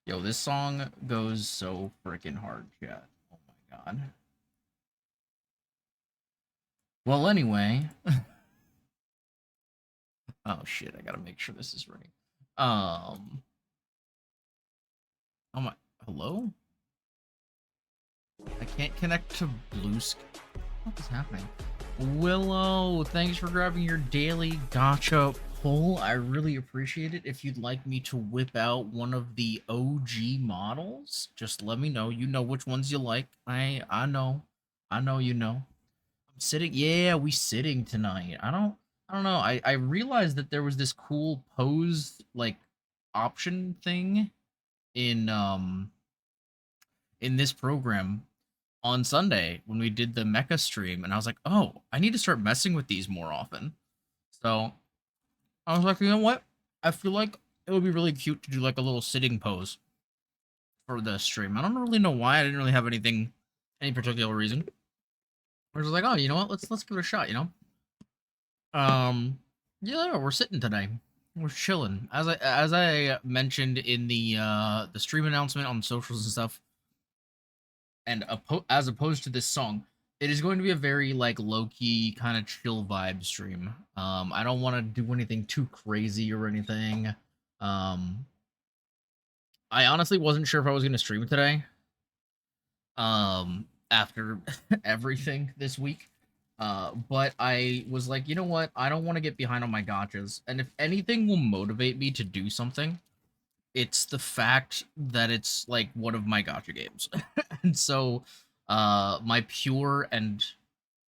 Yo, this song goes so freaking hard, chat. Oh my god. Well, anyway. Oh shit, I gotta make sure this is ready. Um. Oh my. Hello? I can't connect to Bluesky. What is happening? Willow, thanks for grabbing your daily gacha pull. I really appreciate it. If you'd like me to whip out one of the OG models, just let me know. You know which ones you like. I know. I know you know. I'm sitting. Yeah, we sitting tonight. I don't know. I realized that there was this cool pose like option thing in in this program on Sunday when we did the mecha stream, and I was like, oh, I need to start messing with these more often. So I was like, you know what? I feel like it would be really cute to do like a little sitting pose for the stream. I don't really know why. I didn't really have any particular reason. I was like, oh, you know what? Let's give it a shot. You know. Yeah, we're sitting today. We're chilling. As I mentioned in the stream announcement on socials and stuff, and as opposed to this song, it is going to be a very like low key kind of chill vibe stream. I don't want to do anything too crazy or anything. Um, I honestly wasn't sure if I was going to stream today. After everything this week. But I was like, you know what? I don't want to get behind on my gotchas. And if anything will motivate me to do something, it's the fact that it's like one of my gotcha games. And so my pure and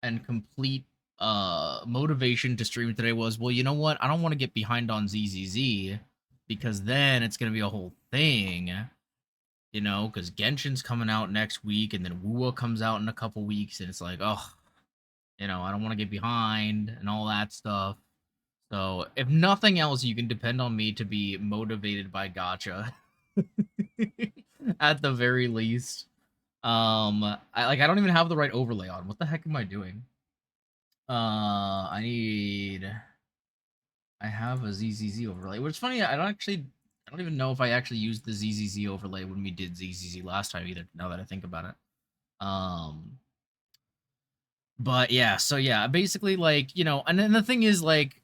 complete motivation to stream today was, well, you know what? I don't want to get behind on ZZZ because then it's gonna be a whole thing, you know, because Genshin's coming out next week, and then Wuwa comes out in a couple weeks, and it's like, oh, you know, I don't want to get behind and all that stuff. So, if nothing else, you can depend on me to be motivated by Gotcha, at the very least. I don't even have the right overlay on. What the heck am I doing? I need. I have a ZZZ overlay. Which is funny. I don't even know if I actually used the ZZZ overlay when we did ZZZ last time either. Now that I think about it. Um, but yeah. So yeah, basically, like, you know, and then the thing is, like,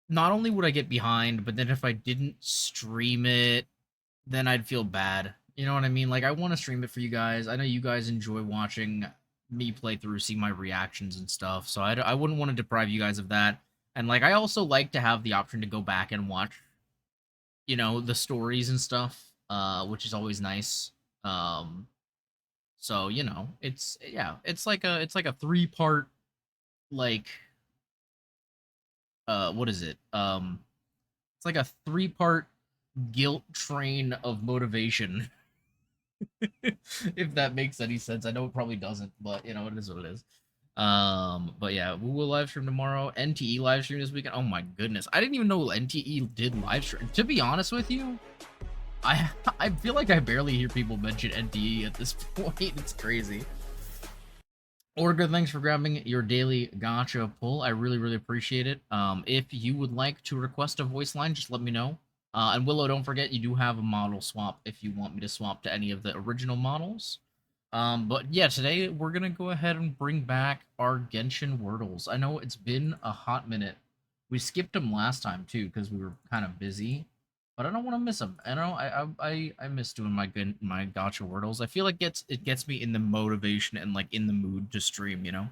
not only would I get behind, but then if I didn't stream it, then I'd feel bad. You know what I mean? Like, I want to stream it for you guys. I know you guys enjoy watching me play through, see my reactions and stuff. So I wouldn't want to deprive you guys of that. And like, I also like to have the option to go back and watch, you know, the stories and stuff, which is always nice. Um, so you know, it's like a 3 part, like, what is it? It's like a 3 part guilt train of motivation. If that makes any sense. I know it probably doesn't, but you know, it is what it is. But yeah, we will live stream tomorrow. NTE live stream this weekend. Oh my goodness. I didn't even know NTE did live stream. To be honest with you, I I feel like I barely hear people mention NTE at this point. It's crazy. Orga, thanks for grabbing your daily gotcha pull. I really appreciate it. If you would like to request a voice line, just let me know. And Willow, don't forget you do have a model swap if you want me to swap to any of the original models. But yeah, today we're gonna go ahead and bring back our Genshin Wordles. I know it's been a hot minute. We skipped them last time too because we were kind of busy, but I don't want to miss them. I know I miss doing my gotcha Wordles. I feel like it gets me in the motivation and like in the mood to stream. You know.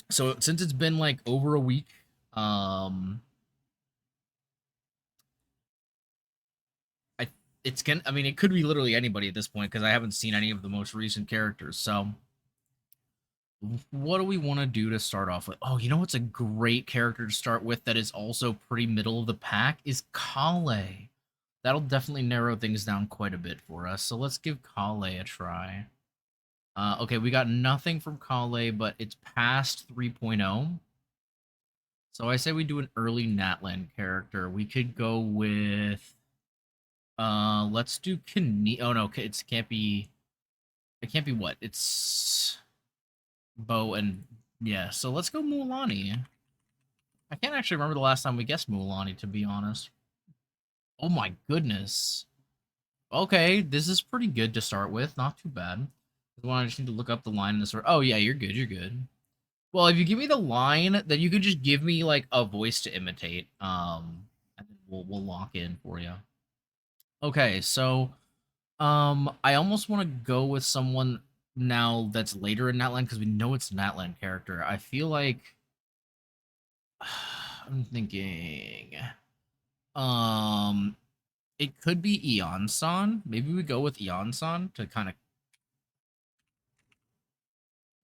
So since it's been like over a week, um, I it's gonna. I mean, it could be literally anybody at this point because I haven't seen any of the most recent characters. So what do we want to do to start off with? Oh, you know what's a great character to start with that is also pretty middle of the pack is Kale. That'll definitely narrow things down quite a bit for us. So let's give Kale a try. Okay, we got nothing from Kale, but it's past 3.0. So I say we do an early Natland character. We could go with let's do Kane. Oh no, it can't be what? It's Bo and yeah, so let's go Mulaney. I can't actually remember the last time we guessed Mulan, to be honest. Oh my goodness. Okay, this is pretty good to start with. Not too bad. I just need to look up the line in this. Oh yeah, you're good. You're good. Well, if you give me the line, then you could just give me like a voice to imitate. And then we'll lock in for you. Okay, so I almost want to go with someone now that's later in Natland because we know it's a Natland character. I feel like I'm thinking um it could be Eon-san. Maybe we go with Eon-san to kind of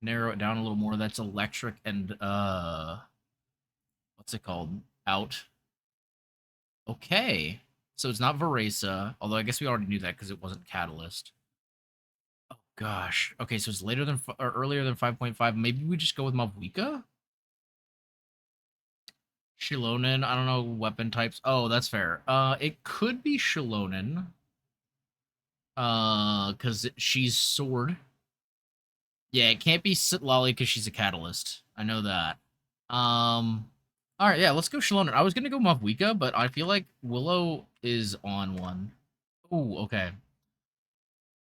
narrow it down a little more. That's electric and what's it called? Out. Okay. So it's not Varesa, although I guess we already knew that because it wasn't Catalyst. Oh gosh. Okay, so it's later than or earlier than 5.5. Maybe we just go with Mavuika? Shilonen. I don't know weapon types. Oh, that's fair. It could be Shilonen. Because she's sword. Yeah, it can't be Sitlali because she's a catalyst. I know that. All right, yeah, let's go Shilonen. I was gonna go Mavuika, but I feel like Willow is on one. Oh, okay.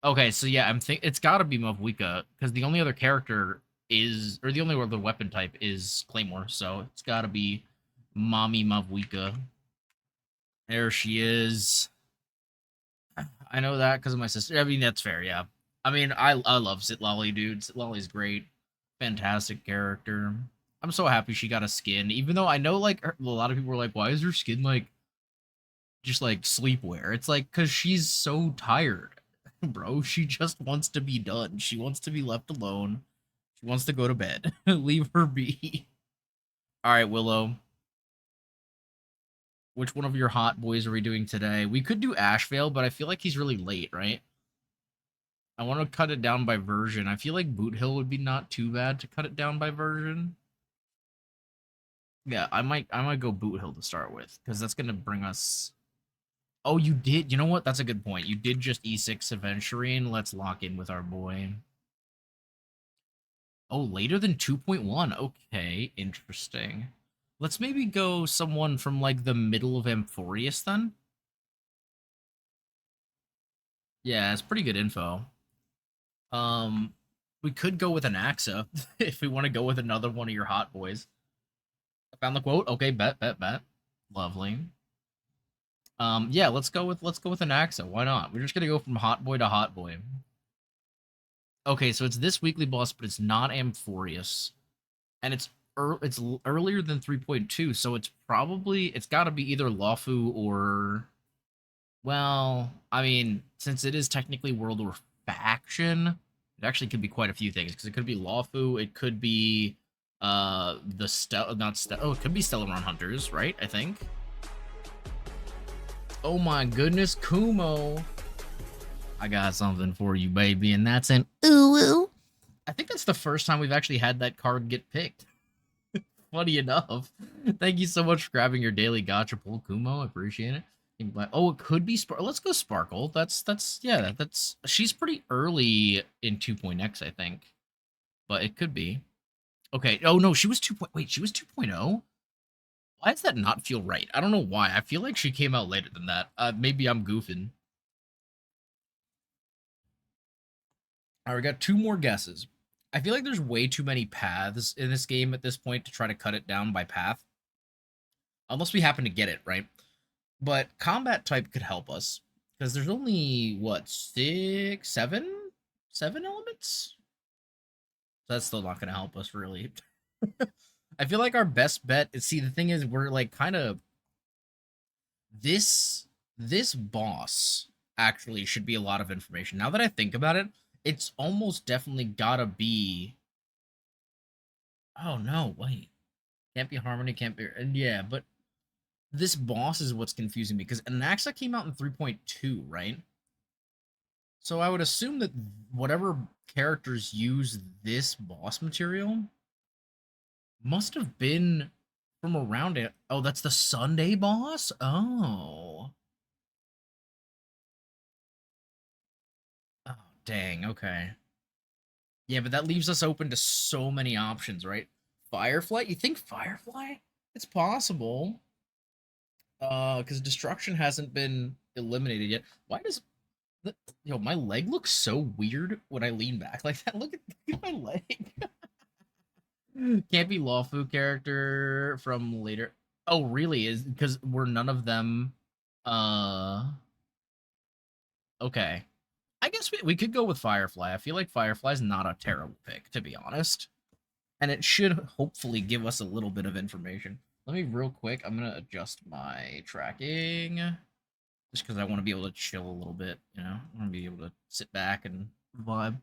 Okay, so yeah, I'm think it's got to be Mavuika because the only other character is, or the only other weapon type is Claymore, so it's got to be Mommy Mavuika. There she is. I know that because of my sister. I mean, that's fair. Yeah. I mean, I love Sitlali, dude. Sitlali's great, fantastic character. I'm so happy she got a skin, even though I know like a lot of people were like, "Why is her skin like just like sleepwear?" It's like because she's so tired, bro. She just wants to be done. She wants to be left alone. She wants to go to bed. Leave her be. All right, Willow. Which one of your hot boys are we doing today? We could do Ashvale, but I feel like he's really late, right? I want to cut it down by version. I feel like Boot Hill would be not too bad to cut it down by version. Yeah, I might go Boot Hill to start with because that's gonna bring us. Oh, you did. You know what? That's a good point. You did just E6 Aventurine. Let's lock in with our boy. Oh, later than 2.1. Okay, interesting. Let's maybe go someone from like the middle of Amphorius then. Yeah, it's pretty good info. Um, we could go with an Axa if we want to go with another one of your hot boys. I found the quote. Okay, bet. Lovely. Yeah, let's go with an Axa. Why not? We're just gonna go from hot boy to hot boy. Okay, so it's this weekly boss, but it's not Amphorius, and it's earlier than 3.2, so it's got to be either Lawfu or, well, I mean, since it is technically World War Faction, it actually could be quite a few things because it could be Lawfu, it could be the it could be Stellaron Hunters, right? I think. Oh my goodness, Kumo. I got something for you, baby, and that's an ooh. I think that's the first time we've actually had that card get picked. Funny enough. Thank you so much for grabbing your daily gotcha pull, Kumo. I appreciate it. Oh, it could be Sparkle. Let's go Sparkle. That's she's pretty early in 2.x, I think. But it could be. Okay. Oh no, she was 2. Wait, she was 2.0? Why does that not feel right? I don't know why. I feel like she came out later than that. Maybe I'm goofing. All right, we got two more guesses. I feel like there's way too many paths in this game at this point to try to cut it down by path. Unless we happen to get it, right? But combat type could help us. Because there's only, what, six, seven? Seven elements? That's still not going to help us, really. I feel like our best bet is, see, the thing is, we're like kind of this boss actually should be a lot of information. Now that I think about it, it's almost definitely gotta be. Oh no, wait. Can't be Harmony, can't be, and yeah, but this boss is what's confusing me because Anaxa came out in 3.2, right? So I would assume that whatever characters use this boss material must have been from around it. Oh, that's the Sunday boss? Oh. Oh, dang, okay. Yeah, but that leaves us open to so many options, right? Firefly? You think Firefly? It's possible. Because destruction hasn't been eliminated yet. Why does the, my leg looks so weird when I lean back like that? Look at my leg. Can't be Lawfu character from later. Oh, really? Is because we're none of them. Uh, okay. I guess we could go with Firefly. I feel like Firefly's not a terrible pick, to be honest. And it should hopefully give us a little bit of information. Let me real quick. I'm gonna adjust my tracking just because I want to be able to chill a little bit. I want to be able to sit back and vibe.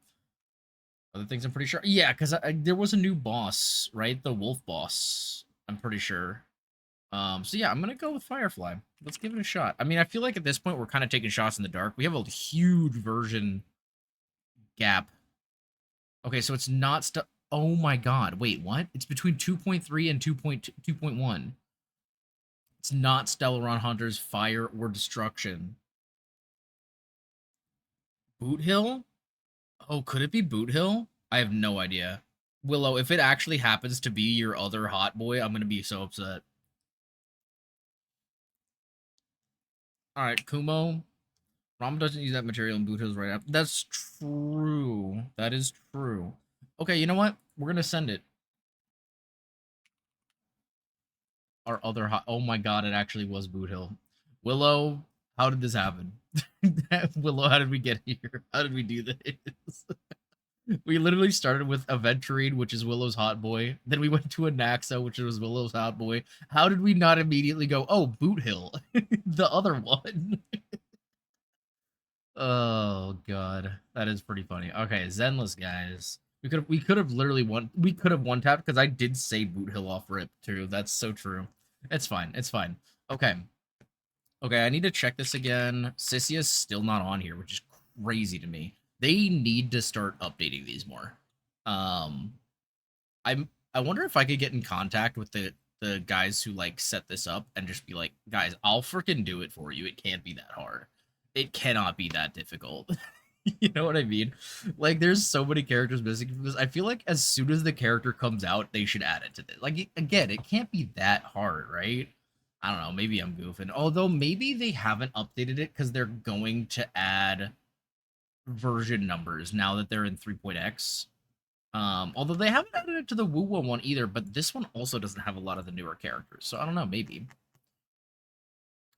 Other things, I'm pretty sure. Yeah, because there was a new boss, right? The wolf boss. I'm pretty sure. So yeah, I'm gonna go with Firefly. Let's give it a shot. I mean, I feel like at this point we're kind of taking shots in the dark. We have a huge version gap. Okay, so it's not stuff. Oh my god, wait, what? It's between 2.3 and 2.2.1. It's not Stellaron Hunters, Fire, or Destruction. Boot Hill? Oh, could it be Boot Hill? I have no idea. Willow, if it actually happens to be your other hot boy, I'm gonna be so upset. Alright, Kumo. Ram doesn't use that material in Boot Hill's right after. That's true. That is true. Okay, you know what? We're gonna send it. Our other hot. Oh my god, it actually was Boot Hill. Willow, how did this happen? Willow, how did we get here? How did we do this? We literally started with Aventurine, which is Willow's hot boy. Then we went to a Naxa, which was Willow's hot boy. How did we not immediately go, oh, Boot Hill, the other one? Oh god, that is pretty funny. Okay, Zenless guys. We could have literally one tapped because I did say Boot Hill off rip too. That's so true. It's fine. It's fine. Okay. Okay, I need to check this again. Sissia's still not on here, which is crazy to me. They need to start updating these more. Um I wonder if I could get in contact with the guys who like set this up and just be like, guys, I'll freaking do it for you. It can't be that hard. It cannot be that difficult. You know what I mean? Like, there's so many characters missing from this. I feel like as soon as the character comes out, they should add it to this. Like, again, it can't be that hard, right? I don't know. Maybe I'm goofing. Although maybe they haven't updated it because they're going to add version numbers now that they're in 3.x. Although they haven't added it to the Woo one either, but this one also doesn't have a lot of the newer characters. So I don't know, maybe.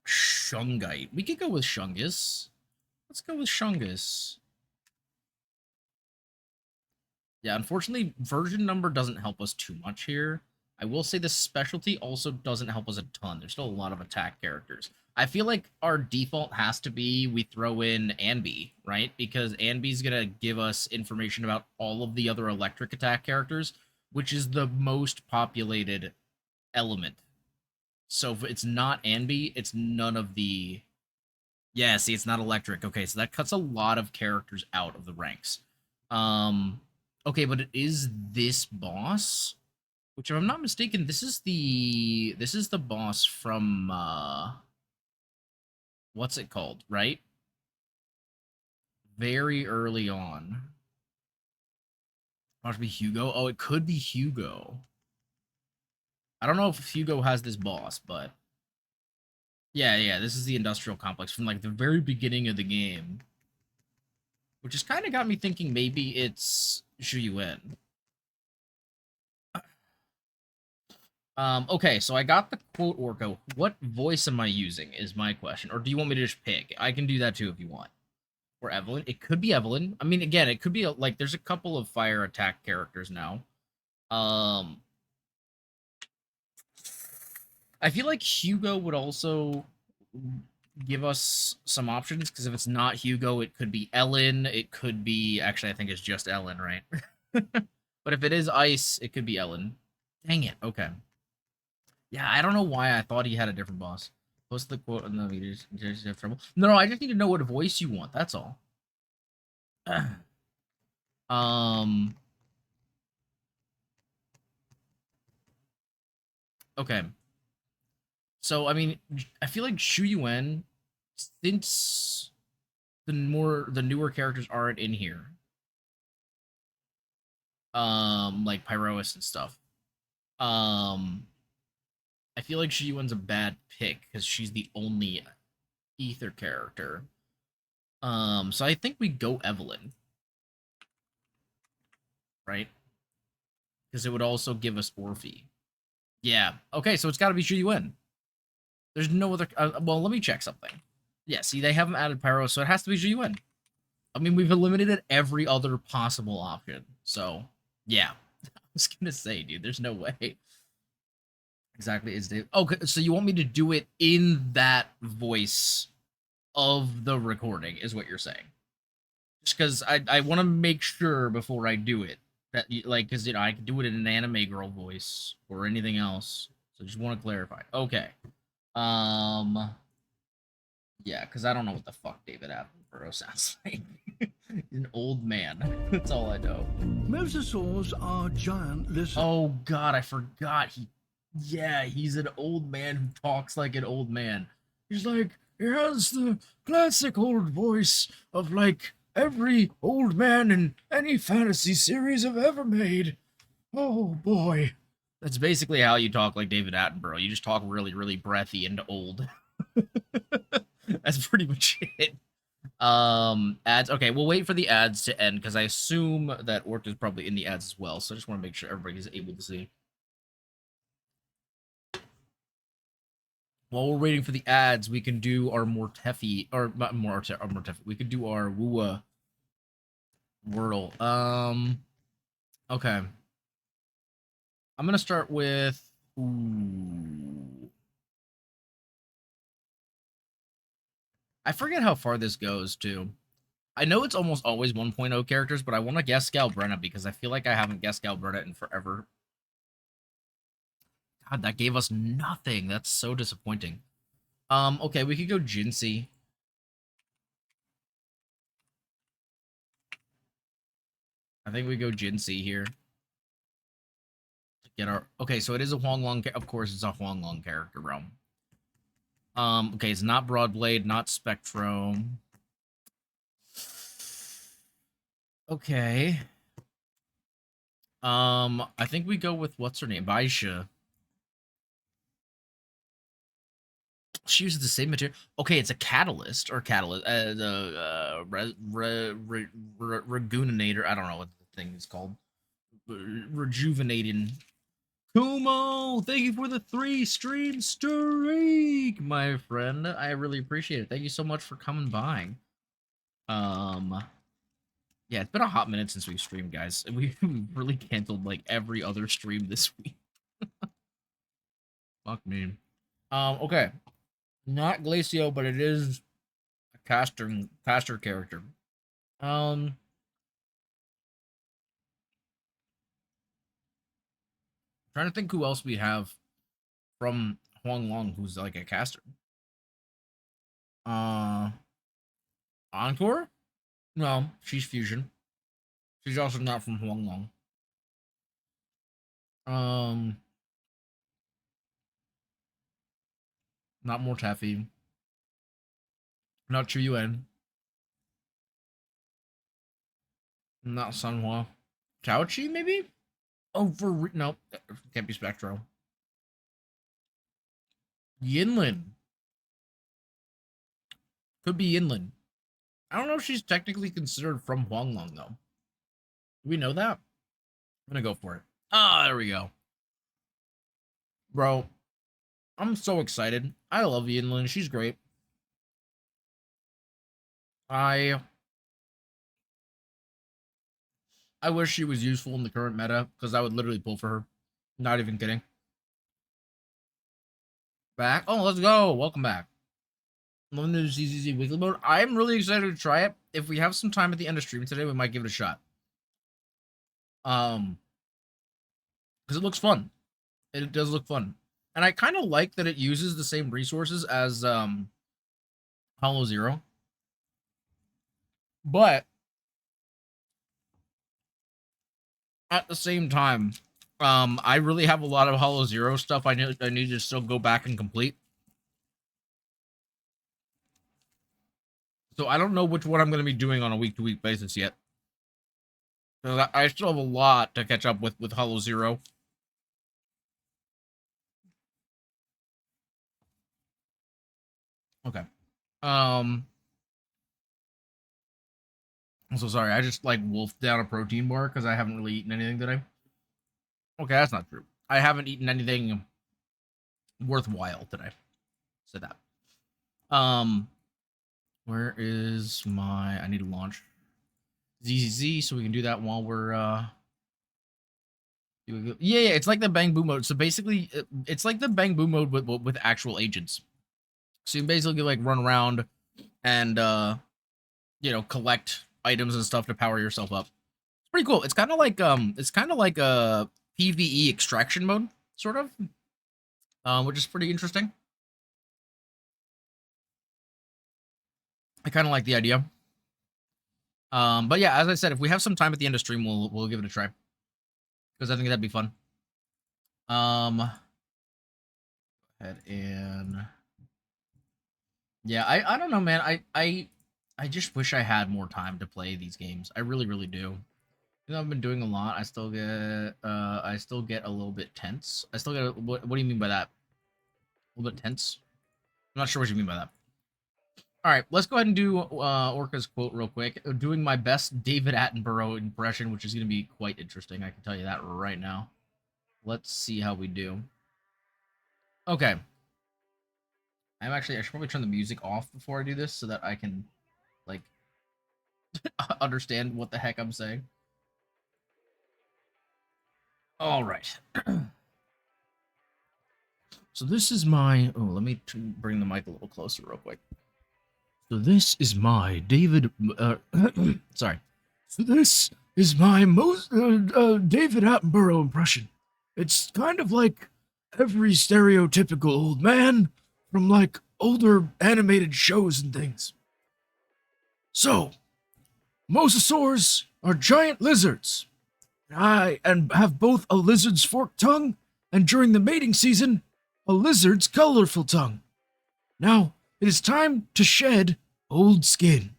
Shungite. We could go with Shungus. Let's go with Shungus. Yeah, unfortunately, version number doesn't help us too much here. I will say the specialty also doesn't help us a ton. There's still a lot of attack characters. I feel like our default has to be we throw in Anby, right? Because Anby's going to give us information about all of the other electric attack characters, which is the most populated element. So if it's not Anby, it's none of the... Yeah, see, it's not electric. Okay, so that cuts a lot of characters out of the ranks. Okay, but it is this boss, which if I'm not mistaken, this is the boss from what's it called, right? Very early on. Must be Hugo. Oh, it could be Hugo. I don't know if Hugo has this boss, but yeah, this is the industrial complex from like the very beginning of the game. Which has kind of got me thinking maybe it's Shu Yuen. Okay, so I got the quote Orko. What voice am I using is my question. Or do you want me to just pick? I can do that too if you want. Or Evelyn. It could be Evelyn. I mean, again, it could be like there's a couple of fire attack characters now. I feel like Hugo would also give us some options because if it's not Hugo, it could be Ellen. It could be actually I think it's just Ellen, right? But if it is Ice, it could be Ellen. Dang it. Okay. Yeah, I don't know why I thought he had a different boss. Post the quote on the videos. Just have trouble. No, I just need to know what voice you want. That's all. um. Okay. So I mean, I feel like Shu Yuen, since the newer characters aren't in here, like Pyrois and stuff. Um, I feel like Shiyuen's a bad pick because she's the only ether character. So I think we go Evelyn. Right? Because it would also give us Orphe. Yeah. Okay, so it's got to be Shiyuen. There's no other... well, let me check something. Yeah, see, they haven't added Pyro, so it has to be Shiyuen. I mean, we've eliminated every other possible option. So, yeah. I was going to say, dude, there's no way. Exactly, is Dave. Okay, so you want me to do it in that voice of the recording, is what you're saying. Just because I want to make sure before I do it that, like, because, I can do it in an anime girl voice or anything else. So just want to clarify. Okay. Yeah, because I don't know what the fuck David Attenborough sounds like. He's an old man. That's all I know. Mosasaurs are giant lizards. Oh god, I forgot. Yeah, he's an old man who talks like an old man. He's like, he has the classic old voice of like every old man in any fantasy series I've ever made. Oh boy. That's basically how you talk like David Attenborough. You just talk really, really breathy and old. That's pretty much it. Ads. Okay, we'll wait for the ads to end because I assume that Orc is probably in the ads as well. So I just want to make sure everybody's able to see. While we're waiting for the ads, we can do our Mortefi, or not Mortefi. We could do our Wua Wordle. Okay. I'm gonna start with. Ooh. I forget how far this goes to. I know it's almost always 1.0 characters, but I want to guess Galbrenna because I feel like I haven't guessed Galbrenna in forever. God, that gave us nothing. That's so disappointing. Okay, we could go Jinsei. I think we go Jinsei here. To get our... Okay, so it is a Huanglong... Of course, it's a Huanglong character realm. Okay, it's not Broadblade, not Spectrum. Okay. I think we go with... What's her name? Baisha. She uses the same material. Okay, it's a catalyst or catalyst. Reguninator. I don't know what the thing is called. Rejuvenating. Kumo, thank you for the 3 stream streak, my friend. I really appreciate it. Thank you so much for coming by. Yeah, it's been a hot minute since we've streamed, guys. We really canceled like every other stream this week. Fuck me. Okay. Not Glacio, but it is a caster character. Trying to think who else we have from Huanglong who's like a caster. Encore? No, she's fusion. She's also not from Huanglong. Not Mortefi. Not Chuyuan. Not Sunhua. Chaochi, maybe? Oh, no, can't be Spectro. Yinlin. Could be Yinlin. I don't know if she's technically considered from Huanglong, though. Do we know that? I'm gonna go for it. Ah, there we go. Bro, I'm so excited. I love Yinlin. She's great. I wish she was useful in the current meta, because I would literally pull for her. Not even kidding. Back? Oh, let's go. Welcome back. Limited CCC weekly mode. I'm really excited to try it. If we have some time at the end of stream today, we might give it a shot. Because it looks fun. It does look fun. And I kind of like that it uses the same resources as Hollow Zero. But at the same time, I really have a lot of Hollow Zero stuff I need to still go back and complete. So I don't know which one I'm going to be doing on a week-to-week basis yet. So I still have a lot to catch up with Hollow Zero. Okay. I'm so sorry. I just like wolfed down a protein bar because I haven't really eaten anything today. Okay, that's not true. I haven't eaten anything worthwhile today. So that. Where is my? I need to launch ZZZ so we can do that while we're yeah, it's like the bang boom mode. So basically, it's like the bang boom mode with actual agents. So you can basically like run around and collect items and stuff to power yourself up. It's pretty cool. It's kind of like a PvE extraction mode, sort of, which is pretty interesting. I kind of like the idea. But yeah, as I said, if we have some time at the end of stream, we'll give it a try because I think that'd be fun. Head in. Yeah, I don't know, man. I just wish I had more time to play these games. I really, really do. You know, I've been doing a lot. I still get a little bit tense. I still get what do you mean by that? A little bit tense? I'm not sure what you mean by that. All right, let's go ahead and do Orca's quote real quick. Doing my best David Attenborough impression, which is going to be quite interesting. I can tell you that right now. Let's see how we do. Okay. I should probably turn the music off before I do this so that I can, like, understand what the heck I'm saying. All right. So this is my... Oh, let me bring the mic a little closer real quick. So this is my David... sorry. So this is my most David Attenborough impression. It's kind of like every stereotypical old man from, like, older animated shows and things. So, mosasaurs are giant lizards. And have both a lizard's forked tongue and during the mating season, a lizard's colorful tongue. Now, it is time to shed old skin.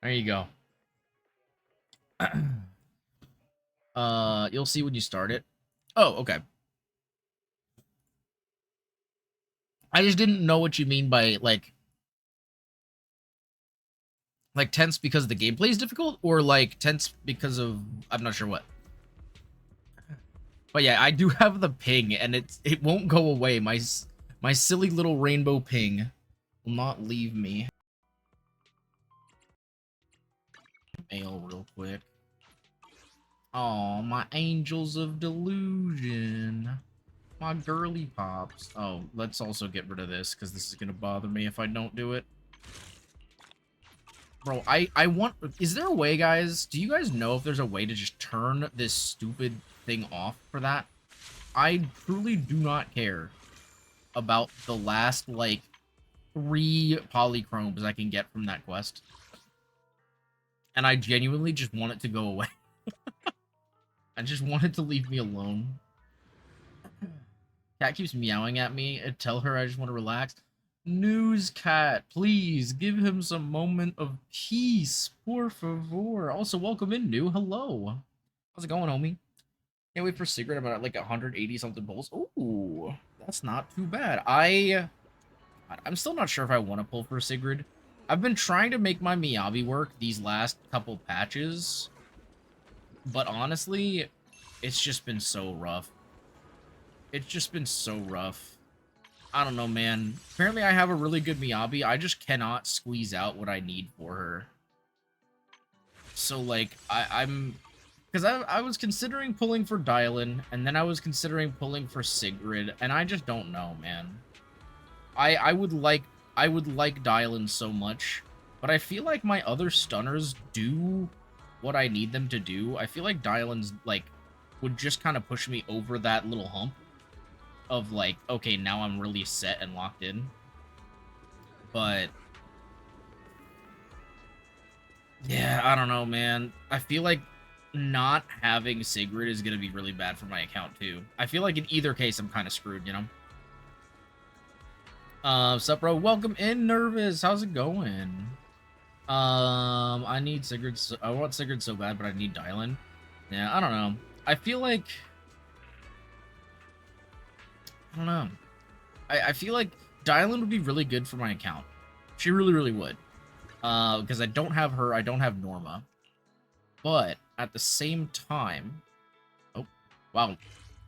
There you go. You'll see when you start it. Oh, okay. I just didn't know what you mean by like tense because the gameplay is difficult, or like tense because of I'm not sure what. But yeah, I do have the ping, and it won't go away. My silly little rainbow ping will not leave me. Mail real quick. Oh, my angels of delusion. My girly pops. Oh, let's also get rid of this, because this is going to bother me if I don't do it. Bro, I want... Is there a way, guys? Do you guys know if there's a way to just turn this stupid thing off for that? I truly do not care about the last, like, 3 polychromes I can get from that quest. And I genuinely just want it to go away. I just want it to leave me alone. Cat keeps meowing at me. And tell her I just want to relax. News cat, please give him some moment of peace, por favor. Also, welcome in, new. Hello. How's it going, homie? Can't wait for Sigrid. I'm at like 180 something pulls. Ooh, that's not too bad. I'm still not sure if I want to pull for Sigrid. I've been trying to make my Miyabi work these last couple patches, but honestly, it's just been so rough. It's just been so rough. I don't know, man. Apparently, I have a really good Miyabi. I just cannot squeeze out what I need for her. So, like, I'm... Because I was considering pulling for Dylan, and then I was considering pulling for Sigrid, and I just don't know, man. I would like Dylan so much, but I feel like my other stunners do what I need them to do. I feel like Dylan's, like, would just kind of push me over that little hump of, like, okay, now I'm really set and locked in. But yeah, I don't know, man. I feel like not having Sigrid is going to be really bad for my account, too. I feel like in either case, I'm kind of screwed, you know? Sup, bro? Welcome in, Nervous. How's it going? I need Sigrid. I want Sigrid so bad, but I need Dylan. Yeah, I don't know. I feel like... I don't know. I feel like Dylan would be really good for my account. She really would. Because I don't have her, I don't have Norma. But at the same time, oh wow,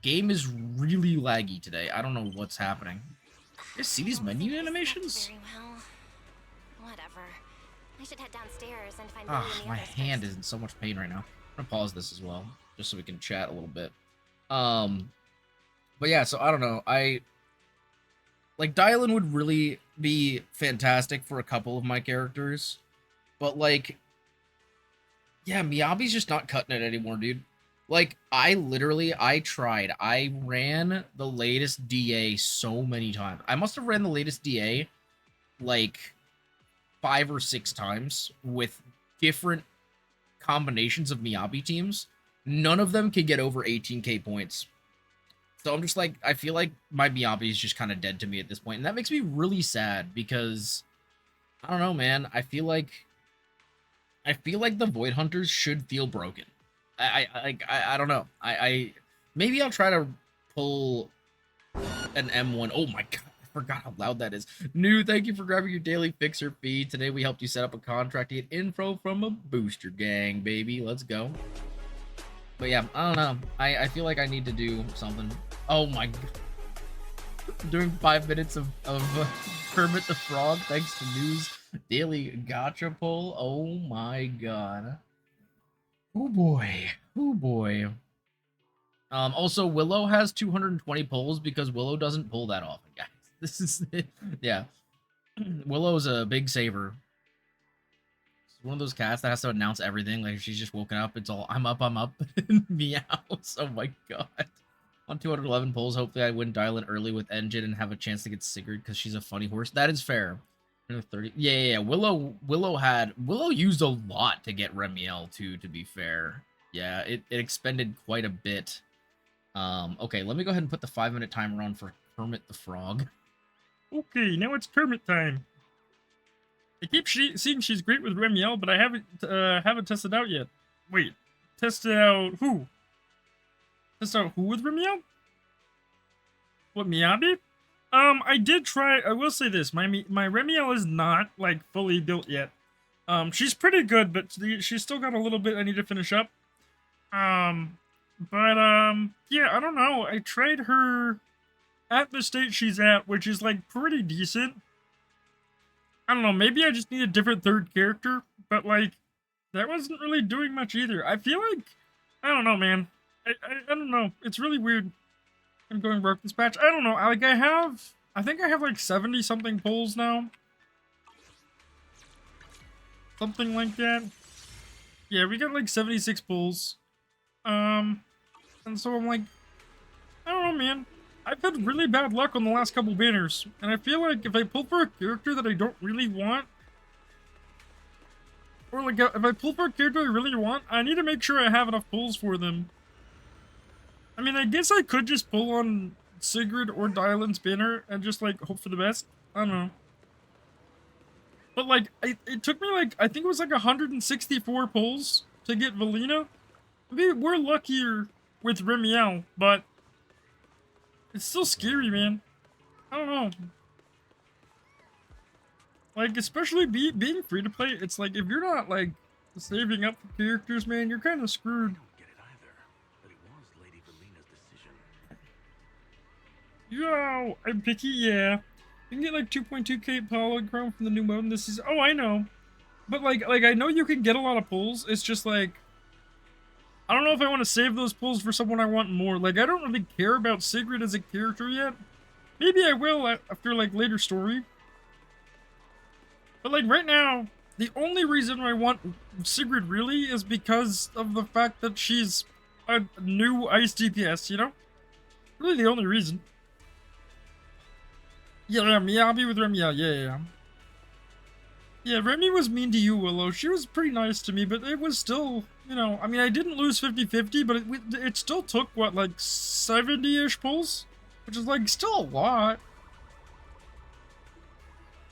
game is really laggy today. I don't know what's happening. You see these menu animations? Very well. Whatever. I should head downstairs and find Ah, Billy and the my others hand first. is in so much pain right now. I'm gonna pause this as well, just so we can chat a little bit. But yeah, so I don't know. Like Dylan would really be fantastic for a couple of my characters, but like, yeah, Miyabi's just not cutting it anymore, dude. Like, I tried. I ran the latest DA so many times. I must have ran the latest DA like 5 or 6 times with different combinations of Miyabi teams. None of them can get over 18k points. So I'm just like, I feel like my Miyabi is just kind of dead to me at this point, and that makes me really sad because I don't know, man. I feel like the Void Hunters should feel broken. I don't know. I maybe I'll try to pull an M1. Oh my god, I forgot how loud that is. New, thank you for grabbing your daily fixer fee. Today we helped you set up a contract to get info from a booster gang, baby. Let's go. But yeah, I don't know. I feel like I need to do something. Oh my god. Doing 5 minutes of Kermit the Frog thanks to News daily gotcha pull. Oh my god. Oh boy. Oh boy. Also Willow has 220 pulls because Willow doesn't pull that often, guys. This is yeah. Willow's a big saver. It's one of those cats that has to announce everything. Like if she's just woken up, it's all I'm up, meows. Oh my god. On 211 pulls, hopefully I win Dylan early with Engine and have a chance to get Sigrid because she's a funny horse. That is fair. 30. Yeah. Willow used a lot to get Remielle too, to be fair. Yeah, it expended quite a bit. Okay, let me go ahead and put the 5-minute timer on for Kermit the Frog. Okay, now it's Kermit time. I keep seeing she's great with Remielle, but I haven't tested out yet. Wait, tested out who? Tested out who with Remielle? What, Miyabi? I did try. I will say this: my Remielle is not like fully built yet. She's pretty good, but she's still got a little bit I need to finish up. Yeah, I don't know. I tried her at the state she's at, which is like pretty decent. I don't know, maybe I just need a different third character, but like that wasn't really doing much either. I feel like I don't know, man. I don't know. It's really weird. I'm going broke this patch. I don't know. I think I have like 70 something pulls now. Something like that. Yeah, we got like 76 pulls. And so I'm like, I don't know, man. I've had really bad luck on the last couple banners, and I feel like if I pull for a character that I don't really want, or like if I pull for a character I really want, I need to make sure I have enough pulls for them. I mean, I guess I could just pull on Sigrid or Dylan's banner and just like hope for the best. I don't know. But like, it took me like, I think it was like 164 pulls to get Valina. I mean, we're luckier with Remielle, but it's still scary, man. I don't know. Like, especially being free to play, it's like, if you're not, like, saving up for characters, man, you're kind of screwed. I don't get it either, but it was Lady Valina's decision. Yo, I'm picky, yeah. You can get, like, 2.2k polychrome from the new mode, and this is... Oh, I know. But, like, I know you can get a lot of pulls. It's just, like... I don't know if I want to save those pulls for someone I want more. Like, I don't really care about Sigrid as a character yet. Maybe I will after, like, later story. But, like, right now, the only reason I want Sigrid really is because of the fact that she's a new ice DPS, you know? Really the only reason. Yeah, Miyabi with Remielle, yeah. Yeah, Remy was mean to you, Willow. She was pretty nice to me, but it was still, you know, I mean, I didn't lose 50-50, but it still took, what, like 70-ish pulls? Which is, like, still a lot.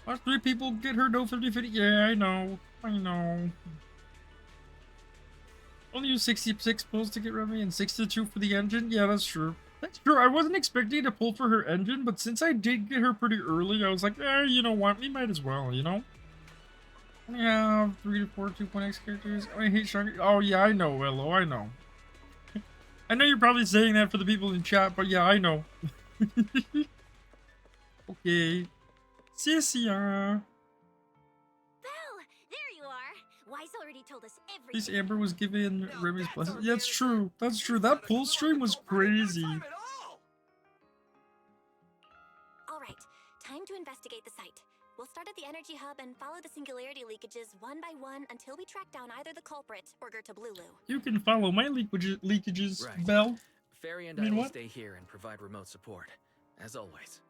Watch 3 people get hurt, no 50-50. Yeah, I know. Only use 66 pulls to get Remy and 62 for the engine? Yeah, that's true. That's true. I wasn't expecting to pull for her engine, but since I did get her pretty early, I was like, you know what? We might as well, you know? We have 3 to 4 2.x characters. I hate shark. Oh, yeah, I know, Willow. I know. I know you're probably saying that for the people in chat, but yeah, I know. Okay. Cynthia. Belle, there you are. Wise already told us At everything. least Amber was given Remy's blessing. Yeah, it's true. That's true. That pull stream was crazy. All right, time to investigate the site. We'll start at the energy hub and follow the singularity leakages one by one until we track down either the culprit or Gertablulu. You can follow my leakages, Right. Belle. Fairy and I I mean, will what? stay here and provide remote support, as always.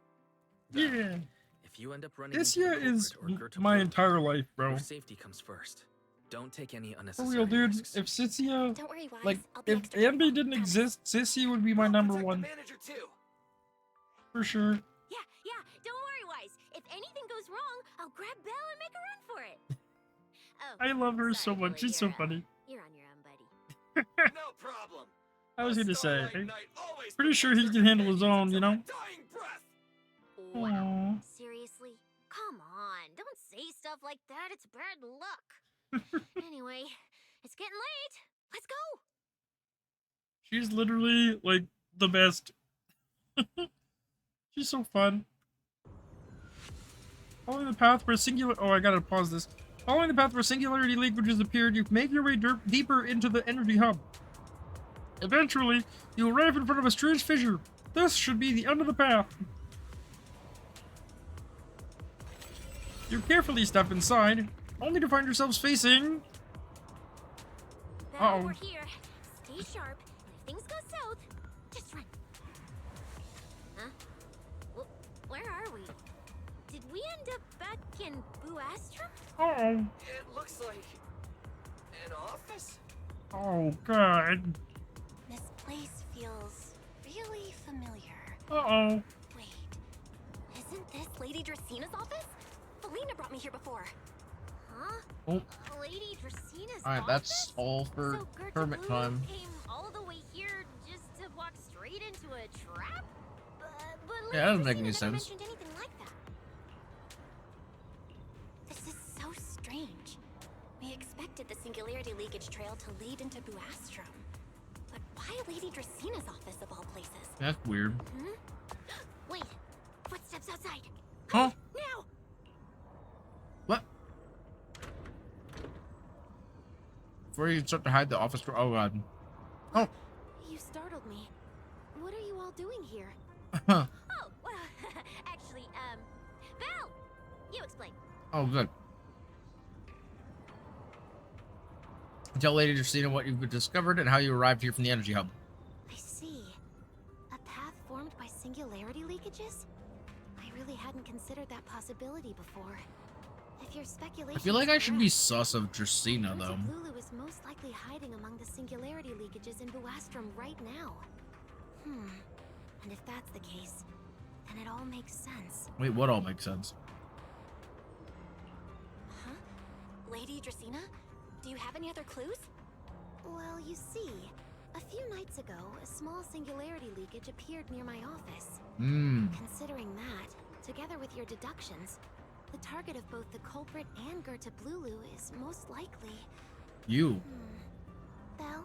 Yeah. If you end up running This into the year is culprit or my Gertablulu, entire life, bro. your safety comes first. Don't take any For unnecessary real, dude. risks. If Cynthia, Don't worry, Wise. like, I'll be if extra Ambi careful. didn't Promise. exist, Sissy would be my number one. For sure. Yeah, don't worry, Wise. If anything goes wrong, I'll grab Belle and make a run for it. Oh, I love her so sorry, much. Billy, She's so you're, funny. You're on your own, buddy. No problem. I was gonna say, Starlight I'm Knight always pretty sure he protects can her handle his own, companions you until know? her dying breath. Wow. Aww. Seriously? Come on, don't say stuff like that. It's bad luck. Anyway, it's getting late. Let's go. She's literally, like, the best. She's so fun. Following the path where singular... Oh, I gotta pause this. Following the path where singularity leakages appeared, you make your way deeper into the energy hub. Eventually, you arrive in front of a strange fissure. This should be the end of the path. You carefully step inside, only to find yourselves facing... Belle, Uh-oh. we're here. Stay sharp, and if things go south, just run. Huh? Where are we? Did we end up back in Buastrum? Uh-oh. It looks like an office. Oh, God. This place feels really familiar. Uh-oh. Wait, isn't this Lady Dracaene's office? Felina brought me here before. Huh? Oh. Lady Dracaene's Alright, office? that's all for So hermit Gertablulu time. came all the way here just to walk straight into a trap? But Yeah, that doesn't Lady make any Dracaene never sense. mentioned anything like that. This is so strange. We expected the singularity leakage trail to lead into Buastrum. But why Lady Dracaene's office of all places? That's weird. Hmm? Wait, footsteps outside. Huh? Now! What? Before you start to hide the office door. Oh, God. Oh. You startled me. What are you all doing here? Huh. Oh, well, actually, Belle! You explain. Oh, good. Tell Lady Dracaene what you've discovered and how you arrived here from the energy hub. I see. A path formed by singularity leakages? I really hadn't considered that possibility before. If your speculation I feel like I should be sus of Dracaene, though. Lulu is most likely hiding among the singularity leakages in Buastrum right now. And if that's the case, then it all makes sense. Wait, what all makes sense? Huh? Lady Dracaene? Do you have any other clues? Well, you see, a few nights ago, a small singularity leakage appeared near my office. Considering that, together with your deductions, the target of both the culprit and Gertablulu is most likely... You. Belle,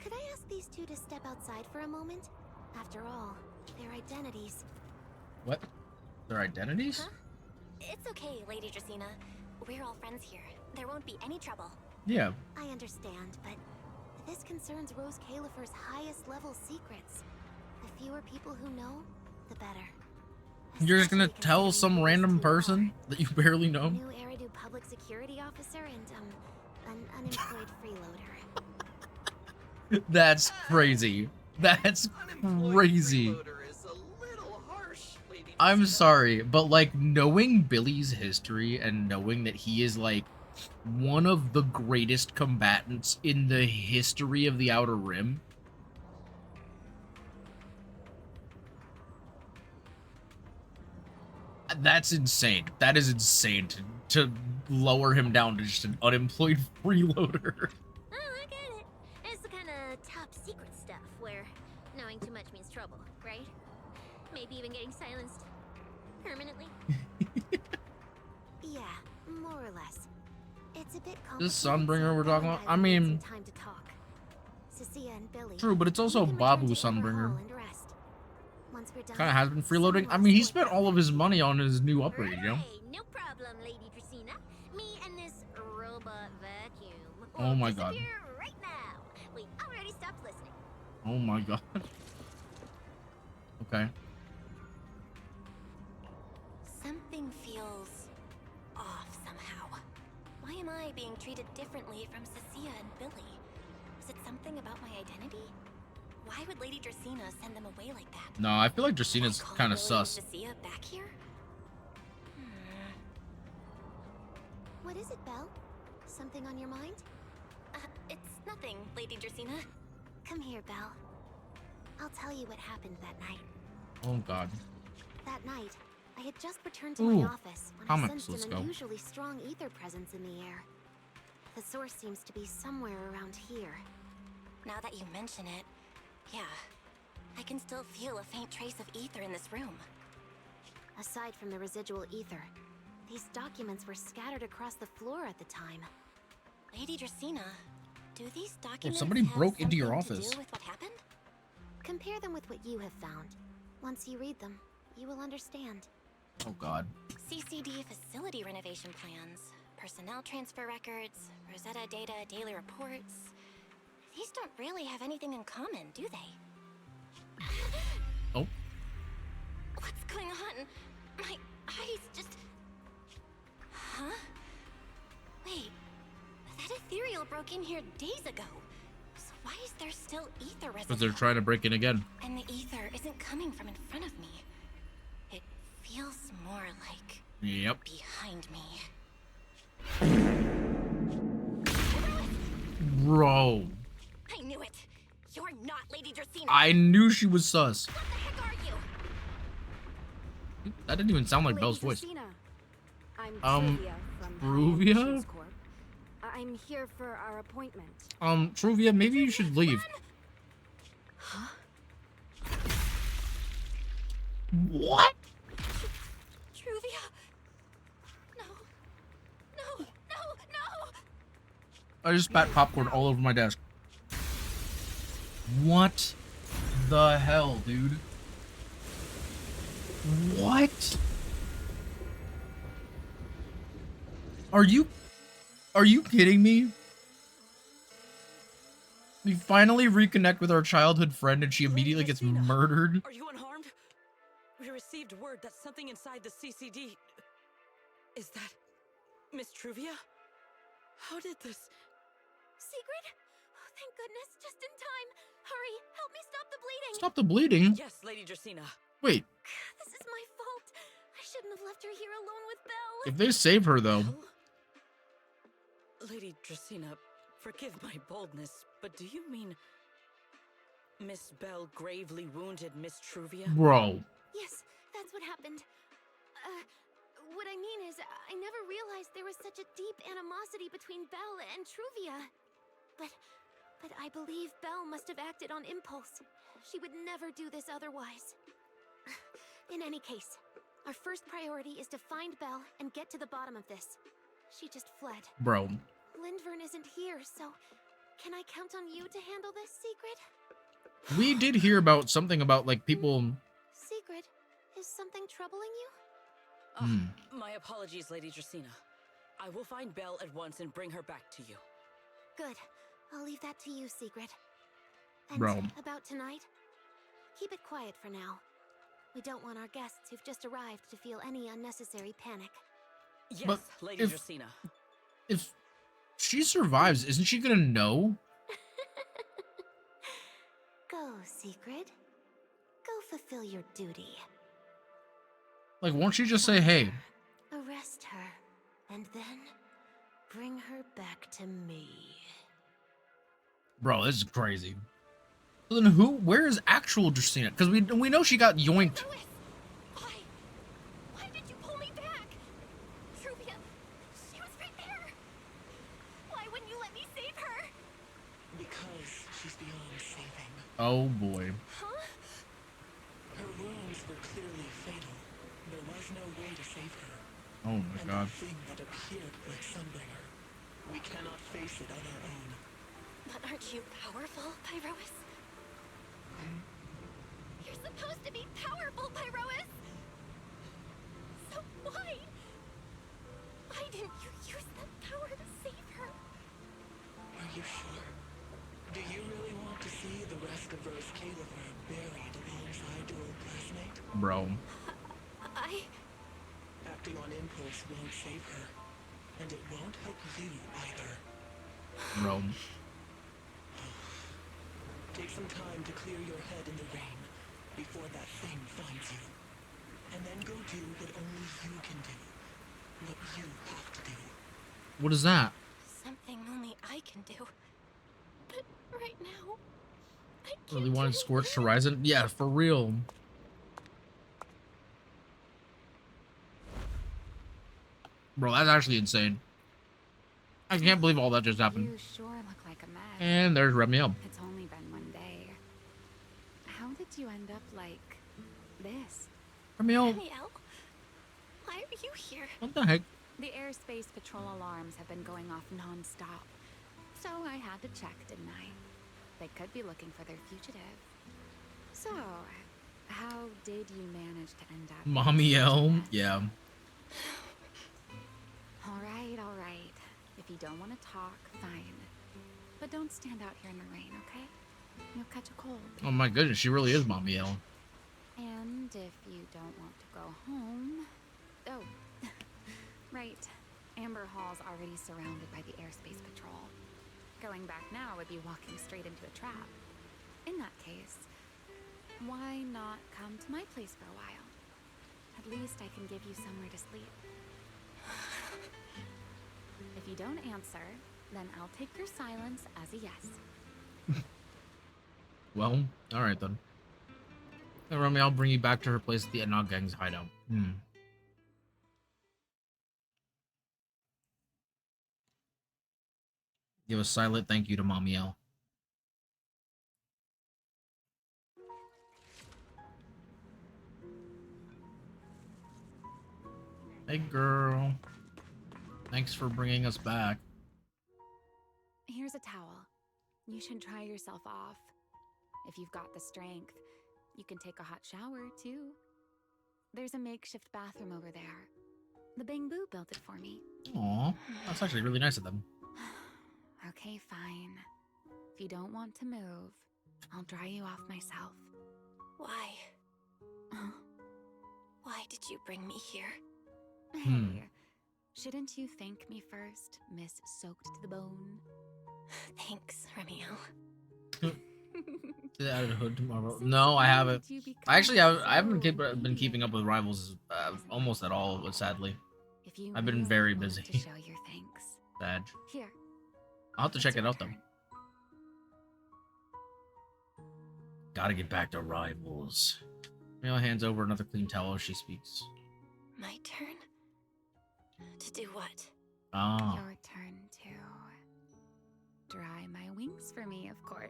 could I ask these two to step outside for a moment? After all, their identities... What? Their identities? Huh? It's okay, Lady Dracaene. We're all friends here. There won't be any trouble. Yeah. I understand, but this concerns Rose Califer's highest level secrets. The fewer people who know, the better. You're just gonna Especially tell considering some who random you are. person that you barely know? New Eridu public security officer and, an unemployed freeloader. That's crazy. That's crazy. Freeloader is a little harsh, Lady I'm Dracaene. sorry, but like knowing Billy's history and knowing that he is like one of the greatest combatants in the history of the Outer Rim. That's insane. That is insane to lower him down to just an unemployed freeloader. Oh, I get it. It's the kind of top secret stuff where knowing too much means trouble. trouble, right? Maybe even getting silenced permanently. Yeah, more or less. It's a bit complicated. This Sunbringer we're so talking Belle about? and I I need mean, some time to talk. Cecilia and Billy. true, but it's also we can Babu return to Amber Sunbringer. Hall and rest. Once we're done, Kind of has been freeloading. I someone mean, he must spent work all of on his that. money on his new upgrade, you know? Right, no problem, Lady Dracaene. Me and this robot vacuum will Oh my god. disappear right now. We already stopped listening. Oh my god. Okay. Something feels off somehow. Why am I being treated differently from Cecilia and Billy? Is it something about my identity? Why would Lady Dracaene send them away like that? No, I feel like Dracaene's Call kind of Billy and sus. Cecilia back here? What is it, Belle? Something on your mind? It's nothing, Lady Dracaene. Come here, Belle. I'll tell you what happened that night. Oh god. That night, I had just returned to Ooh, my office when comics, I sensed let's an go. unusually strong ether presence in the air. The source seems to be somewhere around here. Now that you mention it, yeah, I can still feel a faint trace of ether in this room. Aside from the residual ether, these documents were scattered across the floor at the time. Lady Dracaene, do these documents somebody have broke into your something to office. do with what happened? Compare them with what you have found. Once you read them, you will understand. Oh god. CCD facility renovation plans, personnel transfer records, Rosetta data, daily reports. These don't really have anything in common, do they? Oh. What's going on? My eyes just... Huh? Wait, that ethereal broke in here days ago. So why is there still ether residue? Because they're trying to break in again. And the ether isn't coming from in front of me. It feels more like Yep. behind me. Bro. I knew it. You're not Lady Dracaene. I knew she was sus. What the heck are you? That didn't even sound like Lady Belle's voice. Dracaene. I'm Um, Truvia from Truvia? High Corp. I'm here for our appointment. Truvia, maybe you should leave. Huh? What? Truvia. No. No. No. No. I just spat popcorn all over my desk. What the hell, dude? What? Are you kidding me? We finally reconnect with our childhood friend and she immediately gets Dracaene, murdered. Are you unharmed? We received word that something inside the CCD... Is that... Miss Truvia? How did this... Sigrid? Oh, thank goodness. Just in time. Hurry. Help me stop the bleeding. Stop the bleeding. Yes, Lady Dracaene. Wait, This is my fault. I shouldn't have left her here alone with Belle. if they save her though. Belle? Lady Dracaene, forgive my boldness, but do you mean... Miss Belle gravely wounded Miss Truvia? Bro. Yes, that's what happened. What I mean is, I never realized there was such a deep animosity between Belle and Truvia. But I believe Belle must have acted on impulse. She would never do this otherwise. In any case, our first priority is to find Belle and get to the bottom of this. She just fled. Bro. Lindvern isn't here, so can I count on you to handle this, Sigrid? We did hear about something about like people. Sigrid, is something troubling you? My apologies, Lady Dracaene. I will find Belle at once and bring her back to you. Good. I'll leave that to you, Sigrid. And Bro. about tonight? Keep it quiet for now. We don't want our guests who've just arrived to feel any unnecessary panic. Yes, But Lady if- Dracaene. If she survives, isn't she gonna know? Go, Sigrid. Go fulfill your duty. Like, won't she just say, hey? Arrest her, and then bring her back to me. Bro, this is crazy. So then where is actual Dracaene? Because we know she got yoinked. Louis! Why? Why did you pull me back? Truvia, she was right there. Why wouldn't you let me save her? Because she's beyond saving. Oh boy. Huh? Oh my And god. that thing that appeared like Sunbringer, we cannot face it on our own. But aren't you powerful, Pyrois? You're supposed to be powerful, Pyrois! So why? Why didn't you use that power to save her? Are you sure? Do you really want to see the rest of Rose Caliver buried alongside your old classmate? Bro. I... Acting on impulse won't save her, and it won't help you either. Bro. Take some time to clear your head in the rain before that thing finds you. And then go do what only you can do. What you have to do. What is that? Something only I can do. But right now, I can't Really do wanted anything. Scorched Horizon? Yeah, for real. Bro, that's actually insane. I can't believe all that just happened. You sure look like a mess. And there's Remielle. It's only been one day. How did you end up like this? Remielle, Remielle? Why are you here? what the heck? The airspace patrol alarms have been going off non-stop. So I had to check, didn't I? They could be looking for their fugitive. So, how did you manage to end up? Mamielle? Yeah. All right. If you don't want to talk, fine. But don't stand out here in the rain, okay? You'll catch a cold. Oh my goodness, she really is Mamielle. And if you don't want to go home... Oh, right. Amber Hall's already surrounded by the airspace patrol. Going back now would be walking straight into a trap. In that case, why not come to my place for a while? At least I can give you somewhere to sleep. If you don't answer, then I'll take your silence as a yes. Well, alright then. Hey, Remy, I'll bring you back to her place at the Enog Gang's hideout. Give a silent thank you to Mamielle. Hey girl. Thanks for bringing us back. Here's a towel. You should dry yourself off. If you've got the strength, you can take a hot shower, too. There's a makeshift bathroom over there. The Bamboo built it for me. Aw, that's actually really nice of them. Okay, fine. If you don't want to move, I'll dry you off myself. Why? Why did you bring me here? Hey, shouldn't you thank me first, Miss Soaked to the Bone? Thanks, Remielle. Get out of the hood tomorrow. No, I haven't. I haven't been keeping up with Rivals almost at all, sadly. If you I've been really very want busy. to show your thanks. Sad. Here. I'll have to check it's it your out though. turn. Gotta get back to Rivals. Remielle hands over another clean towel as she speaks. My turn? To do what? Ah. Your turn to dry my wings for me, of course.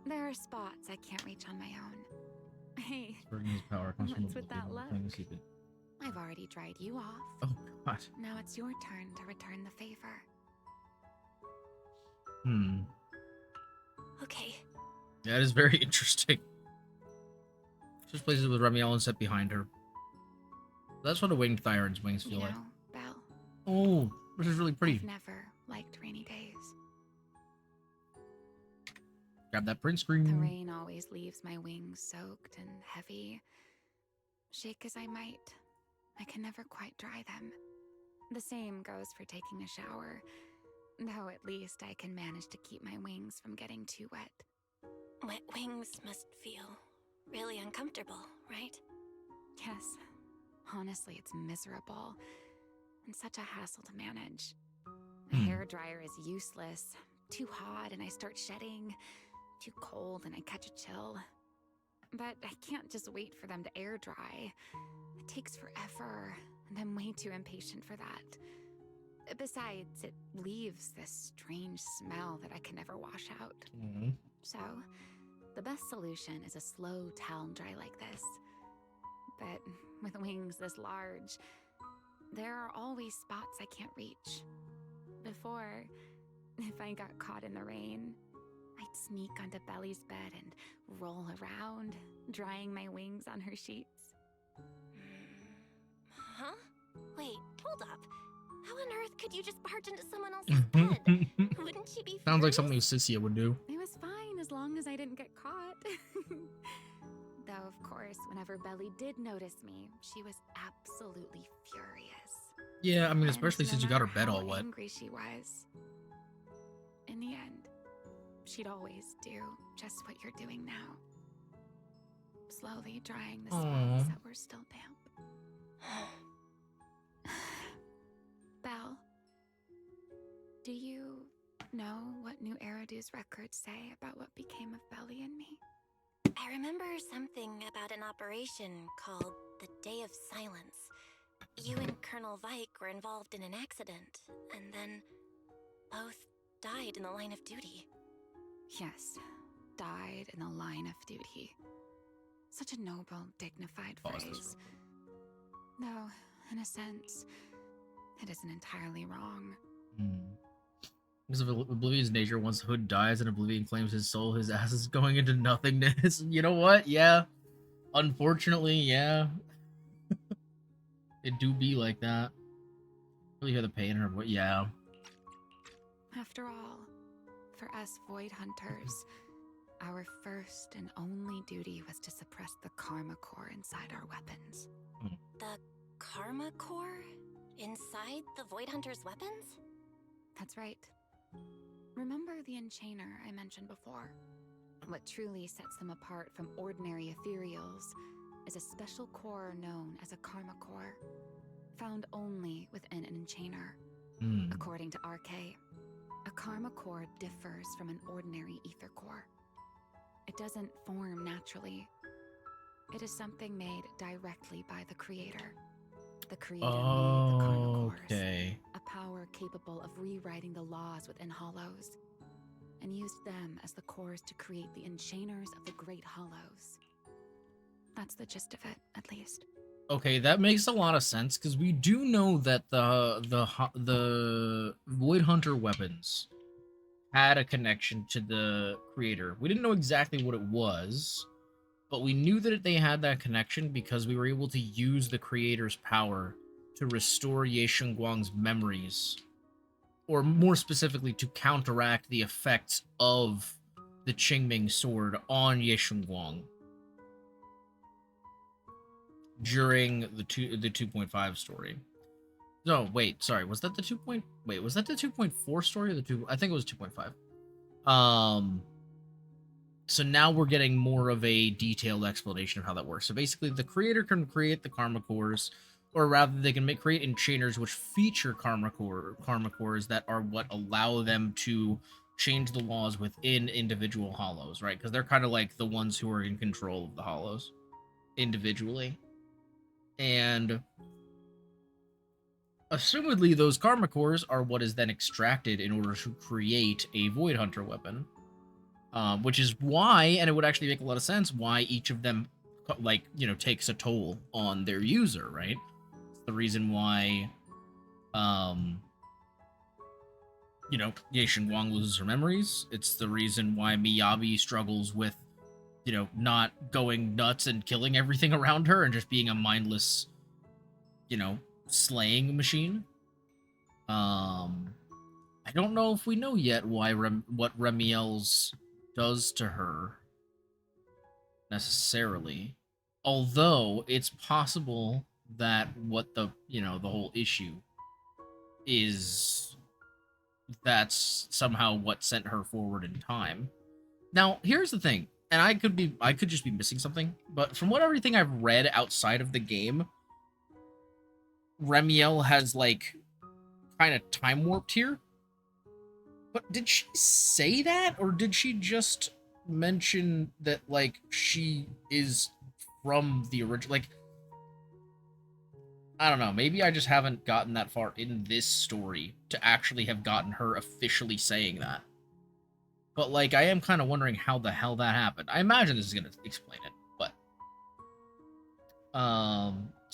There are spots I can't reach on my own. Hey, His power comes from what's the with that look? secret. I've already dried you off. Oh god. Now it's your turn to return the favor. Okay. Yeah, it is very interesting. Just places with Remielle and set behind her. That's what a winged Thyron's wings feel You like. know, Belle, Oh, this is really pretty. I've never liked rainy days. Grab that print The screen. rain always leaves my wings soaked and heavy. Shake as I might, I can never quite dry them. The same goes for taking a shower, though at least I can manage to keep my wings from getting too wet. Wet wings must feel really uncomfortable, right? Yes, honestly, it's miserable and such a hassle to manage. A hairdryer is useless, too hot and I start shedding, too cold and I catch a chill. But I can't just wait for them to air dry. It takes forever, and I'm way too impatient for that. Besides, it leaves this strange smell that I can never wash out. So, the best solution is a slow towel dry like this. But with wings this large, there are always spots I can't reach. Before, if I got caught in the rain, I'd sneak onto Belly's bed and roll around, drying my wings on her sheets. Huh? Wait, hold up. How on earth could you just barge into someone else's bed? Wouldn't she be Sounds like furious? something Cynthia would do. It was fine as long as I didn't get caught. Though, of course, whenever Belly did notice me, she was absolutely furious. Yeah, I mean, And especially no since you got her matter bed how all wet. angry she was, in the end, she'd always do just what you're doing now. Slowly drying the spots that were still damp. Belle, do you know what New Eridu's records say about what became of Belly and me? I remember something about an operation called the Day of Silence. You and Colonel Vike were involved in an accident, and then both died in the line of duty. Yes, died in the line of duty. Such a noble, dignified phrase. Though, in a sense, it isn't entirely wrong. Because of Oblivion's nature, once Hood dies and Oblivion claims his soul, his ass is going into nothingness. You know what? Yeah. Unfortunately, yeah. It do be like that. Really hear the pain in her voice. Yeah. After all, for us Void Hunters, our first and only duty was to suppress the Karma Core inside our weapons. The Karma Core? Inside the Void Hunter's weapons? That's right. Remember the Enchainer I mentioned before? What truly sets them apart from ordinary ethereals is a special core known as a Karma Core, found only within an Enchainer. According to RK, a Karma Core differs from an ordinary Ether Core. It doesn't form naturally. It is something made directly by the Creator. The Creator made the Karma Cores, a power capable of rewriting the laws within Hollows, and used them as the cores to create the Enchainers of the Great Hollows. That's the gist of it, at least. Okay, that makes a lot of sense, because we do know that the Void Hunter weapons had a connection to the Creator. We didn't know exactly what it was, but we knew that they had that connection because we were able to use the Creator's power to restore Ye Shengguang's memories, or more specifically, to counteract the effects of the Qingming sword on Ye Shengguang during the 2.5 story. No, wait, sorry, was that the 2.4 story or the 2? I think it was 2.5. So now we're getting more of a detailed explanation of how that works. So basically, the Creator can create the Karma Cores, or rather, they can create Enchainers which feature Karma Cores that are what allow them to change the laws within individual Hollows, right? Because they're kind of like the ones who are in control of the Hollows individually. And assumedly, those Karma Cores are what is then extracted in order to create a Void Hunter weapon. Which is why, and it would actually make a lot of sense, why each of them, like, you know, takes a toll on their user, right? It's the reason why, you know, Ye Shengguang loses her memories. It's the reason why Miyabi struggles with, you know, not going nuts and killing everything around her and just being a mindless, you know, slaying machine. I don't know if we know yet why what Remielle's does to her necessarily, although it's possible that what the, you know, the whole issue is, that's somehow what sent her forward in time. Now, here's the thing, and I could just be missing something, but from everything I've read outside of the game, Remielle has, like, kind of time warped here. But did she say that, or did she just mention that, like, she is from the original? Like, I don't know. Maybe I just haven't gotten that far in this story to actually have gotten her officially saying that. But, like, I am kind of wondering how the hell that happened. I imagine this is going to explain it, but...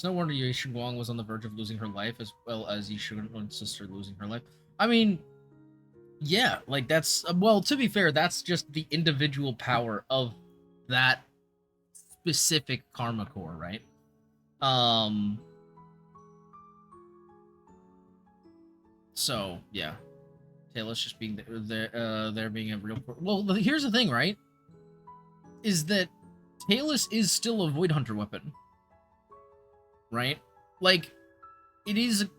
It's no wonder Yi Guang was on the verge of losing her life, as well as Yi Shunguang's sister losing her life. I mean, yeah, like that's well. To be fair, that's just the individual power of that specific karma core, right? So yeah, Taylor's just being there being a real. Well, here's the thing, right? Is that Talus is still a Void Hunter weapon, right? Like, it is a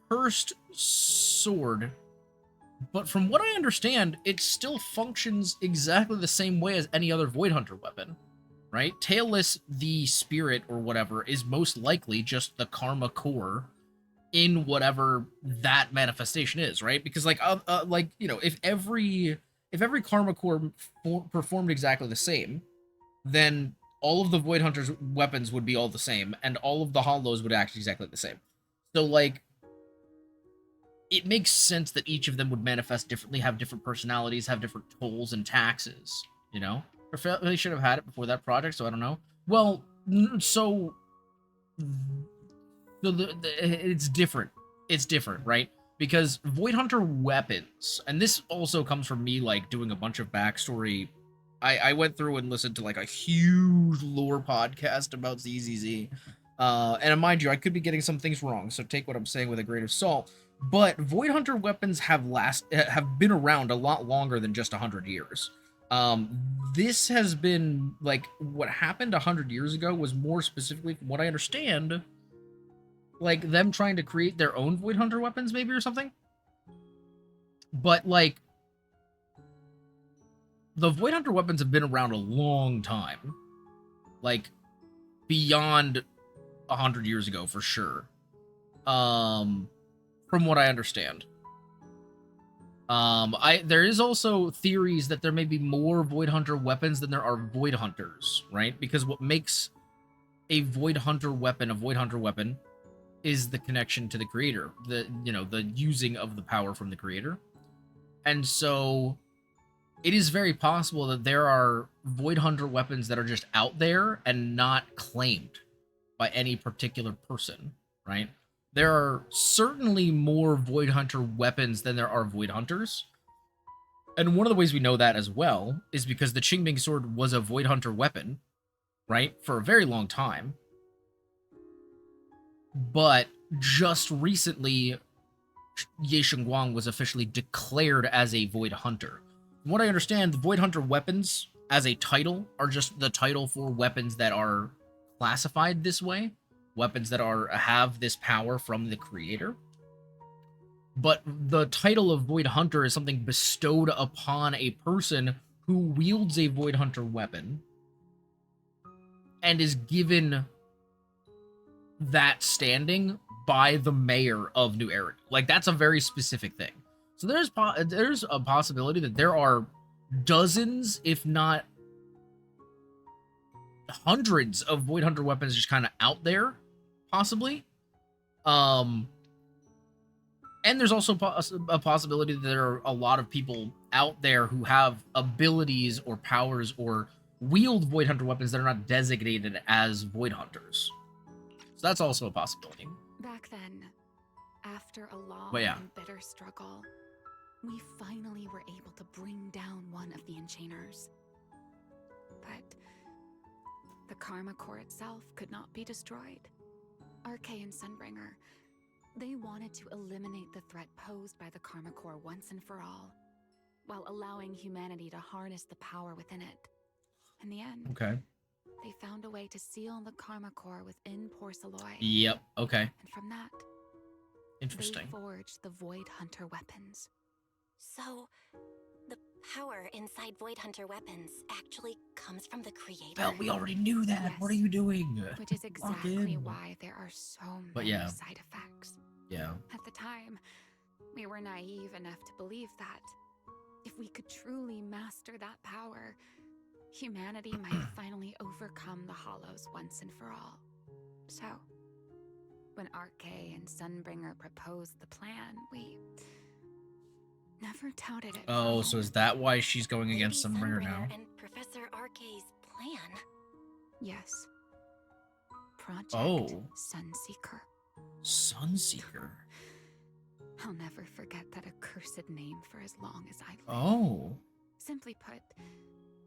cursed sword, but from what I understand, it still functions exactly the same way as any other Void Hunter weapon, right? Talus, the spirit or whatever, is most likely just the karma core in whatever that manifestation is, right? Because like you know, if every karma core performed exactly the same, then all of the Void Hunter's weapons would be all the same, and all of the hollows would act exactly the same. So like, it makes sense that each of them would manifest differently, have different personalities, have different tolls and taxes, you know? Or they should have had it before that project, so I don't know. Well, so it's different. It's different, right? Because Void Hunter weapons, and this also comes from me, like, doing a bunch of backstory. I went through and listened to, like, a huge lore podcast about ZZZ. And mind you, I could be getting some things wrong, so take what I'm saying with a grain of salt. But Void Hunter weapons have been around a lot longer than just 100 years. This has been, like, what happened 100 years ago was more specifically, from what I understand, like, them trying to create their own Void Hunter weapons, maybe, or something. But, like, the Void Hunter weapons have been around a long time. Like, beyond 100 years ago, for sure. From what I understand. There is also theories that there may be more Void Hunter weapons than there are Void Hunters, right? Because what makes a Void Hunter weapon is the connection to the creator, the using of the power from the creator. And so it is very possible that there are Void Hunter weapons that are just out there and not claimed by any particular person, right? There are certainly more Void Hunter weapons than there are Void Hunters. And one of the ways we know that as well is because the Qingming sword was a Void Hunter weapon, right? For a very long time. But just recently, Ye Shengguang was officially declared as a Void Hunter. From what I understand, the Void Hunter weapons as a title are just the title for weapons that are classified this way. Weapons that have this power from the creator. But the title of Void Hunter is something bestowed upon a person who wields a Void Hunter weapon and is given that standing by the mayor of New Eric. Like, that's a very specific thing. So there's a possibility that there are dozens, if not hundreds, of Void Hunter weapons just kind of out there, possibly. And there's also a possibility that there are a lot of people out there who have abilities or powers or wield Void Hunter weapons that are not designated as Void Hunters. So that's also a possibility. Back then, after a long yeah. and bitter struggle, we finally were able to bring down one of the Enchainers. But the Karma Core itself could not be destroyed. RK and Sunbringer, they wanted to eliminate the threat posed by the Karma Core once and for all, while allowing humanity to harness the power within it. In the end, okay, they found a way to seal the Karma Core within Porcelloy. Yep, okay. And from that, interesting. They forged the Void Hunter weapons. So, the power inside Void Hunter weapons actually comes from the creator? Well, we already knew that. Yes. What are you doing? Which is exactly why there are so many side effects. Yeah. At the time, we were naive enough to believe that if we could truly master that power, humanity might finally overcome the Hollows once and for all. So, when RK and Sunbringer proposed the plan, we never doubted it. Oh, so is that why she's going against Sunbringer now? And Professor RK's plan? Yes. Project Oh. Sunseeker. Sunseeker. I'll never forget that accursed name for as long as I live. Oh. Simply put,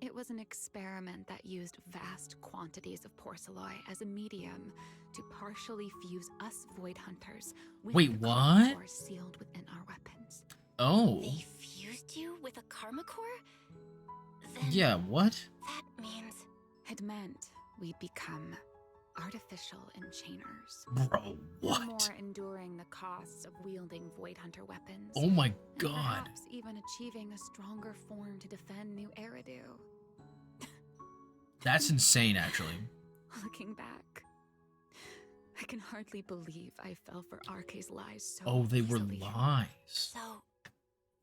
it was an experiment that used vast quantities of porcelloi as a medium to partially fuse us Void Hunters with Wait, the what? core sealed within our weapons. Oh. They fused you with a karma core? Then Yeah, what? that means It meant we'd become artificial enchainers. Bro, No what? more enduring the costs of wielding Void Hunter weapons. Oh my and god. perhaps even achieving a stronger form to defend New Eridu. That's insane, actually. Looking back, I can hardly believe I fell for RK's lies so Oh, they were easily. lies. so.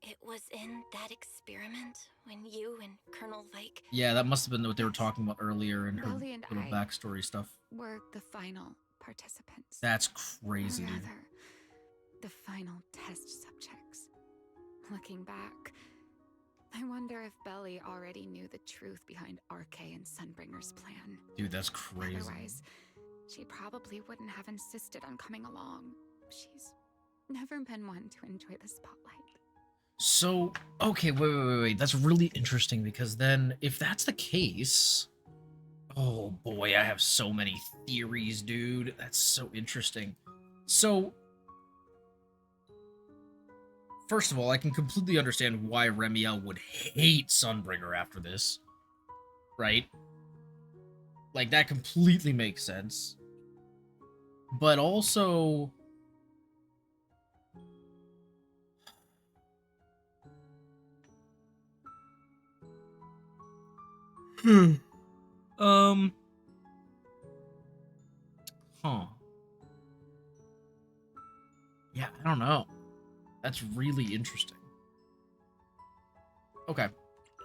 It was in that experiment when you and Colonel Vike. Yeah, that must have been what they were talking about earlier in her Belly and little I backstory stuff. were the final participants. That's crazy, Or dude. rather, the final test subjects. Looking back, I wonder if Belly already knew the truth behind RK and Sunbringer's plan. Dude, that's crazy. Otherwise, she probably wouldn't have insisted on coming along. She's never been one to enjoy the spotlight. So, okay, wait. That's really interesting because then, if that's the case, oh boy, I have so many theories, dude. That's so interesting. So, first of all, I can completely understand why Remielle would hate Sunbringer after this, right? Like, that completely makes sense. But also, huh. Yeah, I don't know. That's really interesting. Okay.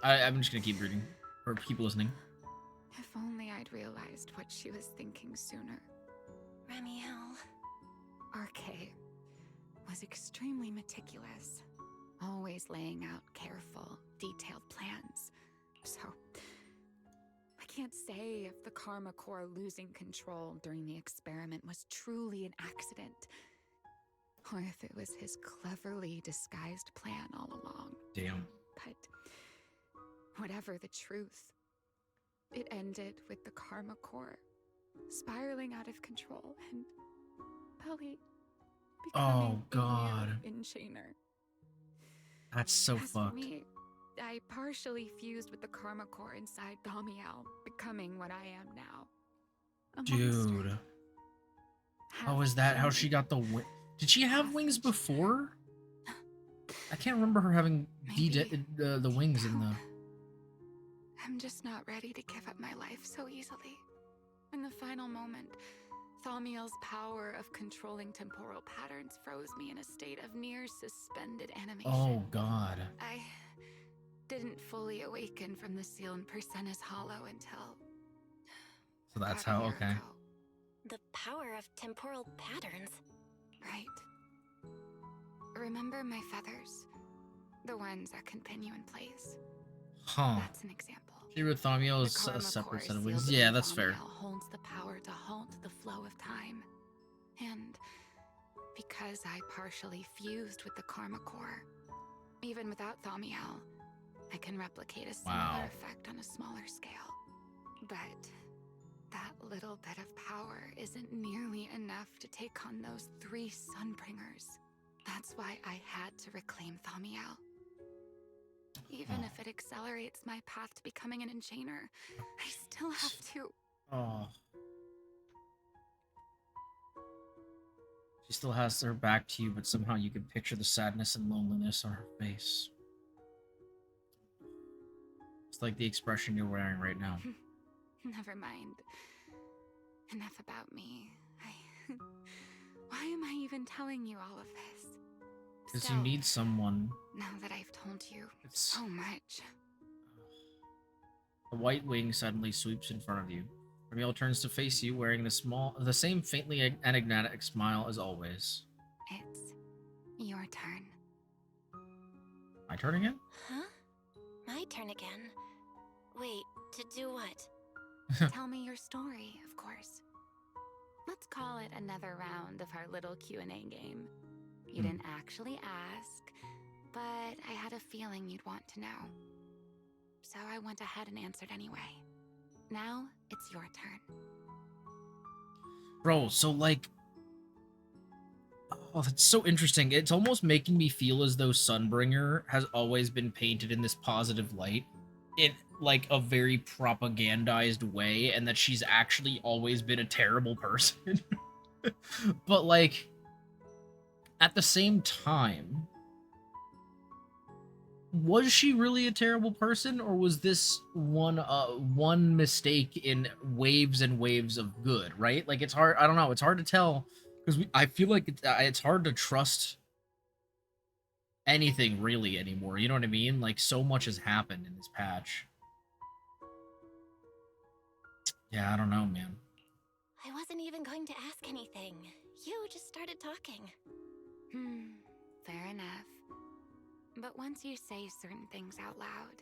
I'm just gonna keep reading. Or keep listening. If only I'd realized what she was thinking sooner. Remielle. RK was extremely meticulous, always laying out careful, detailed plans. So, I can't say if the Karma Core losing control during the experiment was truly an accident, or if it was his cleverly disguised plan all along. Damn. But whatever the truth, it ended with the Karma Core spiraling out of control and Belly becoming God. a mere enchainer. That's so As for fucked. me, I partially fused with the Karma Core inside Thaumiel, becoming what I am now. A Dude. monster. Oh, is that how she got the wing? Did she have wings before? I can't remember her having the wings in the... I'm just not ready to give up my life so easily. In the final moment, Thaumiel's power of controlling temporal patterns froze me in a state of near suspended animation. Oh, God. I didn't fully awaken from the seal in Persena's Hollow until... So that's about a how, year okay. ago. The power of temporal patterns. Right. Remember my feathers? The ones that can pin you in place. Huh. That's an example. Thaumiel is The a Karma separate Core set of sealed wings. within Yeah, that's fair. Thaumiel holds the power to halt the flow of time. And because I partially fused with the Karma Core, even without Thaumiel, I can replicate a similar Wow. effect on a smaller scale. But that little bit of power isn't nearly enough to take on those 3 Sunbringers. That's why I had to reclaim Thaumiel. Even if it accelerates my path to becoming an enchainer, I still have to... Oh. She still has her back to you, but somehow you can picture the sadness and loneliness on her face. It's like the expression you're wearing right now. Never mind. Enough about me. Why am I even telling you all of this? Because you Still, need someone. now that I've told you It's... so much. The white wing suddenly sweeps in front of you. Remielle turns to face you, wearing the same faintly enigmatic smile as always. It's your turn. My turn again? Huh? My turn again? Wait, to do what? Tell me your story, of course. let's call it another round of our little Q&A game. You didn't actually ask, but I had a feeling you'd want to know. So I went ahead and answered anyway. Now, it's your turn. Bro, so like... Oh, that's so interesting. It's almost making me feel as though Sunbringer has always been painted in this positive light in like a very propagandized way, and that she's actually always been a terrible person. But like, at the same time, was she really a terrible person, or was this one mistake in waves and waves of good, right? Like, it's hard, I don't know, it's hard to tell, because I feel like it's hard to trust anything really anymore, you know what I mean? Like, so much has happened in this patch. Yeah, I don't know, man. I wasn't even going to ask anything. You just started talking. Fair enough. But once you say certain things out loud,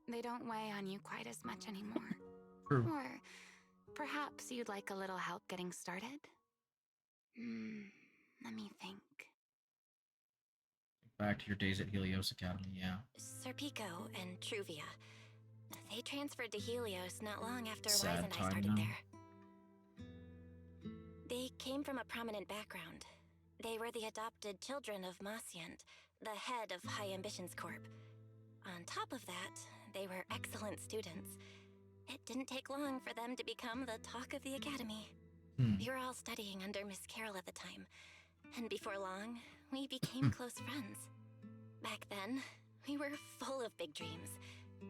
they don't weigh on you quite as much anymore. True. Or perhaps you'd like a little help getting started? Let me think. Back to your days at Helios Academy, yeah. Serpico and Truvia. They transferred to Helios not long after Wise Sad and I time started now. there. They came from a prominent background. They were the adopted children of Masyant, the head of High Ambitions Corp. On top of that, they were excellent students. It didn't take long for them to become the talk of the academy. We were all studying under Miss Karl at the time, and before long, we became close friends. Back then, we were full of big dreams.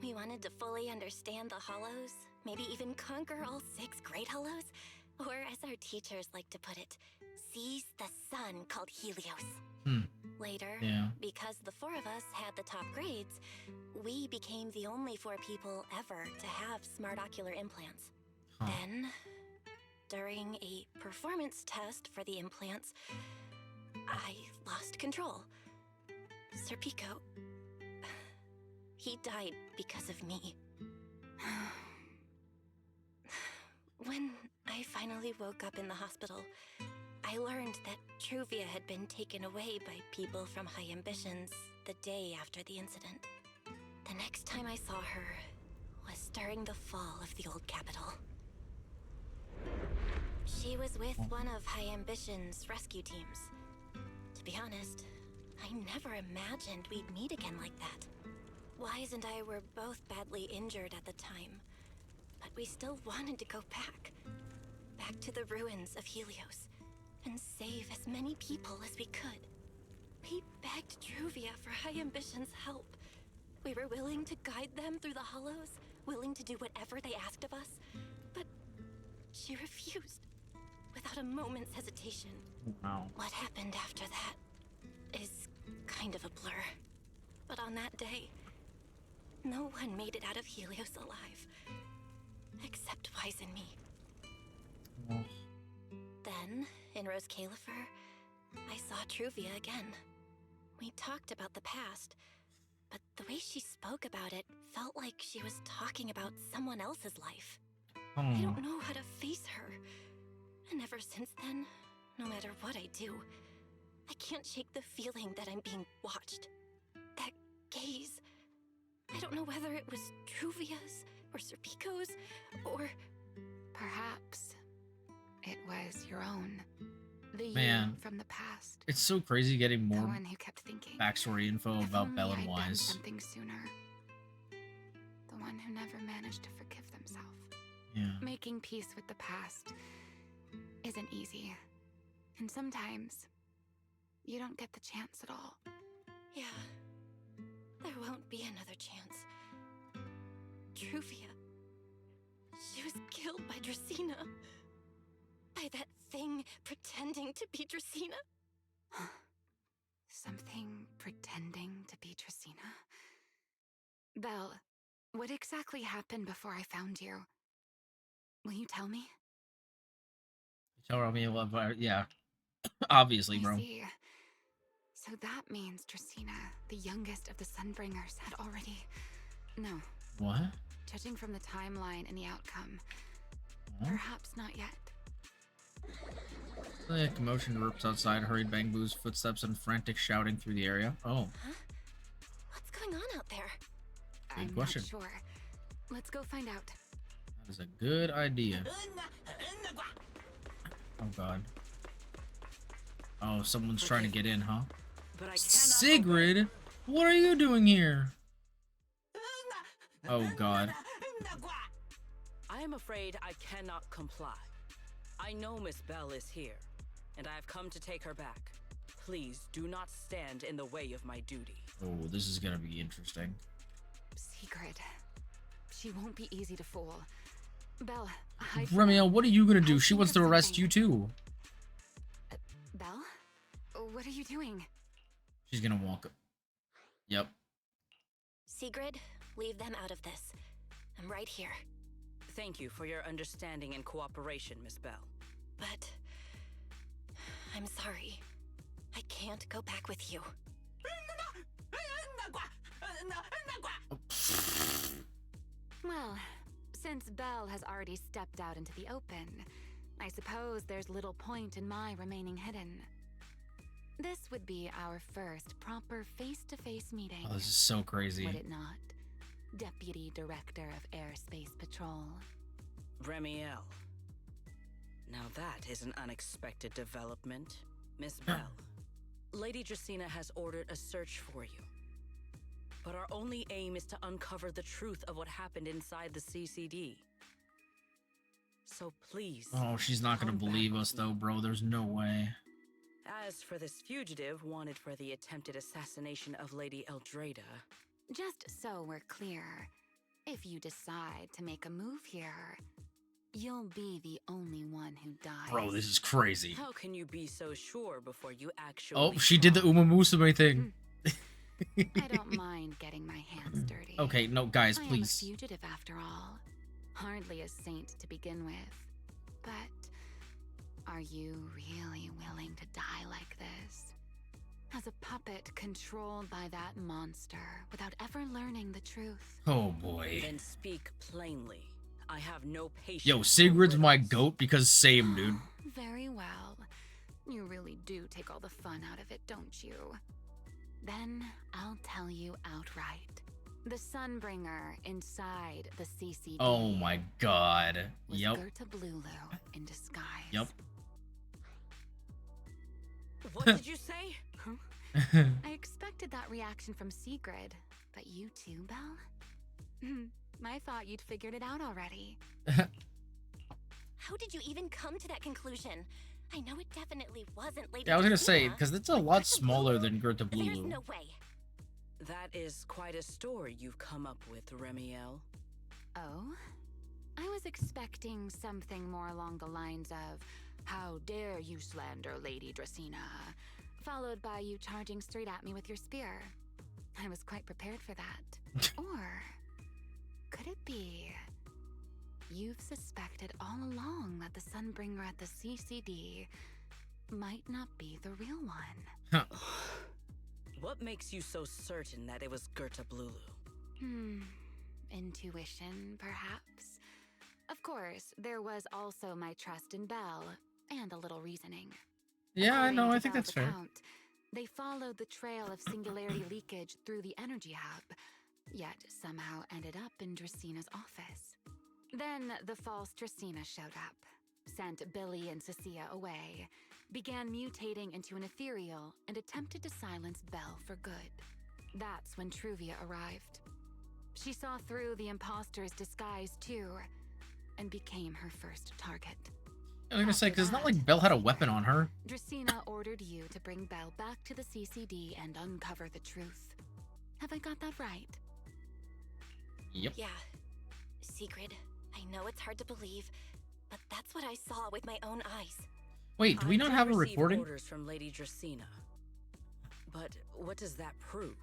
We wanted to fully understand the Hollows, maybe even conquer all 6 great Hollows, or as our teachers like to put it, seize the sun called Helios. Later, because the 4 of us had the top grades, we became the only 4 people ever to have smart ocular implants. Then, during a performance test for the implants, I lost control. Serpico, he died because of me. When I finally woke up in the hospital, I learned that Truvia had been taken away by people from High Ambitions the day after the incident. The next time I saw her was during the fall of the old capital. She was with one of High Ambitions' rescue teams. To be honest, I never imagined we'd meet again like that. Wise and I were both badly injured at the time, but we still wanted to go back to the ruins of Helios, and save as many people as we could. We begged Truvia for High Ambitions' help. We were willing to guide them through the Hollows, willing to do whatever they asked of us, but she refused, without a moment's hesitation. Wow. What happened after that is kind of a blur. But on that day, no one made it out of Helios alive, except Wise and me. Then, in Rose Califer, I saw Truvia again. We talked about the past, but the way she spoke about it felt like she was talking about someone else's life. I don't know how to face her. And ever since then, no matter what I do, I can't shake the feeling that I'm being watched. That gaze. I don't know whether it was Truvia's or Serpico's or... Perhaps it was your own. The Man, you from the past. It's so crazy getting The more one who kept thinking, backstory info if about only Bell and I'd done Wise. something sooner. The one who never managed to forgive themselves. Yeah. Making peace with the past isn't easy. And sometimes you don't get the chance at all. Yeah, there won't be another chance. Truvia, she was killed by Dracaene. By that thing pretending to be Dracaene. Something pretending to be Dracaene? Belle, what exactly happened before I found you? Will you tell me? Tell me, yeah, obviously, I bro. see. So that means Dracaene, the youngest of the Sunbringers, had already... No. What? Judging from the timeline and the outcome, Huh? perhaps not yet. A commotion erupts outside, hurried bang boos, footsteps, and frantic shouting through the area. Oh. Huh? What's going on out there? I'm question. not sure. Let's go find out. That is a good idea. Oh god. Oh, someone's trying to get in, huh? But I cannot Sigrid, what are you doing here? Oh god. I am afraid I cannot comply. I know Miss Bell is here, and I have come to take her back. Please do not stand in the way of my duty. Oh, this is gonna be interesting. Sigrid. She won't be easy to fool. Belle, hide. Remielle, what are you gonna do? I'll She think wants of to arrest something. you too. Belle? What are you doing? She's gonna walk up. Yep. Sigrid, leave them out of this. I'm right here. Thank you for your understanding and cooperation, Miss Bell. But I'm sorry. I can't go back with you. Well, since Belle has already stepped out into the open, I suppose there's little point in my remaining hidden. This would be our first proper face-to-face meeting. Oh, this is so crazy. Would it not? Deputy Director of Airspace Patrol. Remielle. Now that is an unexpected development. Miss Bell, Lady Dracaene has ordered a search for you. But our only aim is to uncover the truth of what happened inside the CCD. So please. Oh, she's not gonna come believe back us with me. though, bro. There's no way. As for this fugitive wanted for the attempted assassination of Lady Eldrada, Just so we're clear, if you decide to make a move here, you'll be the only one who dies. Bro, this is crazy. how can you be so sure before you actually Oh, she did the try? Uma Musume thing. I don't mind getting my hands dirty. Okay, no, guys, I am a please. fugitive after all. Hardly a saint to begin with. But are you really willing to die like this? As a puppet controlled by that monster without ever learning the truth. Oh boy. Then speak plainly. I have no patience. Yo, for Sigrid's my riddles. goat because same, dude. Very well. You really do take all the fun out of it, don't you? Then I'll tell you outright. The Sunbringer inside the CCD. Oh my god. Was Yep. Gerta Blulu in disguise. Yep. What did you say? I expected that reaction from Sigrid, but you too, Belle? I thought you'd figured it out already. How did you even come to that conclusion? I know it definitely wasn't Lady Yeah, I was gonna say, Dracaene, because it's a but lot Gerta smaller Blulu? than Gerta There's Blulu. no way. That is quite a story you've come up with, Remielle. Oh? I was expecting something more along the lines of, "How dare you slander Lady Dracaene?" followed by you charging straight at me with your spear. I was quite prepared for that. Or could it be you've suspected all along that the Sunbringer at the CCD might not be the real one? What makes you so certain that it was Gerta Blulu? Intuition, perhaps? Of course, there was also my trust in Belle, and a little reasoning. Yeah, I know. According I to think Belle's that's fair. account, they followed the trail of singularity leakage through the energy hub, yet somehow ended up in Dracaene's office. Then the false Dracaene showed up, sent Billy and Cecilia away, began mutating into an ethereal, and attempted to silence Belle for good. That's when Truvia arrived. She saw through the imposter's disguise too, and became her first target. I was gonna say, After because it's not that, like Belle had a weapon on her. Dracaene ordered you to bring Belle back to the CCD and uncover the truth. Have I got that right? Yep. Yeah. Sigrid, I know it's hard to believe, but that's what I saw with my own eyes. Wait, do we I not did have a receive recording? orders from Lady Dracaene. But what does that prove?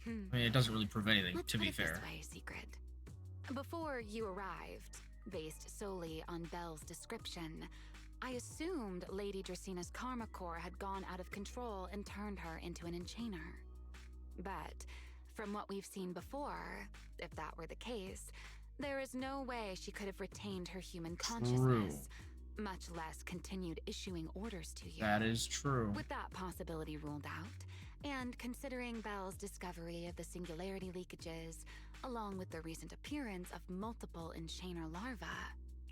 I mean, it doesn't really prove anything, Let's to put be it fair. this way, Sigrid. Before you arrived, based solely on Belle's description, I assumed Lady Dracaene's karma core had gone out of control and turned her into an enchainer. But from what we've seen before, if that were the case, there is no way she could have retained her human consciousness, much less continued issuing orders to you. That is true. With that possibility ruled out, and considering Bell's discovery of the singularity leakages, along with the recent appearance of multiple enchainer larvae,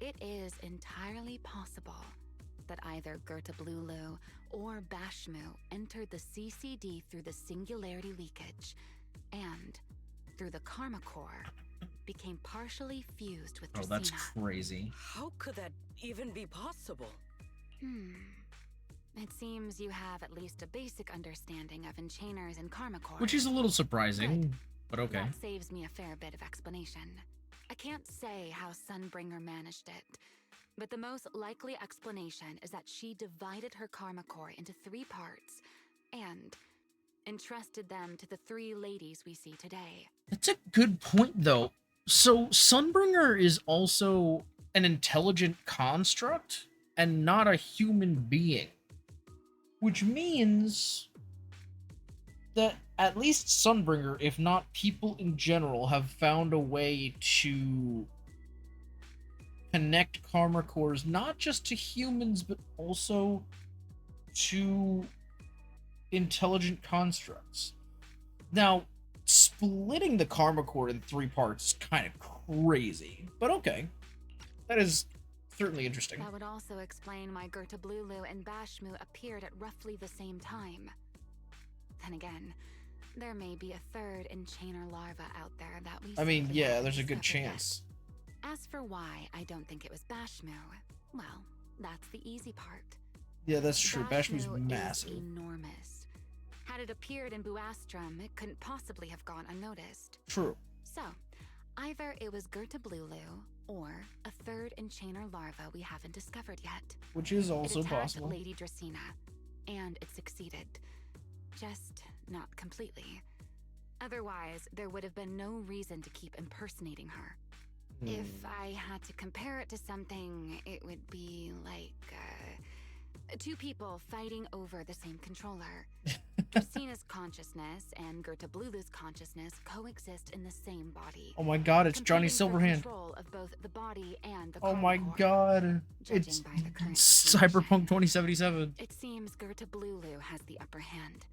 it is entirely possible that either Gertablulu or Bashmu entered the CCD through the singularity leakage, and, through the Karma Core, became partially fused with Dracaene. Oh, that's crazy. How could that even be possible? It seems you have at least a basic understanding of enchainers and Karma Core. Which is a little surprising, but okay. That saves me a fair bit of explanation. I can't say how Sunbringer managed it, but the most likely explanation is that she divided her Karma Core into 3 parts and entrusted them to the 3 ladies we see today. That's a good point, though. So Sunbringer is also an intelligent construct and not a human being, which means that at least Sunbringer, if not people in general, have found a way to connect Karma Cores not just to humans, but also to intelligent constructs. Now, splitting the Karma Core in 3 parts is kind of crazy, but okay. That is certainly interesting. That would also explain why Gertablulu and Bashmu appeared at roughly the same time. Then again, there may be a 3rd enchainer larva out there that we simply yeah, haven't there's a good discovered chance. yet. As for why I don't think it was Bashmu, well, that's the easy part. Yeah, that's true. Bashmu's Bashmu massive. is enormous. Had it appeared in Buastrum, it couldn't possibly have gone unnoticed. True. So, either it was Gertablulu or a 3rd enchainer larva we haven't discovered yet. Which is also it attacked possible. Lady Dracaene, and it succeeded. Just not completely. Otherwise, there would have been no reason to keep impersonating her. If I had to compare it to something, it would be like 2 people fighting over the same controller. Dracaene's consciousness and Gertablulu's consciousness coexist in the same body. Oh my god, it's Johnny competing for Silverhand. Control of both the body and the Oh Karma my Core. god. Judging It's by the current situation, Cyberpunk 2077. It seems Gertablulu has the upper hand.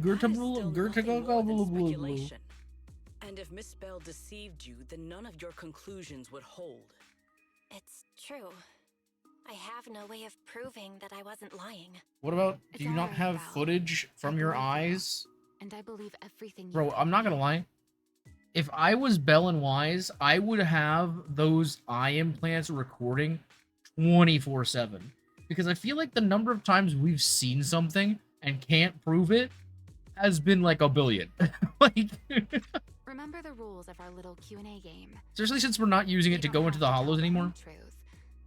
Speculation. And if Miss Bell deceived you, then none of your conclusions would hold. It's true. I have no way of proving that I wasn't lying. What about, It's do you not alright, have Belle. footage from I your believe you. eyes? And I believe everything you Bro, told I'm not me. gonna lie. If I was Bell and Wise, I would have those eye implants recording 24/7. Because I feel like the number of times we've seen something and can't prove it has been like a billion. Like, Remember the rules of our little Q&A game. especially since we're not using We it to don't go have into the to tell hollows the anymore. whole Truth,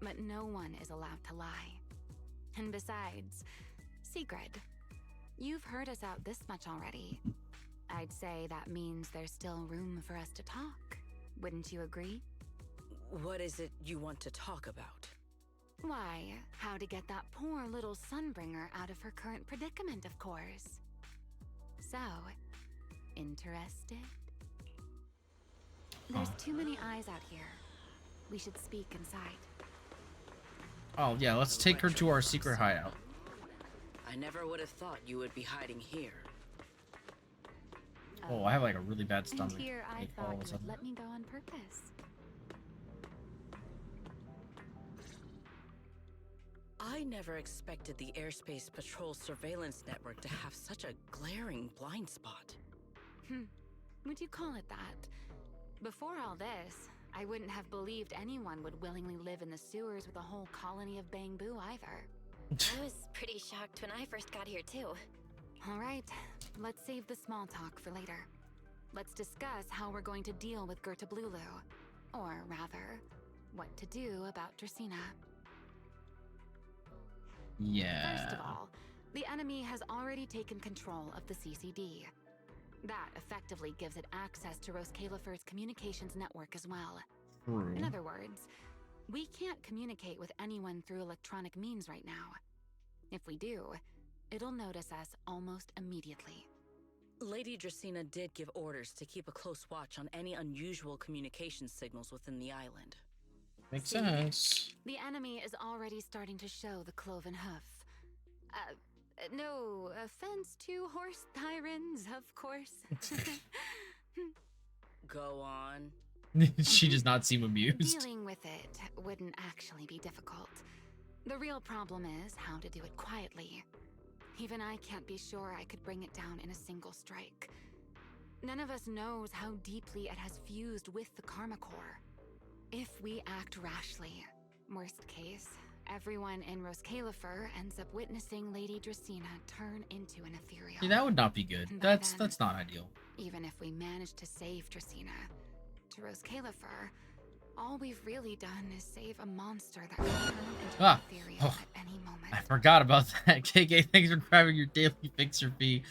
but no one is allowed to lie. And besides, Sigrid, you've heard us out this much already. I'd say that means there's still room for us to talk. Wouldn't you agree? What is it you want to talk about? Why, how to get that poor little Sunbringer out of her current predicament, of course. So, interested? There's too many eyes out here. We should speak inside. Oh yeah, let's take her to our secret hideout. I never would have thought you would be hiding here. Oh, I have like a really bad And stomach. here I like, all thought of a you would sudden. let me go on purpose. I never expected the Airspace Patrol surveillance network to have such a glaring blind spot. Would you call it that? Before all this, I wouldn't have believed anyone would willingly live in the sewers with a whole colony of Bangbu either. I was pretty shocked when I first got here, too. All right, let's save the small talk for later. Let's discuss how we're going to deal with Gertablulu. Or rather, what to do about Dracaene. Yeah. First of all, the enemy has already taken control of the CCD. That effectively gives it access to Roskalifer's communications network as well. True. In other words, we can't communicate with anyone through electronic means right now. If we do, it'll notice us almost immediately. Lady Dracaene did give orders to keep a close watch on any unusual communication signals within the island. Makes See, sense. the enemy is already starting to show the cloven hoof. No offense to horse tyrants, of course. Go on. She does not seem amused. Dealing with it wouldn't actually be difficult. The real problem is how to do it quietly. Even I can't be sure I could bring it down in a single strike. None of us knows how deeply it has fused with the Karma Core. If we act rashly, worst case, everyone in Roscalifer ends up witnessing Lady Dracaene turn into an ethereal. Yeah, that would not be good. And by That's then, not ideal. even if we manage to save Dracaene, to Roscalifer, all we've really done is save a monster that can turn into an ethereal at any moment. I forgot about that. KK, thanks for grabbing your daily fixer fee.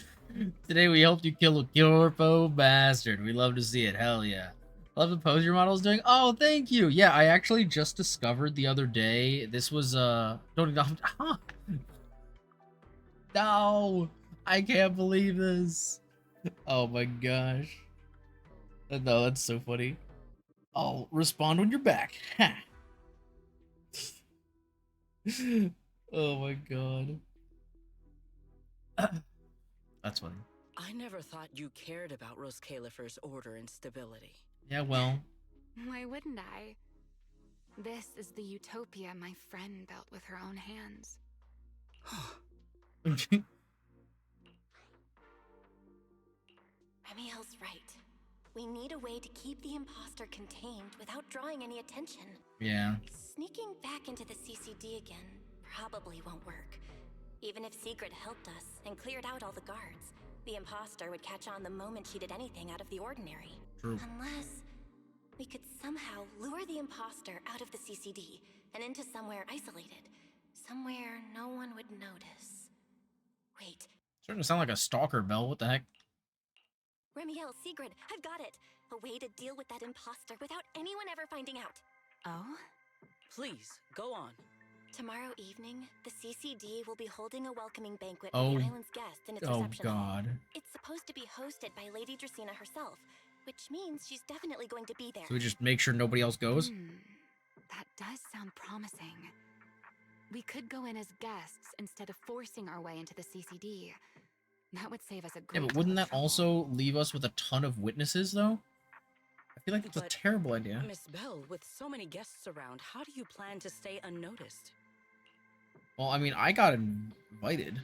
Today we helped you kill a Corpo bastard. We love to see it. Hell yeah. Love the pose your model is doing. Oh, thank you. Yeah, I actually just discovered the other day. This was no, I can't believe this. Oh my gosh. No, that's so funny. I'll respond when you're back. Oh my god. That's funny. I never thought you cared about Roscalifer's order and stability. Yeah, well. Why wouldn't I? This is the utopia my friend built with her own hands. Remielle's right. We need a way to keep the imposter contained without drawing any attention. Yeah. Sneaking back into the CCD again probably won't work. Even if Sigrid helped us and cleared out all the guards, the imposter would catch on the moment she did anything out of the ordinary. True. Unless we could somehow lure the imposter out of the CCD and into somewhere isolated. Somewhere no one would notice. Wait. Starting to sound like a stalker, Belle. What the heck? Remielle, Sigrid, I've got it! A way to deal with that imposter without anyone ever finding out. Oh? Please, go on. Tomorrow evening, the CCD will be holding a welcoming banquet Oh. for the island's guests in its Oh reception hall. god. It's supposed to be hosted by Lady Dracaene herself, which means she's definitely going to be there. So we just make sure nobody else goes? That does sound promising. We could go in as guests instead of forcing our way into the CCD. That would save us a great Yeah, but deal wouldn't of that trouble. also leave us with a ton of witnesses, though? I feel like it's a But, terrible idea. Miss Bell, with so many guests around, how do you plan to stay unnoticed? Well, I mean, I got invited.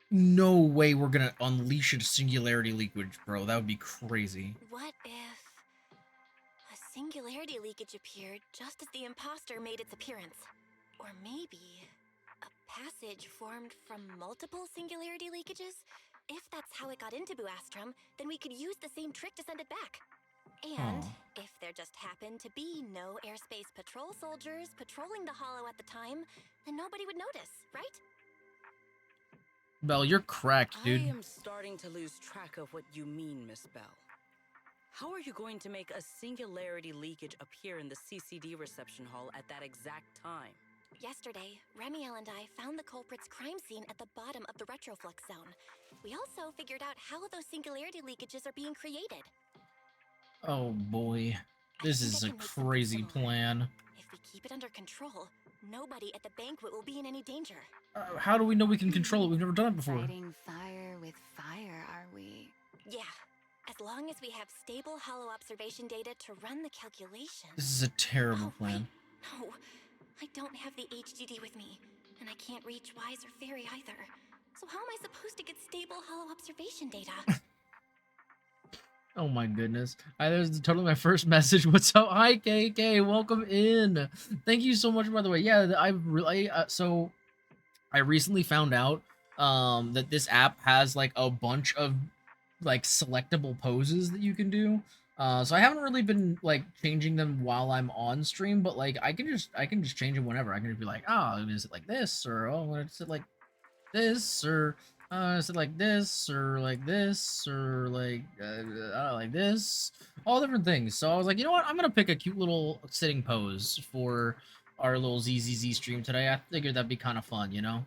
No way we're gonna unleash a singularity leakage, bro. That would be crazy. What if a singularity leakage appeared just as the imposter made its appearance? Or maybe a passage formed from multiple singularity leakages? If that's how it got into Buastrum, then we could use the same trick to send it back. And if there just happened to be no airspace patrol soldiers patrolling the hollow at the time, then nobody would notice, right? Belle, you're cracked, dude. I am starting to lose track of what you mean, Miss Bell. How are you going to make a singularity leakage appear in the CCD reception hall at that exact time? Yesterday, Remielle and I found the culprit's crime scene at the bottom of the retroflux zone. We also figured out how those singularity leakages are being created. Oh boy. This think I is a can make something crazy similar. plan. If we keep it under control, nobody at the banquet will be in any danger. How do we know we can control it? We've never done it before. Fighting fire with fire, are we? Yeah, as long as we have stable hollow observation data to run the calculations. This is a terrible Oh, wait, plan. no, I don't have the HDD with me, and I can't reach Wise or Fairy either. So how am I supposed to get stable hollow observation data? Oh my goodness. There's totally my first message. What's up? Hi, KK. Welcome in. Thank you so much, by the way. Yeah, so I recently found out that this app has like a bunch of like selectable poses that you can do. So I haven't really been like changing them while I'm on stream, but like I can just change them whenever. I can just be like, oh, I'm gonna sit like this, or oh, I'm gonna sit like this, or sit like this, or like this, or like like this, all different things. So I was like, you know what? I'm gonna pick a cute little sitting pose for our little ZZZ stream today. I figured that'd be kind of fun, you know.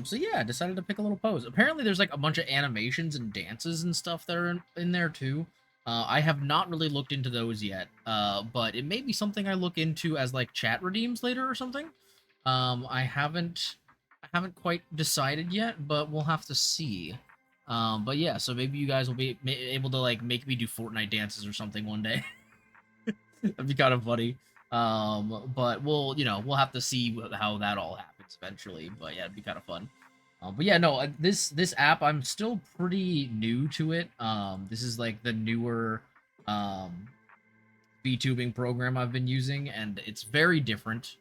So yeah, I decided to pick a little pose. Apparently, there's like a bunch of animations and dances and stuff that are in there too. I have not really looked into those yet, but it may be something I look into as like chat redeems later or something. I haven't quite decided yet, but we'll have to see. But yeah, so maybe you guys will be able to like make me do Fortnite dances or something one day. That'd be kind of funny. But we'll have to see how that all happens eventually. But yeah, it'd be kind of fun. But yeah, no, this app, I'm still pretty new to it. This is like the newer VTubing program I've been using, and it's very different.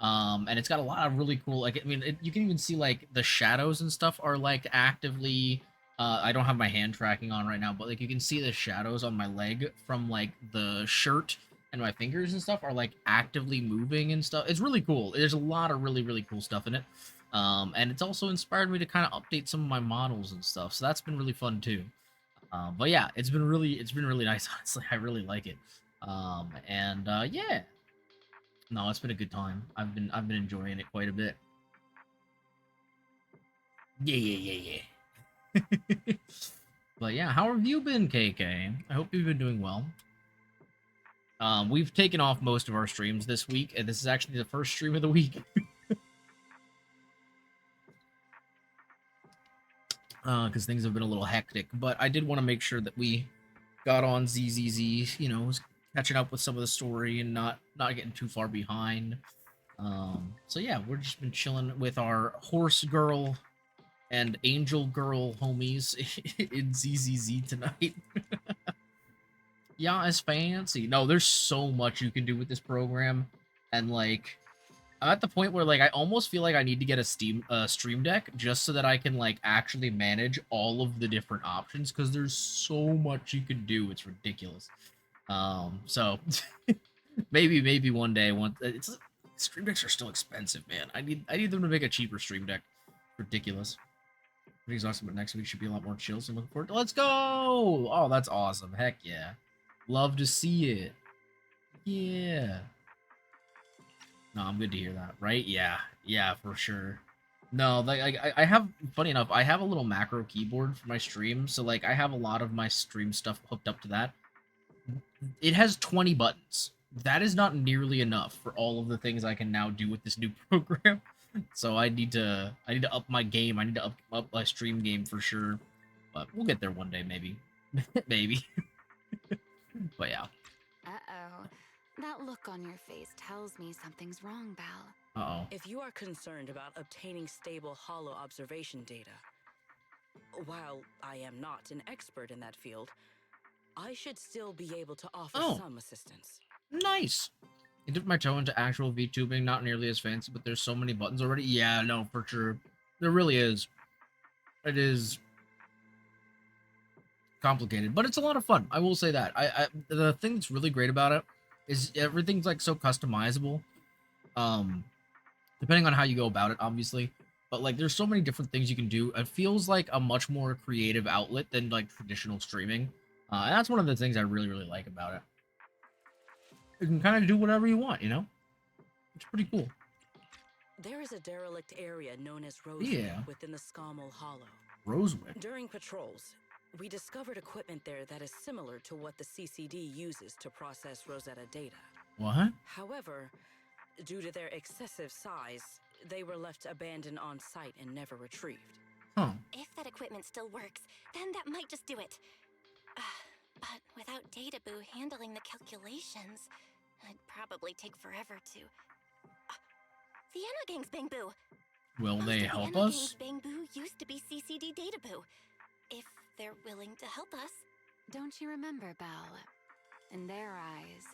And it's got a lot of really cool, like, I mean, you can even see like the shadows and stuff are like actively. I don't have my hand tracking on right now, but like you can see the shadows on my leg from like the shirt, and my fingers and stuff are like actively moving and stuff. It's really cool. There's a lot of really, really cool stuff in it. And it's also inspired me to kind of update some of my models and stuff. So that's been really fun too. But yeah, it's been really nice. Honestly, I really like it. Yeah, no, it's been a good time. I've been enjoying it quite a bit. Yeah. But yeah, how have you been, KK? I hope you've been doing well. We've taken off most of our streams this week, and this is actually the first stream of the week. Because things have been a little hectic, but I did want to make sure that we got on ZZZ, was catching up with some of the story and not getting too far behind. So yeah, we're just been chilling with our horse girl and angel girl homies in ZZZ tonight. Yeah, it's fancy. No, there's so much you can do with this program, and like I'm at the point where like I almost feel like I need to get a stream deck just so that I can like actually manage all of the different options, because there's so much you can do. It's ridiculous. So maybe one day, it's stream decks are still expensive, man. I need them to make a cheaper stream deck. Ridiculous. Pretty exhausted, but next week should be a lot more chill. So I'm looking forward to. Let's go! Oh, that's awesome. Heck yeah. Love to see it. Yeah. No, I'm good to hear that, right? Yeah, for sure. No, like I have, funny enough, I have a little macro keyboard for my stream, so like I have a lot of my stream stuff hooked up to that. It has 20 buttons. That is not nearly enough for all of the things I can now do with this new program. So I need to up my game. I need to up my stream game for sure. But we'll get there one day, maybe. Maybe. But yeah. Uh-oh. That look on your face tells me something's wrong, Belle. Uh-oh. If you are concerned about obtaining stable hollow observation data, while I am not an expert in that field, I should still be able to offer some assistance. Nice. I dipped my toe into actual VTubing, not nearly as fancy, but there's so many buttons already. Yeah, no, for sure. There really is. It is complicated, but it's a lot of fun. I will say that. The thing that's really great about it is everything's like so customizable. Depending on how you go about it, obviously. But like there's so many different things you can do. It feels like a much more creative outlet than like traditional streaming. And that's one of the things I really, really like about it. You can kind of do whatever you want, It's pretty cool. There is a derelict area known as Rosewood within the Scommel Hollow. Rosewood? During patrols, we discovered equipment there that is similar to what the CCD uses to process Rosetta data. What? However, due to their excessive size, they were left abandoned on site and never retrieved. Huh. If that equipment still works, then that might just do it. But without Data Boo handling the calculations, I'd probably take forever to... the Anna Gang's Bang Boo! Will they help the us? Gang's Bang Boo used to be CCD Data Boo. If they're willing to help us. Don't you remember, Belle? In their eyes,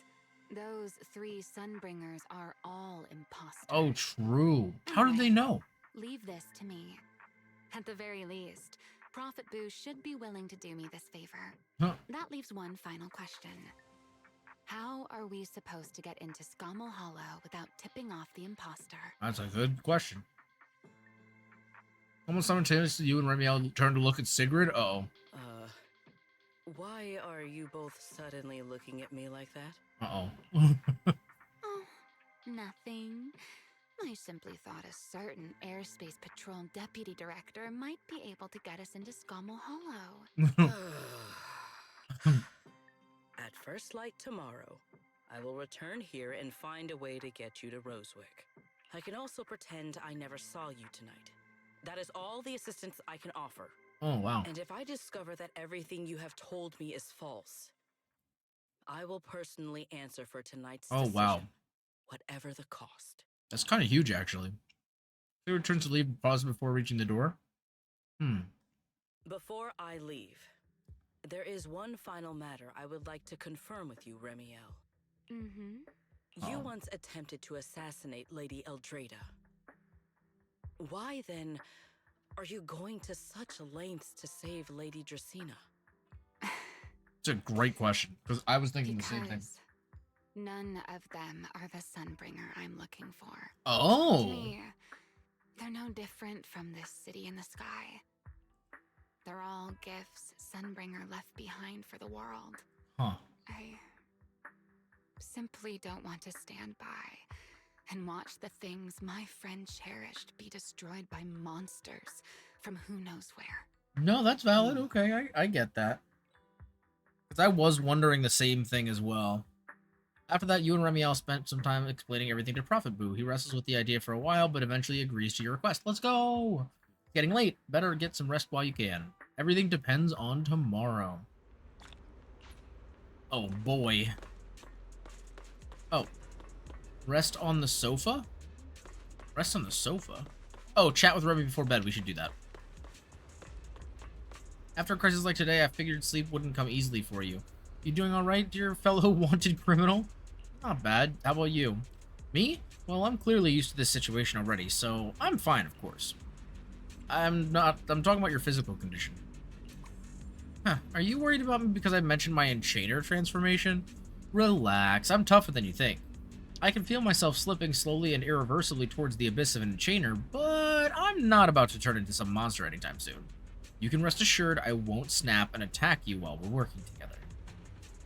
those 3 Sunbringers are all imposters. Oh, true. How did they know? Leave this to me. At the very least, Prophet Boo should be willing to do me this favor. Huh. That leaves one final question. How are we supposed to get into Scommel Hollow without tipping off the imposter? That's a good question. Almost simultaneously, you and Remielle turn to look at Sigrid. Uh-oh. Why are you both suddenly looking at me like that? Uh-oh. Oh, nothing. I simply thought a certain airspace patrol deputy director might be able to get us into Scommel Hollow. first light tomorrow, I will return here and find a way to get you to Rosewick. I can also pretend I never saw you tonight. That is all the assistance I can offer. Oh, wow. And if I discover that everything you have told me is false, I will personally answer for tonight's decision, wow. whatever the cost. That's kind of huge, actually. He returns to leave and pauses before reaching the door. Before I leave, there is one final matter I would like to confirm with you, Remielle. You once attempted to assassinate Lady Eldrada. Why, then, are you going to such lengths to save Lady Dracaene? It's a great question, because I was thinking the same thing. None of them are the Sunbringer I'm looking for. Oh! To me, they're no different from this city in the sky. They're all gifts Sunbringer left behind for the world. Huh. I simply don't want to stand by and watch the things my friend cherished be destroyed by monsters from who knows where. No, that's valid. Okay, I get that. Because I was wondering the same thing as well. After that, you and Remielle spent some time explaining everything to Prophet Boo. He wrestles with the idea for a while, but eventually agrees to your request. Let's go! It's getting late. Better get some rest while you can. Everything depends on tomorrow. Oh, boy. Oh. Rest on the sofa? Rest on the sofa? Oh, chat with Remy before bed. We should do that. After a crisis like today, I figured sleep wouldn't come easily for you. You doing alright, dear fellow wanted criminal? Not bad. How about you? Me? Well, I'm clearly used to this situation already, so I'm fine, of course. I'm talking about your physical condition. Huh, are you worried about me because I mentioned my Enchainer transformation? Relax, I'm tougher than you think. I can feel myself slipping slowly and irreversibly towards the abyss of an Enchainer, but I'm not about to turn into some monster anytime soon. You can rest assured I won't snap and attack you while we're working together.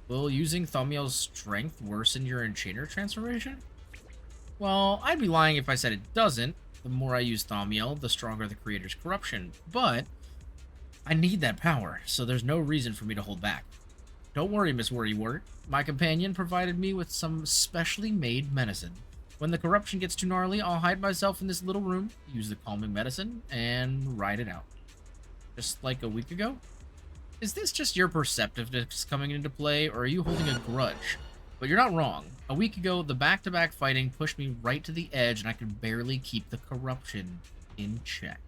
Will using Thaumiel's strength worsen your Enchainer transformation? Well, I'd be lying if I said it doesn't. The more I use Thaumiel, the stronger the creator's corruption, but I need that power, so there's no reason for me to hold back. Don't worry, Miss Worrywart. My companion provided me with some specially made medicine. When the corruption gets too gnarly, I'll hide myself in this little room, use the calming medicine, and ride it out. Just like a week ago? Is this just your perceptiveness coming into play, or are you holding a grudge? But you're not wrong. A week ago, the back-to-back fighting pushed me right to the edge, and I could barely keep the corruption in check.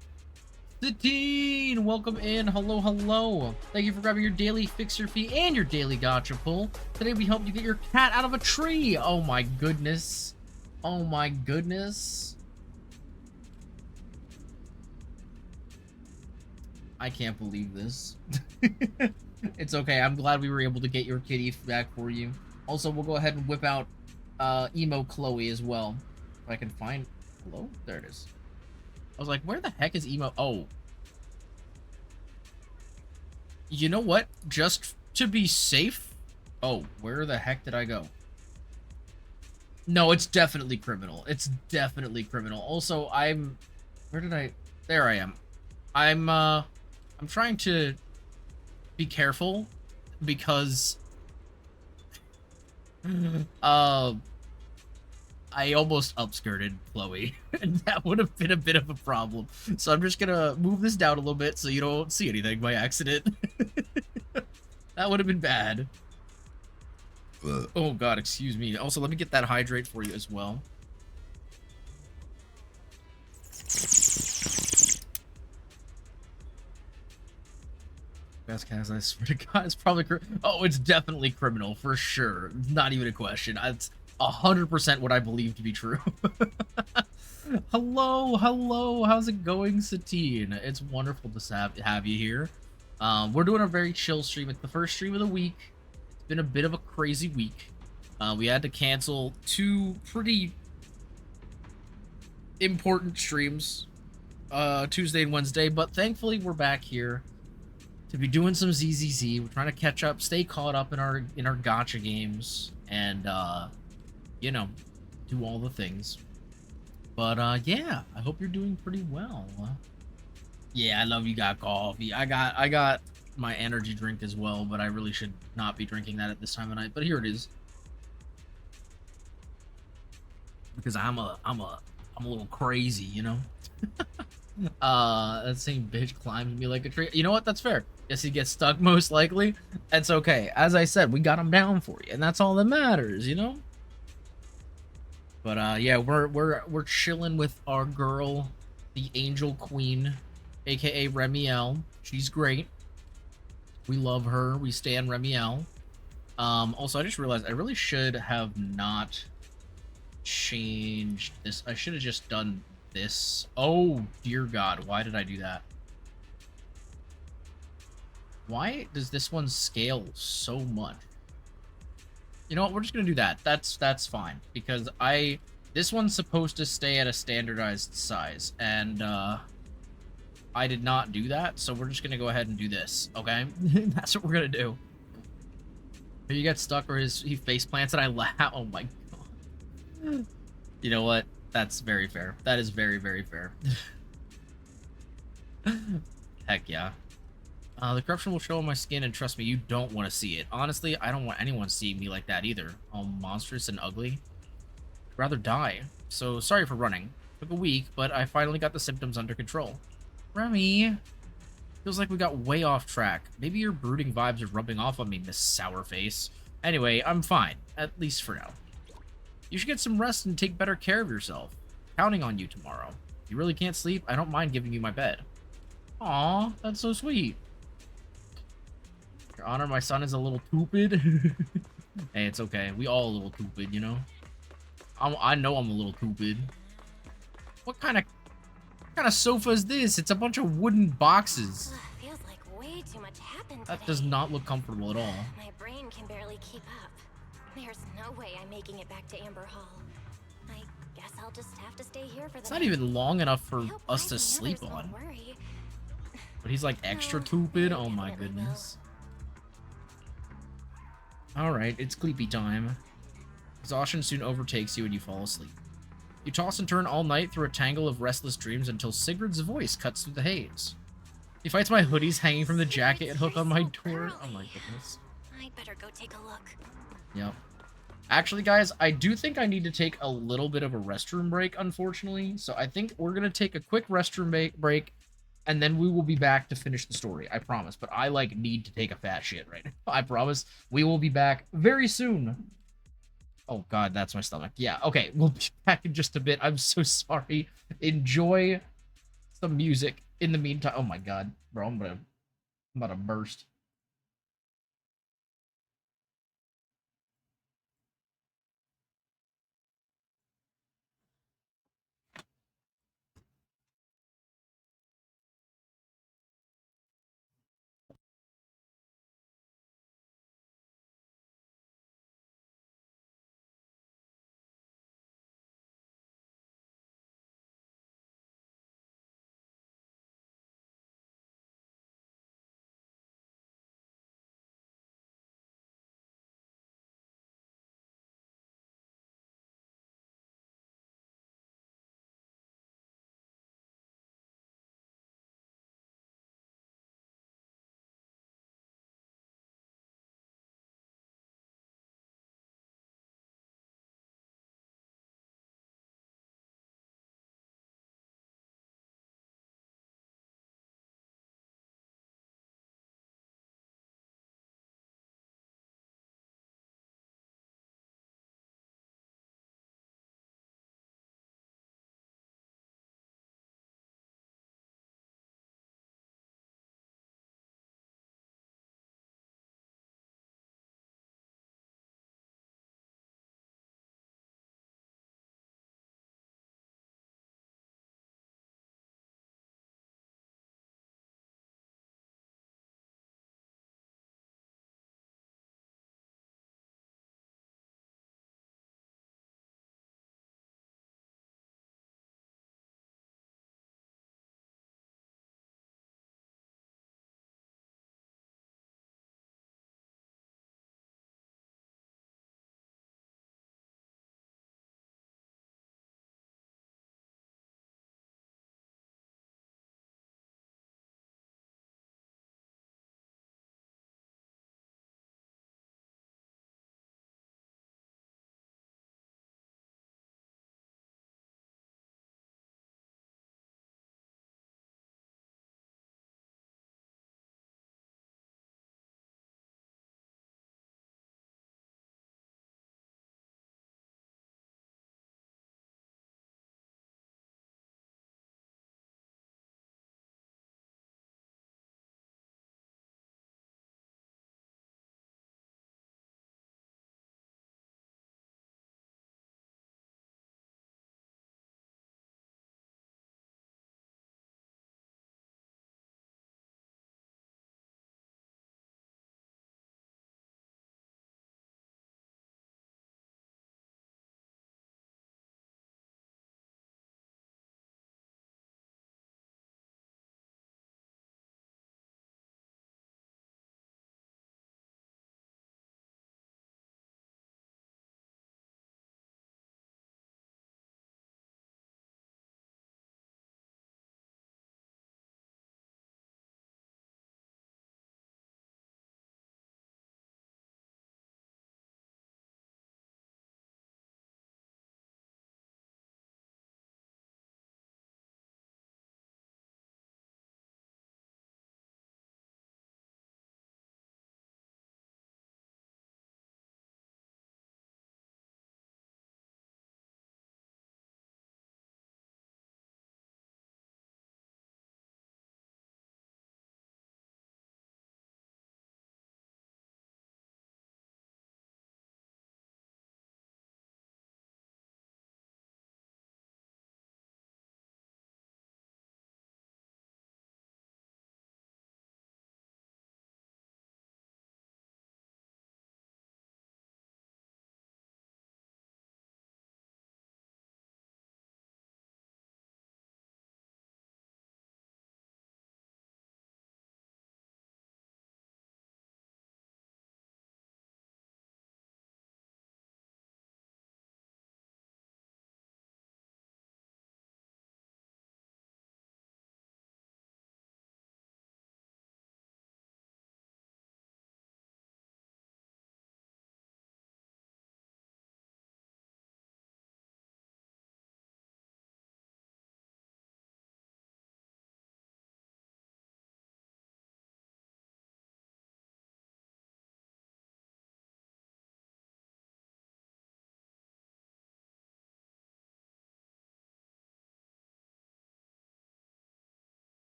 Satine, welcome in. Hello, hello. Thank you for grabbing your daily fixer fee and your daily gotcha pull. Today we helped you get your cat out of a tree. Oh my goodness. Oh my goodness. I can't believe this. It's okay. I'm glad we were able to get your kitty back for you. Also, we'll go ahead and whip out Emo Chloe as well. If I can find... Hello? There it is. I was like, where the heck is Emo? Oh. You know what? Just to be safe... Oh, where the heck did I go? No, it's definitely criminal. It's definitely criminal. Also, I'm... Where did I... There I am. I'm trying to be careful because I almost upskirted Chloe, and that would have been a bit of a problem. So I'm just gonna move this down a little bit so you don't see anything by accident. That would have been bad. Oh god, excuse me. Also, let me get that hydrate for you as well. Best cast, I swear to God, it's probably oh, it's definitely criminal for sure. Not even a question. It's 100% what I believe to be true. Hello, hello. How's it going, Satine? It's wonderful to have you here. We're doing a very chill stream. It's the first stream of the week. It's been a bit of a crazy week. We had to cancel 2 pretty important streams, Tuesday and Wednesday, but thankfully we're back here to be doing some ZZZ. We're trying to catch up, stay caught up in our gacha games, and you know, do all the things. But yeah, I hope you're doing pretty well. Yeah, I love you got coffee. I got my energy drink as well, but I really should not be drinking that at this time of night. But here it is. Because I'm a little crazy, you know? That same bitch climbs me like a tree. You know what? That's fair. Yes, he gets stuck most likely. That's okay. As I said, we got him down for you, and that's all that matters, you know? But yeah, we're chilling with our girl, the Angel Queen, aka Remielle. She's great. We love her. We stand Remielle. Also, I just realized I really should have not changed this. I should have just done this. Oh, dear God. Why did I do that? Why does this one scale so much? You know what? We're just going to do that. That's fine. Because this one's supposed to stay at a standardized size. And, I did not do that. So we're just going to go ahead and do this. Okay? That's what we're going to do. You get stuck or he face plants and I laugh. Oh my God. You know what? That's very fair. That is very, very fair. Heck yeah. The corruption will show on my skin, and trust me, you don't want to see it. Honestly, I don't want anyone seeing me like that either. All monstrous and ugly. I'd rather die. So, sorry for running. Took a week, but I finally got the symptoms under control. Remy! Feels like we got way off track. Maybe your brooding vibes are rubbing off on me, Miss Sourface. Anyway, I'm fine. At least for now. You should get some rest and take better care of yourself. Counting on you tomorrow. If you really can't sleep, I don't mind giving you my bed. Aw, that's so sweet. Your Honor, my son is a little stupid. Hey, it's okay. We all a little stupid, you know? I know I'm a little stupid. What kind of sofa is this? It's a bunch of wooden boxes. Feels like way too much happened That today. does not look comfortable at all. My brain can barely keep up. There's no way I'm making it back to Amber Hall. I guess I'll just have to stay here for the It's not even long enough for us to Bryce and the sleep others won't on. worry. But he's like extra No, stupid. they Oh my definitely goodness. Alright, it's sleepy time. Exhaustion soon overtakes you and you fall asleep. You toss and turn all night through a tangle of restless dreams until Sigrid's voice cuts through the haze. He fights my hoodies hanging from the jacket hook on my door. Oh my goodness. I'd better go take a look. Yep. Actually, guys, I do think I need to take a little bit of a restroom break, unfortunately. So I think we're going to take a quick restroom break, and then we will be back to finish the story. I promise. But I, like, need to take a fat shit right now. I promise. We will be back very soon. Oh, God, that's my stomach. Yeah, okay. We'll be back in just a bit. I'm so sorry. Enjoy some music in the meantime. Oh, my God. Bro, I'm about to burst.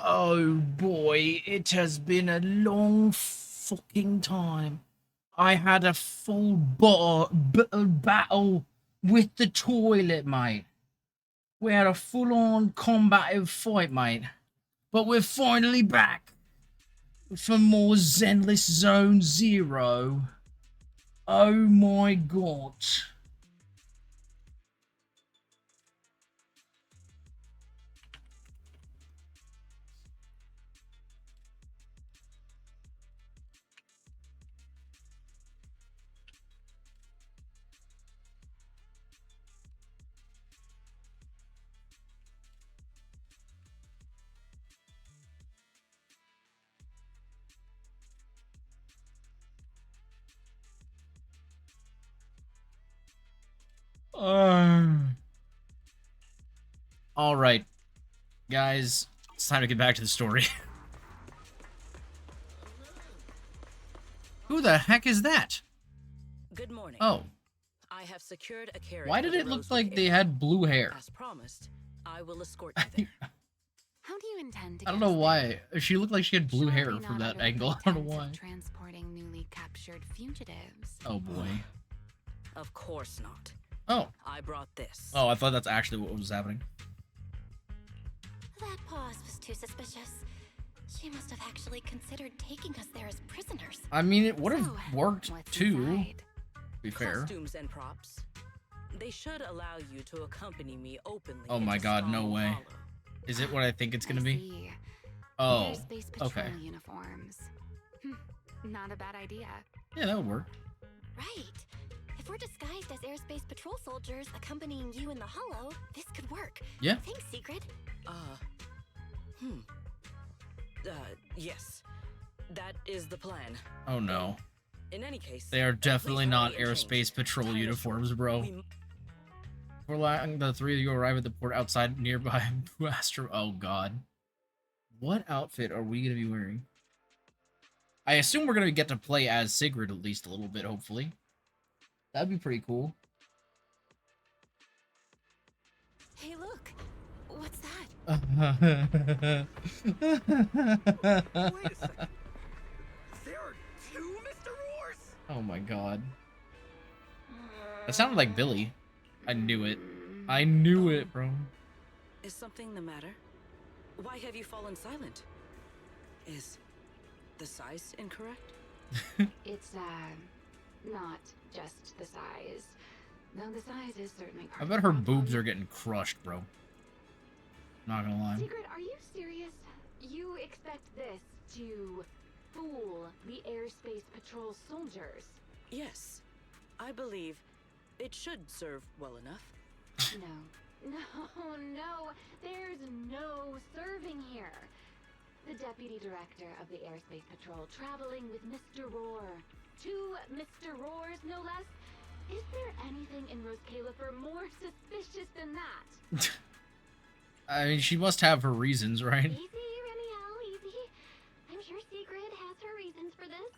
Oh boy, it has been a long fucking time. I had a full battle with the toilet, mate. We had a full-on combative fight, mate. But we're finally back for more Zenless Zone Zero. Oh my god. All right, guys, it's time to get back to the story. Who the heck is that? Good morning. Oh, I have secured a carriage. why did for the it look Rosewood like they area. had blue hair? As promised, I will escort you there. How do you intend to I don't get know us why. She looked like she had blue there? hair Surely from not that under the angle. I don't know pretense why. of transporting newly captured fugitives. Oh boy. Of course not. Oh. I brought this. Oh, I thought that's actually what was happening. That pause was too suspicious. She must have actually considered taking us there as prisoners. I mean, it would have So, worked what's too, inside? to be fair. Costumes and props. They should allow you to accompany me openly. Oh my into god, no Stall way. Hollow. Is it what I think it's gonna I be? see. Oh, Airspace patrol okay. uniforms. Not a bad idea. Yeah, that would work. Right. If we're disguised as airspace patrol soldiers accompanying you in the hollow, this could work. Yeah. Thanks, Sigrid. Yes. That is the plan. Oh no. In any case, They are please definitely not hurry and change. airspace patrol Time is uniforms, short. bro. We- Before long, the three of you arrive at the port outside nearby Astro. Oh god. What outfit are we gonna be wearing? I assume we're gonna get to play as Sigrid at least a little bit, hopefully. That'd be pretty cool. Hey, look. What's that? Wait a second. There are two Mr. Roars? Oh my god. That sounded like Billy. I knew it. I knew it, bro. Is something the matter? Why have you fallen silent? Is the size incorrect? It's, not just the size. Though the size is certainly part I of bet the her problem. boobs are getting crushed, bro. Not gonna lie. Sigrid, are you serious? You expect this to fool the airspace patrol soldiers? Yes. I believe it should serve well enough. No. There's no serving here. The deputy director of the airspace patrol traveling with Mr. Roar. Two Mr. Roars, no less. Is there anything in Rose Califer more suspicious than that? I mean, she must have her reasons, right? Easy, Remielle, easy. I'm sure Sigrid has her reasons for this.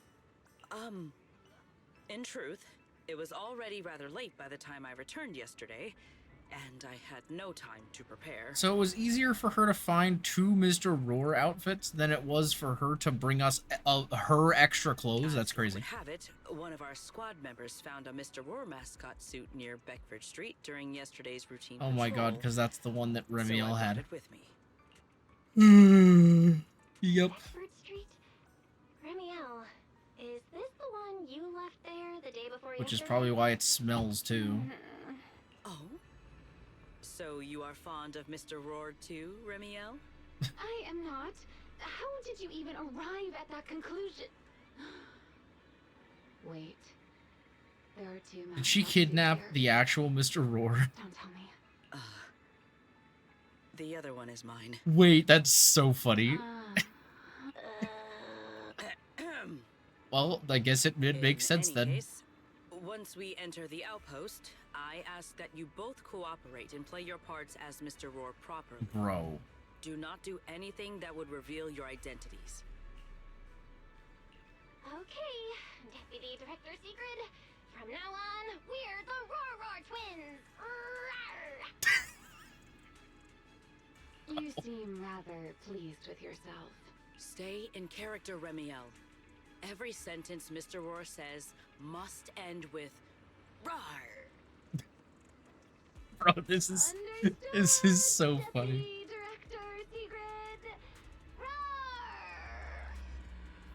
In truth, it was already rather late by the time I returned yesterday, and I had no time to prepare. So it was easier for her to find two Mr. Roar outfits than it was for her to bring us her extra clothes? That's As luck crazy. would have it, one of our squad members found a Mr. Roar mascot suit near Beckford Street during yesterday's routine Oh my god, patrol, because that's the one that so I Remielle brought had. it with me. Yep. Beckford Street? Remielle, is this the one you left there the day before Which is yesterday? probably why it smells too. Oh? So you are fond of Mr. Roar too, Remielle? I am not. How did you even arrive at that conclusion? Wait. There are two Did she mascots kidnap here. the actual Mr. Roar? Don't tell me. The other one is mine. Wait, that's so funny. Well, I guess it makes sense In then. any case, once we enter the outpost, I ask that you both cooperate and play your parts as Mr. Roar properly. Bro. Do not do anything that would reveal your identities. Okay, Deputy Director Sigrid. From now on, we're the Roar twins. Rawr. You seem rather pleased with yourself. Stay in character, Remielle. Every sentence Mr. Roar says must end with "rawr." Bro, this is so funny. Director Sigrid.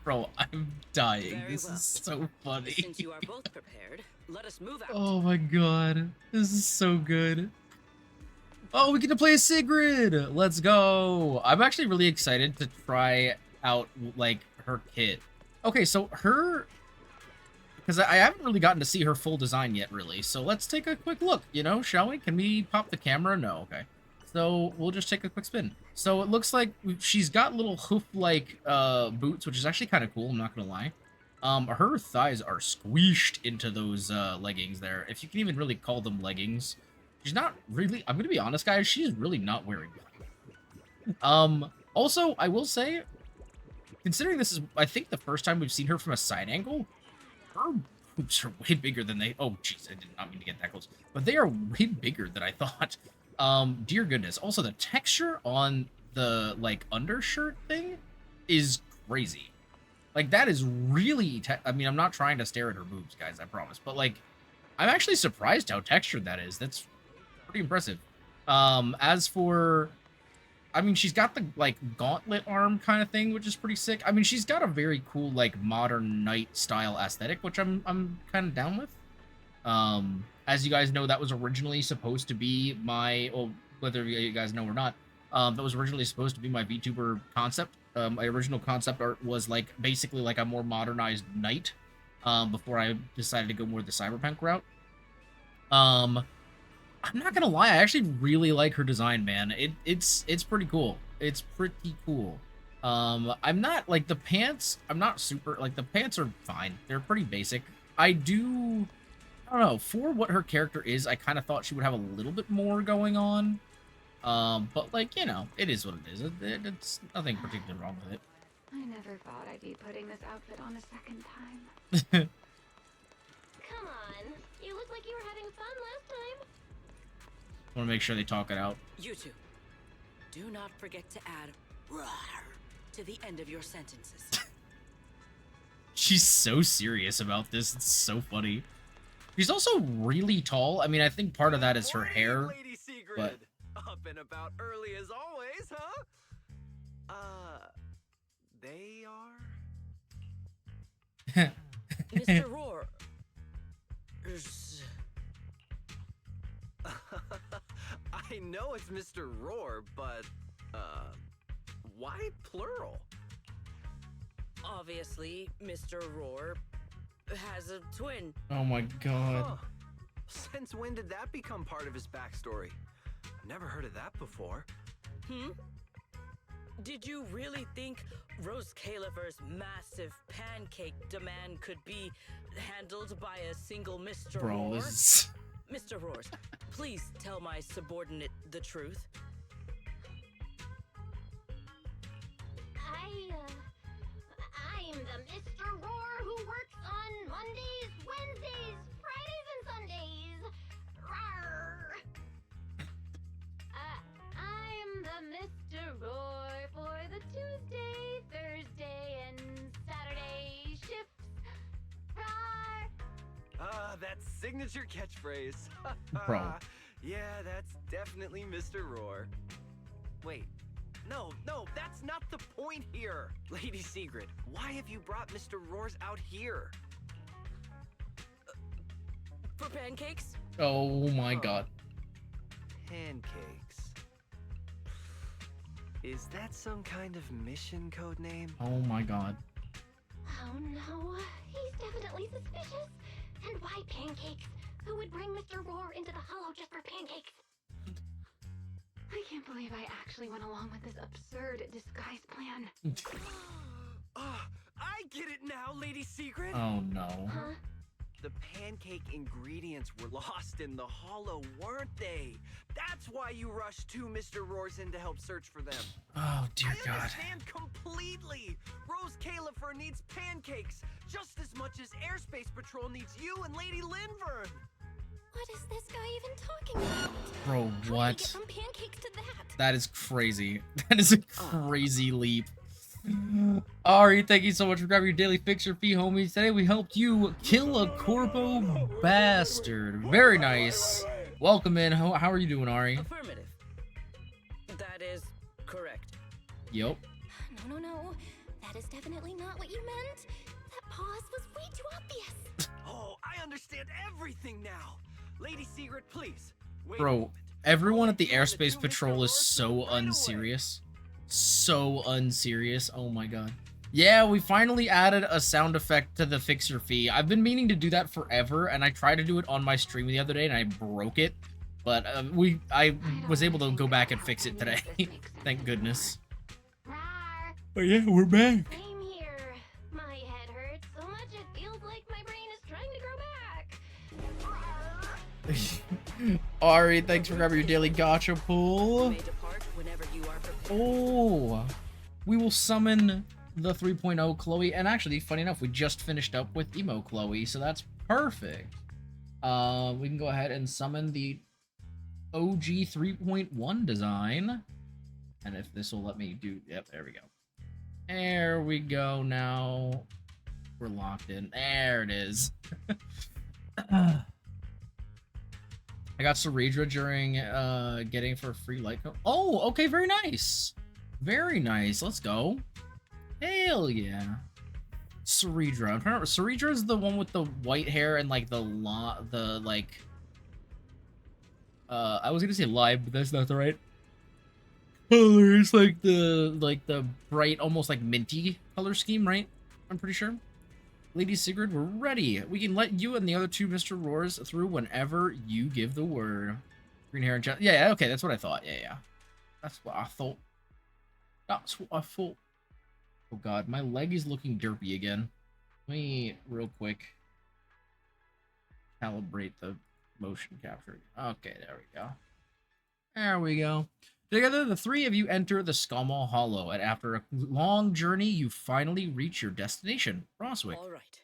Bro, I'm dying. Very This well. is so funny. Since you are both prepared, let us move out. Oh my god. This is so good. Oh, we get to play as Sigrid! Let's go! I'm actually really excited to try out, like, her kit. Okay, so her... Because I haven't really gotten to see her full design yet, really. So let's take a quick look, you know, shall we? Can we pop the camera? No, okay. So we'll just take a quick spin. So it looks like she's got little hoof-like boots, which is actually kind of cool, I'm not going to lie. Her thighs are squeezed into those leggings there, if you can even really call them leggings. She's not really, I'm going to be honest, guys, she's really not wearing them. Also, I will say, considering this is, I think, the first time we've seen her from a side angle, her boobs are way bigger than they, oh, jeez, I did not mean to get that close, but they are way bigger than I thought. Dear goodness. Also, the texture on the, like, undershirt thing is crazy. Like, that is really, I mean, I'm not trying to stare at her boobs, guys, I promise, but, like, I'm actually surprised how textured that is. That's pretty impressive. As for, I mean, she's got the, like, gauntlet arm kind of thing, which is pretty sick. I mean, she's got a very cool, like, modern knight style aesthetic, which I'm kind of down with. As you guys know, that was originally supposed to be my, well, whether you guys know or not, that was originally supposed to be my VTuber concept. My original concept art was, like, basically like a more modernized knight, before I decided to go more the cyberpunk route. I'm not gonna lie, I actually really like her design, man. It's pretty cool. It's pretty cool. I'm not, like, the pants, I'm not super, like, the pants are fine. They're pretty basic. I don't know, for what her character is, I kind of thought she would have a little bit more going on. But, like, you know, it is what it is. It's nothing particularly wrong with it. I never thought I'd be putting this outfit on a second time. Come on. You look like you were having fun last time. Want to make sure they talk it out. You two, do not forget to add "rawr" to the end of your sentences. She's so serious about this. It's so funny. She's also really tall. I mean, I think part of that is her hair. Lady Sigrid. But Up and about early as always, huh? They are? Mr. Roar. I know it's Mr. Roar, but, why plural? Obviously, Mr. Roar has a twin. Oh my god. Huh. Since when did that become part of his backstory? I've never heard of that before. Did you really think Rose Califer's massive pancake demand could be handled by a single Mr. Bro, Roar? this is... Mr. Roars, please tell my subordinate the truth. I'm the Mr. Roar who works on Mondays, Wednesdays, Fridays, and Sundays. Rawr. I'm the Mr. Roar for the Tuesday, Thursday, and Saturday shifts. Rawr. That signature catchphrase. Bro. Yeah, that's definitely Mr. Roar. Wait. No, that's not the point here. Lady Sigrid, why have you brought Mr. Roars out here? For pancakes? Oh my god. Pancakes. Is that some kind of mission code name? Oh my god. Oh no, he's definitely suspicious. And why pancakes? Who would bring Mr. Roar into the Hollow just for pancakes? I can't believe I actually went along with this absurd disguise plan. I get it now, Lady Sigrid. Oh no. Huh? The pancake ingredients were lost in the Hollow, weren't they? That's why you rushed two Mr. Roars in to help search for them. Oh dear I god. understand completely. Rose Califer needs pancakes just as much as Airspace Patrol needs you and Lady Linvern. What is this guy even talking about? Bro, How did he what? get from pancakes to that? That is crazy. That is a crazy leap. Ari, thank you so much for grabbing your daily fixer fee, homies. Today we helped you kill a corpo bastard. Very nice. Welcome in. How are you doing, Ari? Affirmative. That is correct. Yup. No. That is definitely not what you meant. That pause was way too obvious. Oh, I understand everything now. Lady Sigrid, please. Wait a Bro, moment. everyone at the Tell airspace Mr. patrol is Roar so right away. unserious. So unserious. Oh my god. Yeah, we finally added a sound effect to the fixer fee. I've been meaning to do that forever, and I tried to do it on my stream the other day, and I broke it. But I was able to go back and fix it today. Thank goodness. But yeah, we're back. Same here. My head hurts so much it feels like my brain is trying to grow back. Ari, thanks for grabbing your daily gacha pull. May depart whenever you are prepared. Oh, we will summon the 3.0 Chloe, and actually, funny enough, we just finished up with Emo Chloe, so that's perfect. We can go ahead and summon the OG 3.1 design, and if this will let me do, yep, there we go. There we go. Now we're locked in. There it is. I got Saridra during getting for a free light code. Oh, okay, very nice. Very nice. Let's go. Hell yeah. Saridra. I'm trying to remember. Saridra is the one with the white hair and like I was gonna say live, but that's not the right color. It's like the bright, almost like minty color scheme, right? I'm pretty sure. Lady Sigrid, we're ready. We can let you and the other two Mr. Roars through whenever you give the word. Green hair and yeah, okay, that's what I thought. Yeah. That's what I thought. That's what I thought. Oh god, my leg is looking derpy again. Let me, real quick, calibrate the motion capture. Okay, there we go. There we go. Together, the three of you enter the Skamall Hollow, and after a long journey, you finally reach your destination, Roswick. All right.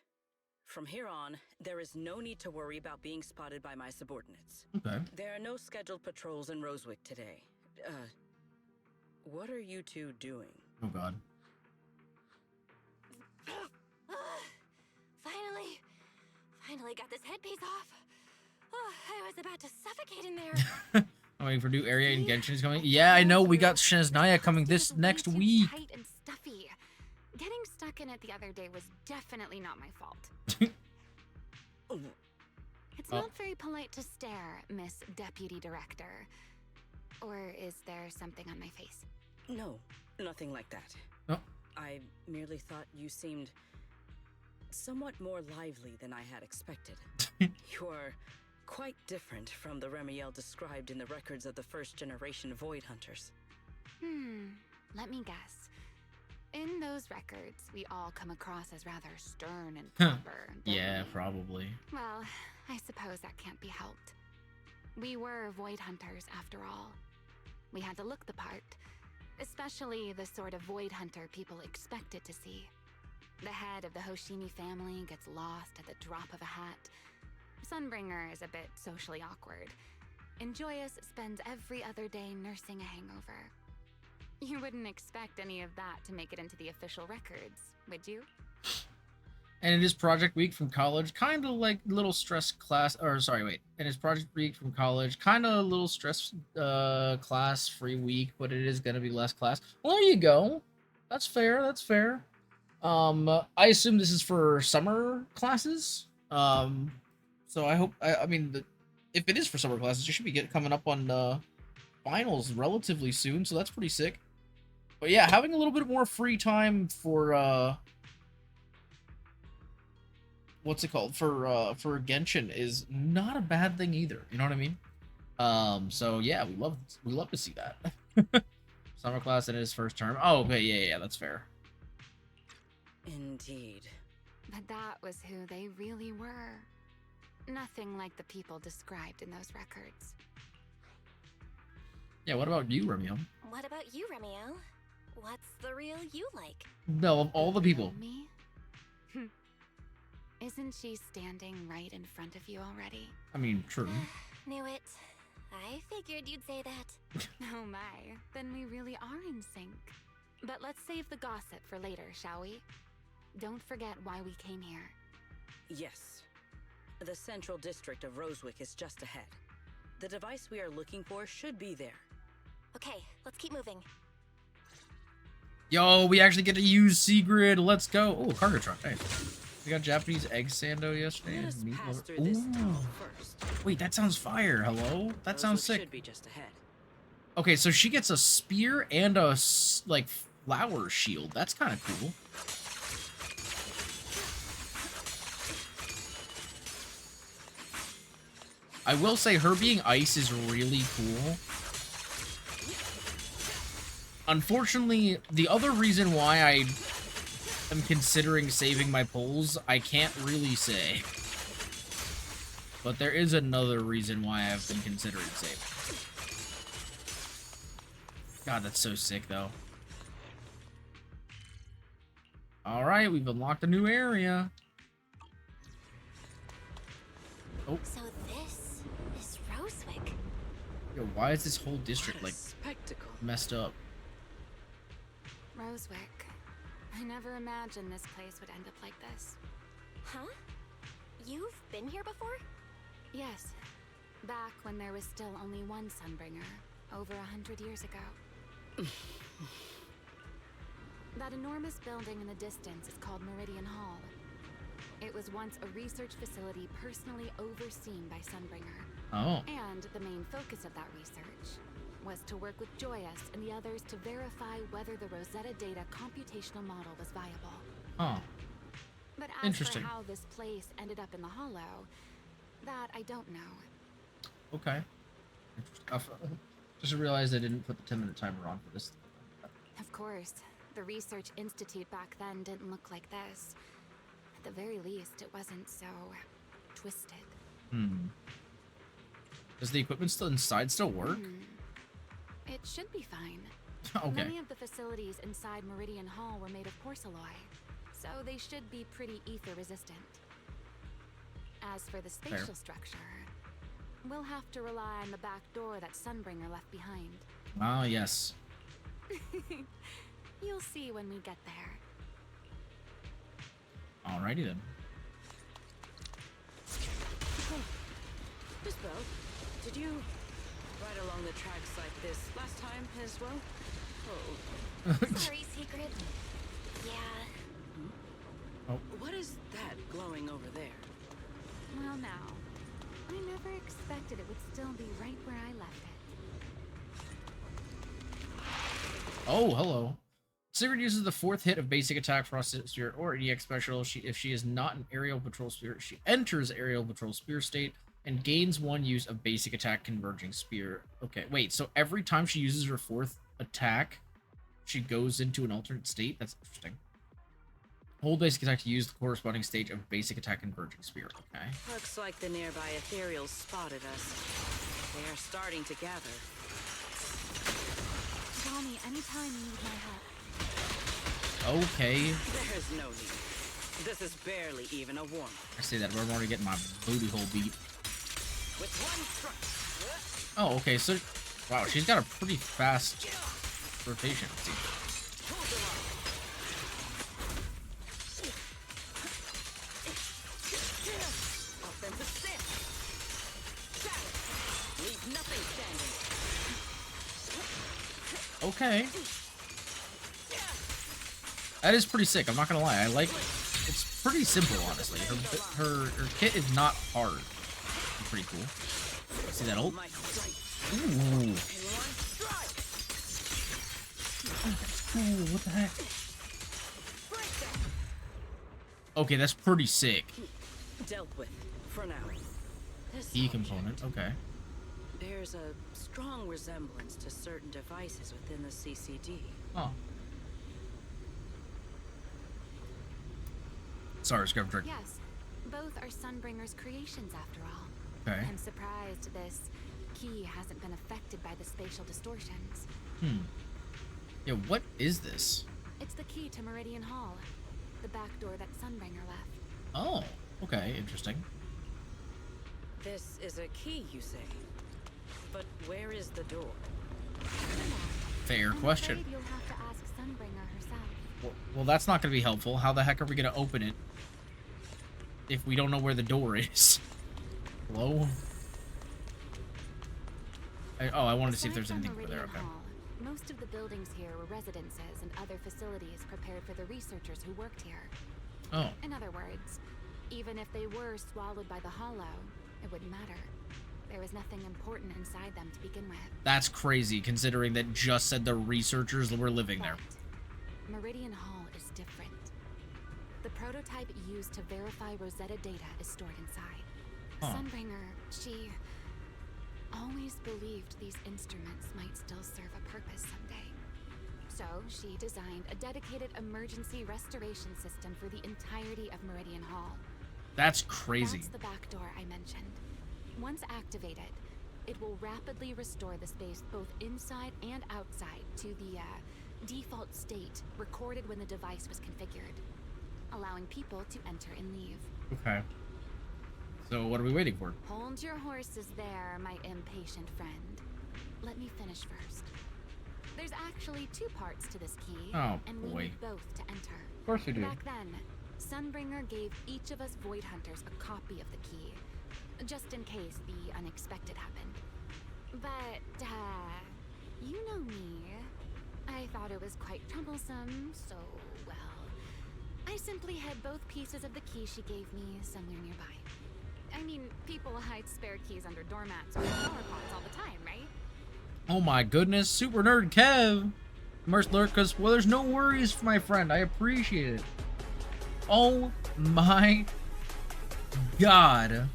From here on, there is no need to worry about being spotted by my subordinates. Okay. There are no scheduled patrols in Roswick today. What are you two doing? Oh god. Finally got this headpiece off. Oh, I was about to suffocate in there. I'm waiting for new area and Genshin is coming. Yeah, I know. We got Shiznaya coming this next week. Tight and stuffy. Getting stuck in it the other day was definitely not my fault. It's not very polite to stare, Miss Deputy Director. Or is there something on my face? No, nothing like that. Oh. I merely thought you seemed somewhat more lively than I had expected. You're quite different from the Remielle described in the records of the first-generation Void Hunters. Let me guess. In those records, we all come across as rather stern and proper. Yeah, we? probably. Well, I suppose that can't be helped. We were Void Hunters after all. We had to look the part, especially the sort of Void Hunter people expected to see. The head of the Hoshimi family gets lost at the drop of a hat. Sunbringer is a bit socially awkward. And Joyous spends every other day nursing a hangover. You wouldn't expect any of that to make it into the official records, would you? And it is project week from college, kind of like little stress class, or sorry, wait. And it's project week from college, kind of a little stress class free week, but it is going to be less class. Well, there you go. That's fair. That's fair. I assume this is for summer classes. So I hope, I mean, if it is for summer classes, you should be coming up on finals relatively soon, so that's pretty sick. But yeah, having a little bit more free time for what's it called, for Genshin is not a bad thing either. You know what I mean? So yeah, we love to see that. Summer class in his first term. Oh, okay, yeah, that's fair. Indeed. But that was who they really were. Nothing like the people described in those records. Yeah, what about you, Remielle? What about you, Remielle? What's the real you like? No, of all the people. Me? Isn't she standing right in front of you already? I mean, true. Knew it. I figured you'd say that. Oh my, then we really are in sync. But let's save the gossip for later, shall we? Don't forget why we came here. Yes. The central district of Rosewick is just ahead. The device we are looking for should be there. Okay, let's keep moving. Yo, we actually get to use Sigrid. Let's go. Oh, cargo truck. Hey. We got Japanese egg sando yesterday. Let us Meat pass lover- through this Ooh. tunnel first. Wait, that sounds fire. Hello? That sounds Rosewick sick. should be just ahead. Okay, so she gets a spear and a, like, flower shield. That's kind of cool. I will say her being ice is really cool. Unfortunately, the other reason why I am considering saving my poles, I can't really say. But there is another reason why I've been considering saving. God, that's so sick, though. Alright, we've unlocked a new area. Oh. So this is Rosewick. Yo, why is this whole district, like, Spectacle. messed up? Rosewick. I never imagined this place would end up like this. Huh? You've been here before? Yes. Back when there was still only one Sunbringer, over 100 years ago. That enormous building in the distance is called Meridian Hall. It was once a research facility personally overseen by Sunbringer. Oh. And the main focus of that research was to work with Joyous and the others to verify whether the Rosetta Data computational model was viable. Huh. But as Interesting. for how this place ended up in the Hollow, that I don't know. Okay. Just realized I didn't put the 10-minute timer on for this. Of course, the Research Institute back then didn't look like this. At the very least, it wasn't so twisted. Does the equipment still inside still work? It should be fine. Okay. Many of the facilities inside Meridian Hall were made of porcelain, so they should be pretty ether resistant. As for the spatial structure, we'll have to rely on the back door that Sunbringer left behind. Ah, yes. You'll see when we get there. Alrighty then. Miss Bell, did you ride along the tracks like this last time as well? Oh. Sorry, Secret. Yeah. What is that glowing over there? Well now, I never expected it would still be right where I left it. Oh, hello. Sigrid uses the 4th hit of basic attack Frost Spirit or EX special. If she is not an aerial patrol spirit, she enters aerial patrol spear state and gains 1 use of basic attack converging spear. Okay, wait, so every time she uses her 4th attack, she goes into an alternate state? That's interesting. Hold basic attack to use the corresponding stage of basic attack converging spear. Okay. Looks like the nearby ethereals spotted us. They are starting to gather. Call me anytime you need my help. Okay. There's no need. This is barely even a warm-up. I say that, but I'm already getting my booty hole beat. With one strike. Oh, okay, so... Wow, she's got a pretty fast rotation. Let's see. Offensive stance. Shatter. Leave nothing standing. Okay. That is pretty sick, I'm not gonna lie. I like... It's pretty simple, honestly. Her kit is not hard. It's pretty cool. See that ult? Ooh. Ooh, what the heck? Okay, that's pretty sick. Dealt with, for now. This E object component, okay. bears a strong resemblance to certain devices within the CCD. Oh. Sorry, scrub drink. Yes, both are Sunbringer's creations after all. Okay. I'm surprised this key hasn't been affected by the spatial distortions. Yeah, what is this? It's the key to Meridian Hall, the back door that Sunbringer left. Oh. Okay, interesting. This is a key, you say? But where is the door? Fair question. You'll have to ask Sunbringer herself. Well, that's not going to be helpful. How the heck are we going to open it if we don't know where the door is? Hello? I wanted to see if there's anything over there. Okay. Hall, most of the buildings here were residences and other facilities prepared for the researchers who worked here. Oh. In other words, even if they were swallowed by the Hollow, it wouldn't matter. There was nothing important inside them to begin with. That's crazy, considering that just said the researchers were living there. But Meridian Hall is different. The prototype used to verify Rosetta data is stored inside. Huh. Sunbringer, she always believed these instruments might still serve a purpose someday. So she designed a dedicated emergency restoration system for the entirety of Meridian Hall. That's crazy. That's the back door I mentioned. Once activated, it will rapidly restore the space both inside and outside to the default state recorded when the device was configured, allowing people to enter and leave. Okay. So what are we waiting for? Hold your horses there, my impatient friend. Let me finish first. There's actually two parts to this key, and we need both to enter. Of course we do. Back then, Sunbringer gave each of us Void Hunters a copy of the key, just in case the unexpected happened. But, you know me. I thought it was quite troublesome, so, well, I simply hid both pieces of the key she gave me somewhere nearby. I mean, people hide spare keys under doormats or flower pots all the time, right? Oh my goodness, Super Nerd Kev! Immersed Lurkus, well, there's no worries, my friend. I appreciate it. Oh my god.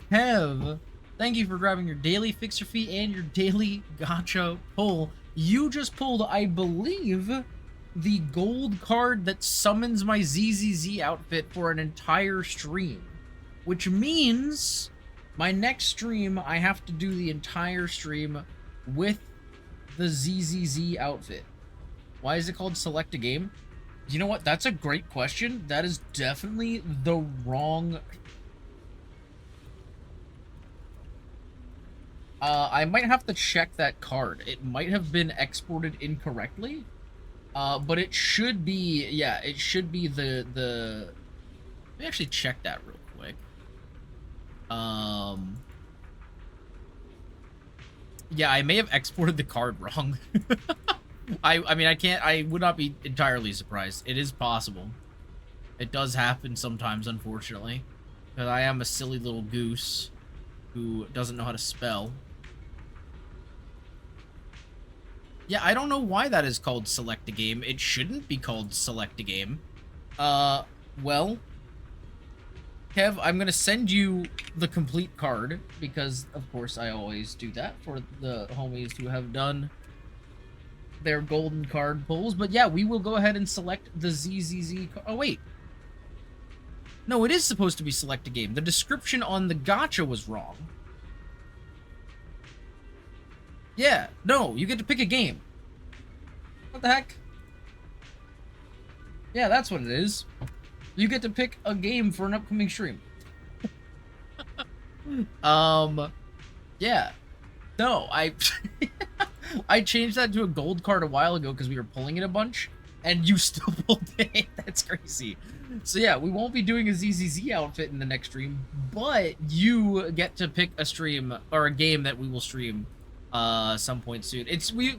Kev, thank you for grabbing your daily fixer fee and your daily gacha pull. You just pulled, I believe, the gold card that summons my ZZZ outfit for an entire stream. Which means my next stream, I have to do the entire stream with the ZZZ outfit. Why is it called Select a Game? You know what? That's a great question. That is definitely the wrong... I might have to check that card. It might have been exported incorrectly. But it should be... Yeah, it should be the... Let me actually check that real quick. Yeah, I may have exported the card wrong. I mean, I would not be entirely surprised. It is possible. It does happen sometimes, unfortunately. Because I am a silly little goose who doesn't know how to spell. Yeah, I don't know why that is called Select a Game. It shouldn't be called Select a Game. Well... Kev, I'm going to send you the complete card, because, of course, I always do that for the homies who have done their golden card pulls. But yeah, we will go ahead and select the ZZZ... Oh, wait. No, it is supposed to be Select a Game. The description on the gacha was wrong. Yeah, no, you get to pick a game. What the heck? Yeah, that's what it is. You get to pick a game for an upcoming stream. Yeah. No, I changed that to a gold card a while ago because we were pulling it a bunch, and you still pulled it. That's crazy. So yeah, we won't be doing a ZZZ outfit in the next stream, but you get to pick a stream, or a game that we will stream some point soon.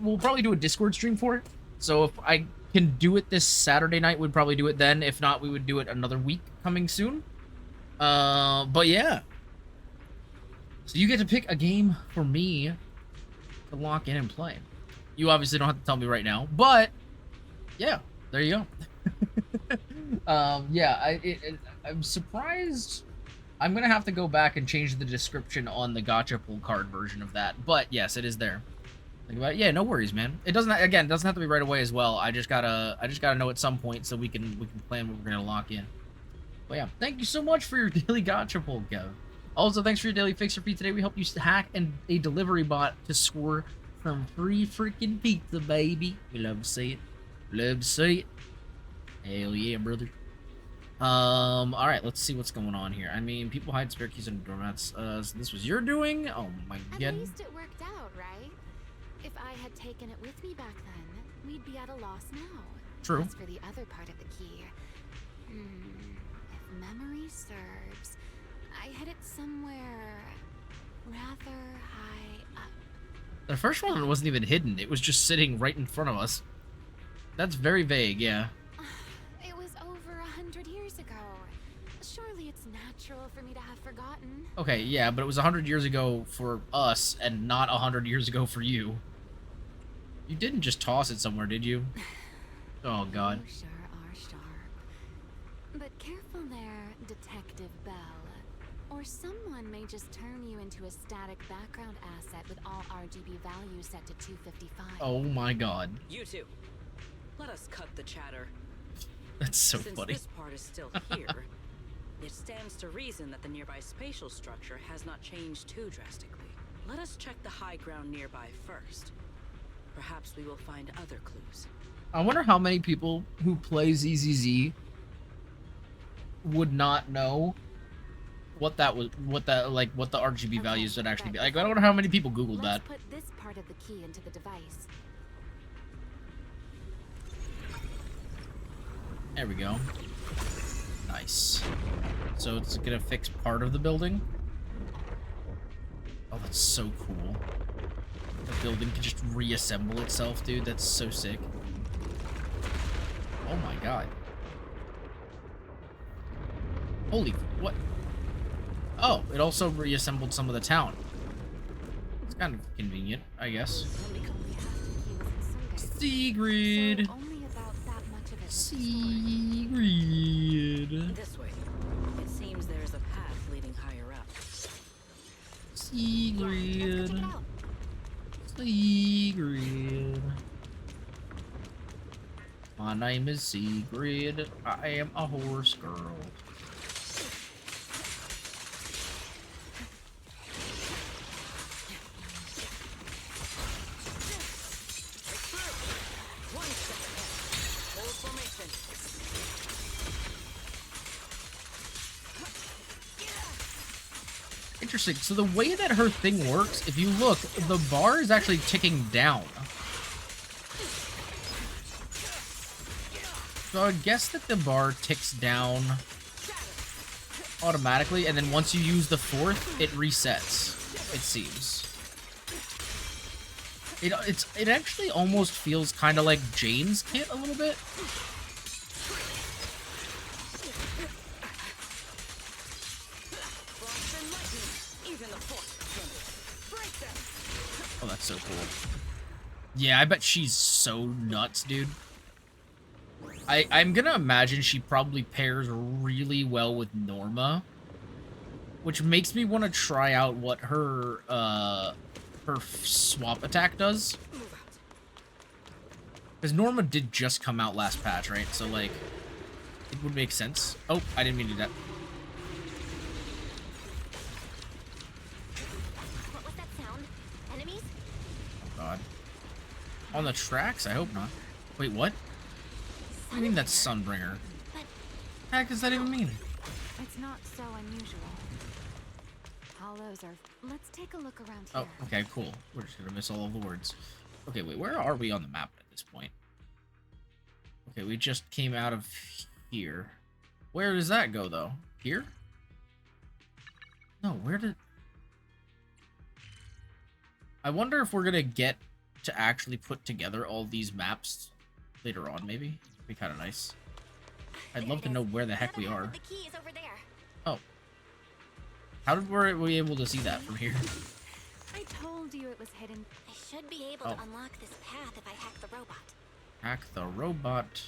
We'll probably do a Discord stream for it, so if I can do it this Saturday night, we'd probably do it then. If not, we would do it another week coming soon. But yeah. So you get to pick a game for me to lock in and play. You obviously don't have to tell me right now, but yeah, there you go. Yeah, I'm surprised. I'm gonna have to go back and change the description on the gacha pull card version of that, but yes, it is there. Think about it. Yeah, no worries, man. It doesn't have to be right away as well. I just gotta know at some point so we can plan what we're gonna lock in. But yeah, thank you so much for your daily gacha pull, Kev. Also, thanks for your daily fixer fee today. We helped you hack a delivery bot to score some free freaking pizza, baby. We love to see it. Love to see it. Hell yeah, brother. All right, let's see what's going on here. I mean, people hide spare keys under doormats. So this was your doing? Oh my god. At least it worked out, right? If I had taken it with me back then, we'd be at a loss now. True. As for the other part of the key, if memory serves, I hid it somewhere rather high up. The first one wasn't even hidden. It was just sitting right in front of us. That's very vague, yeah. It was over 100 years ago. Surely it's natural for me to have forgotten. Okay, yeah, but it was 100 years ago for us and not 100 years ago for you. You didn't just toss it somewhere, did you? Oh, God. You sure are sharp. But careful there, Detective Bell. Or someone may just turn you into a static background asset with all RGB values set to 255. Oh my god. You two, let us cut the chatter. That's so Since funny. this part is still here, it stands to reason that the nearby spatial structure has not changed too drastically. Let us check the high ground nearby first. Perhaps we will find other clues. I wonder how many people who play ZZZ would not know what that was, what the RGB values would actually be. Like, I don't know how many people Googled that. Let's put this part of the key into the device. There we go. Nice. So it's gonna fix part of the building. Oh, that's so cool. The building can just reassemble itself, dude. That's so sick. Oh my god. Holy, what? Oh, it also reassembled some of the town. It's kind of convenient, I guess. Sigrid. Sigrid. This way. It seems there is a path leading higher up. Sigrid. Sigrid. My name is Sigrid. I am a horse girl. Interesting. So the way that her thing works, if you look, the bar is actually ticking down. So I would guess that the bar ticks down automatically, and then once you use the fourth, it resets, it seems. It actually almost feels kind of like Jane's kit a little bit. Oh, that's so cool. Yeah, I bet she's so nuts, dude. I'm gonna imagine she probably pairs really well with Norma, which makes me want to try out what her swap attack does. Because Norma did just come out last patch, right? So, like, it would make sense. Oh, I didn't mean to do that. What was that sound? Enemies? Oh, God. On the tracks? I hope not. Wait, what? What do you mean that's Sunbringer? What the heck does that even mean? It's not so unusual. Hollows are... Let's take a look around here. Oh, okay, cool. We're just gonna miss all of the words. Okay, wait, where are we on the map at this point? Okay, we just came out of here. Where does that go, though? Here? No, where did... I wonder if we're gonna get to actually put together all these maps later on, maybe? That'd be kind of nice. I'd love to know where the heck we are. The key is over there. Oh. How were we able to see that from here? I told you it was hidden. I should be able to unlock this path if I hack the robot. Hack the robot.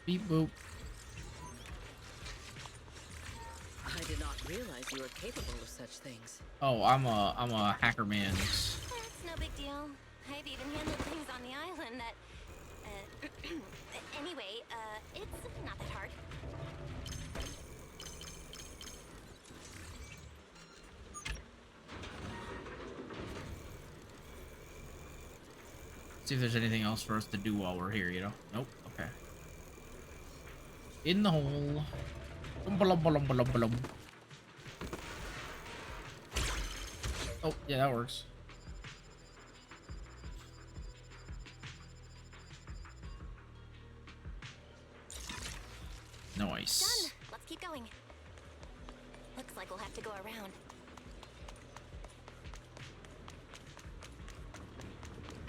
Beep boop. I did not realize you were capable of such things. Oh, I'm a hacker man. That's no big deal. I've even handled things on the island that... anyway, it's not that hard. See if there's anything else for us to do while we're here, you know? Nope. Okay. In the hole. Blum. Oh, yeah, that works. Nice. Done. Let's keep going. Looks like we'll have to go around.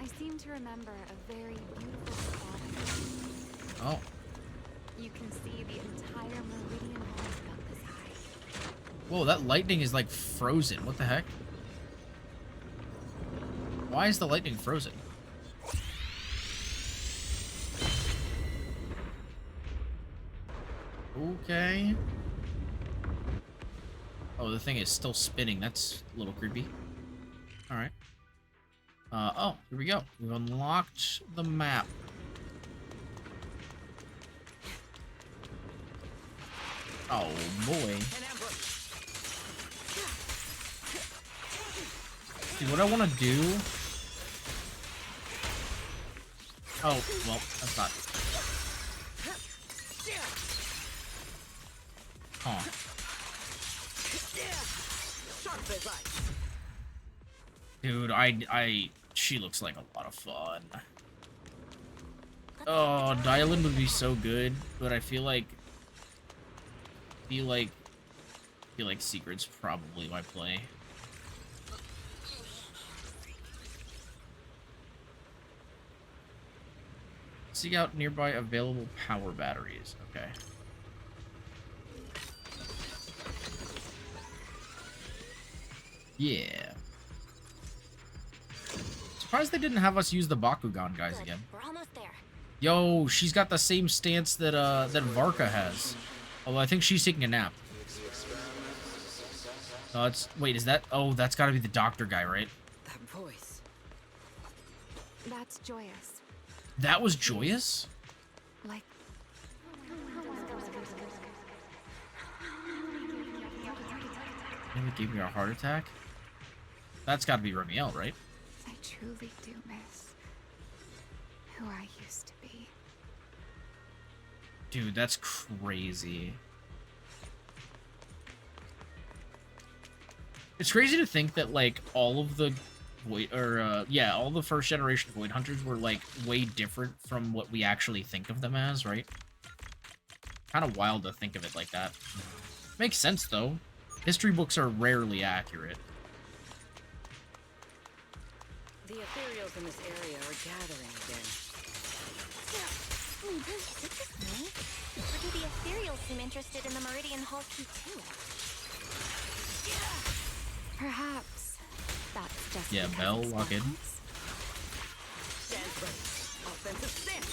I seem to remember a very beautiful spot. Oh. You can see the entire meridian hall about this high. Whoa, that lightning is like frozen. What the heck? Why is the lightning frozen? Okay. Oh, the thing is still spinning. That's a little creepy. Alright. Oh, here we go. We've unlocked the map. Oh, boy. See, what I want to do... Oh, well, that's not... Huh. Dude, she looks like a lot of fun. Oh, Dylan would be so good, but I feel like Sigrid's probably my play. Seek out nearby available power batteries. Okay. Yeah. Surprised they didn't have us use the Bakugan guys again. We're almost there. Yo, she's got the same stance that that Varka has. Although I think she's taking a nap. Wait, is that... Oh, that's gotta be the doctor guy, right? That voice. That's Joyous. That was Joyous? Like... Maybe it gave me a heart attack? That's gotta be Remielle, right? I truly do miss who I used to be. Dude, that's crazy. It's crazy to think that, like, all of the all the first generation Void Hunters were, like, way different from what we actually think of them as, right? Kind of wild to think of it like that. Makes sense, though. History books are rarely accurate. The ethereals in this area are gathering again. Is it just me? Or do the ethereals seem interested in the Meridian Hall key too? Perhaps that's just Yeah, because Bell, it's lock in. balance. Stand ready. Offensive stance.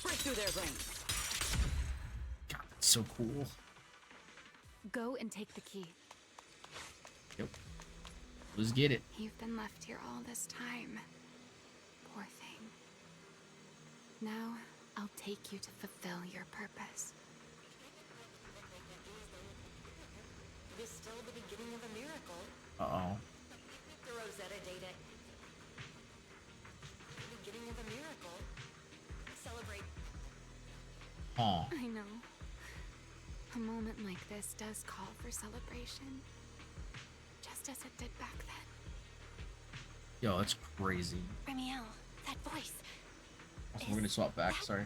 Break through their ranks. God, that's so cool. Go and take the key. Yep. Let's get it. You've been left here all this time. Poor thing. Now, I'll take you to fulfill your purpose. It is still the beginning of a miracle. Uh-oh. The Rosetta data. The beginning of a miracle. Celebrate. Huh. I know. A moment like this does call for celebration. Just as it did back then. Yo, that's crazy. Remielle, that voice. Also, we're gonna swap back, sorry.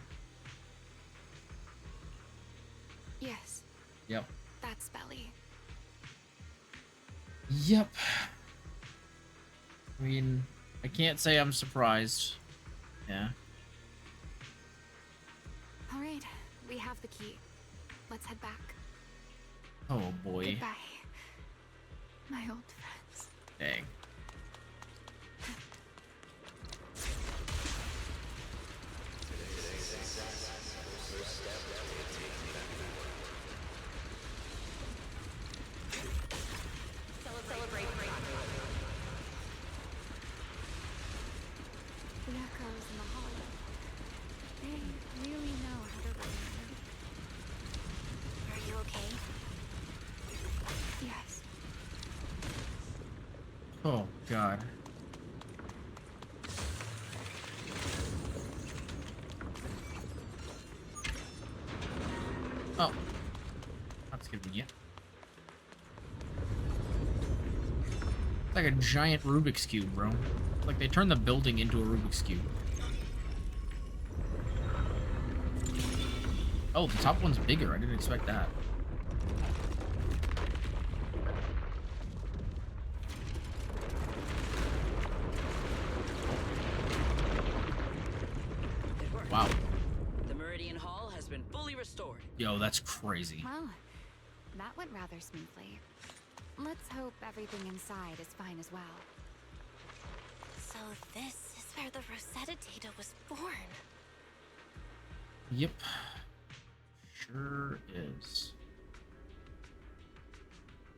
Yes, Yep. that's Belly. Yep. I mean, I can't say I'm surprised. Yeah. Alright, we have the key. Let's head back. Oh boy. Goodbye, my old friends. Dang. The echoes in the hollow. They really know how to remember. Are you okay? Yes. Oh god. Oh. That's convenient. It's like a giant Rubik's Cube, bro. It's like they turned the building into a Rubik's Cube. Oh, the top one's bigger. I didn't expect that. Wow. The Meridian Hall has been fully restored. Yo, that's crazy. Well, that went rather smoothly. Let's hope everything inside is fine as well. So this is where the Rosetta data was born. Yep. Sure is.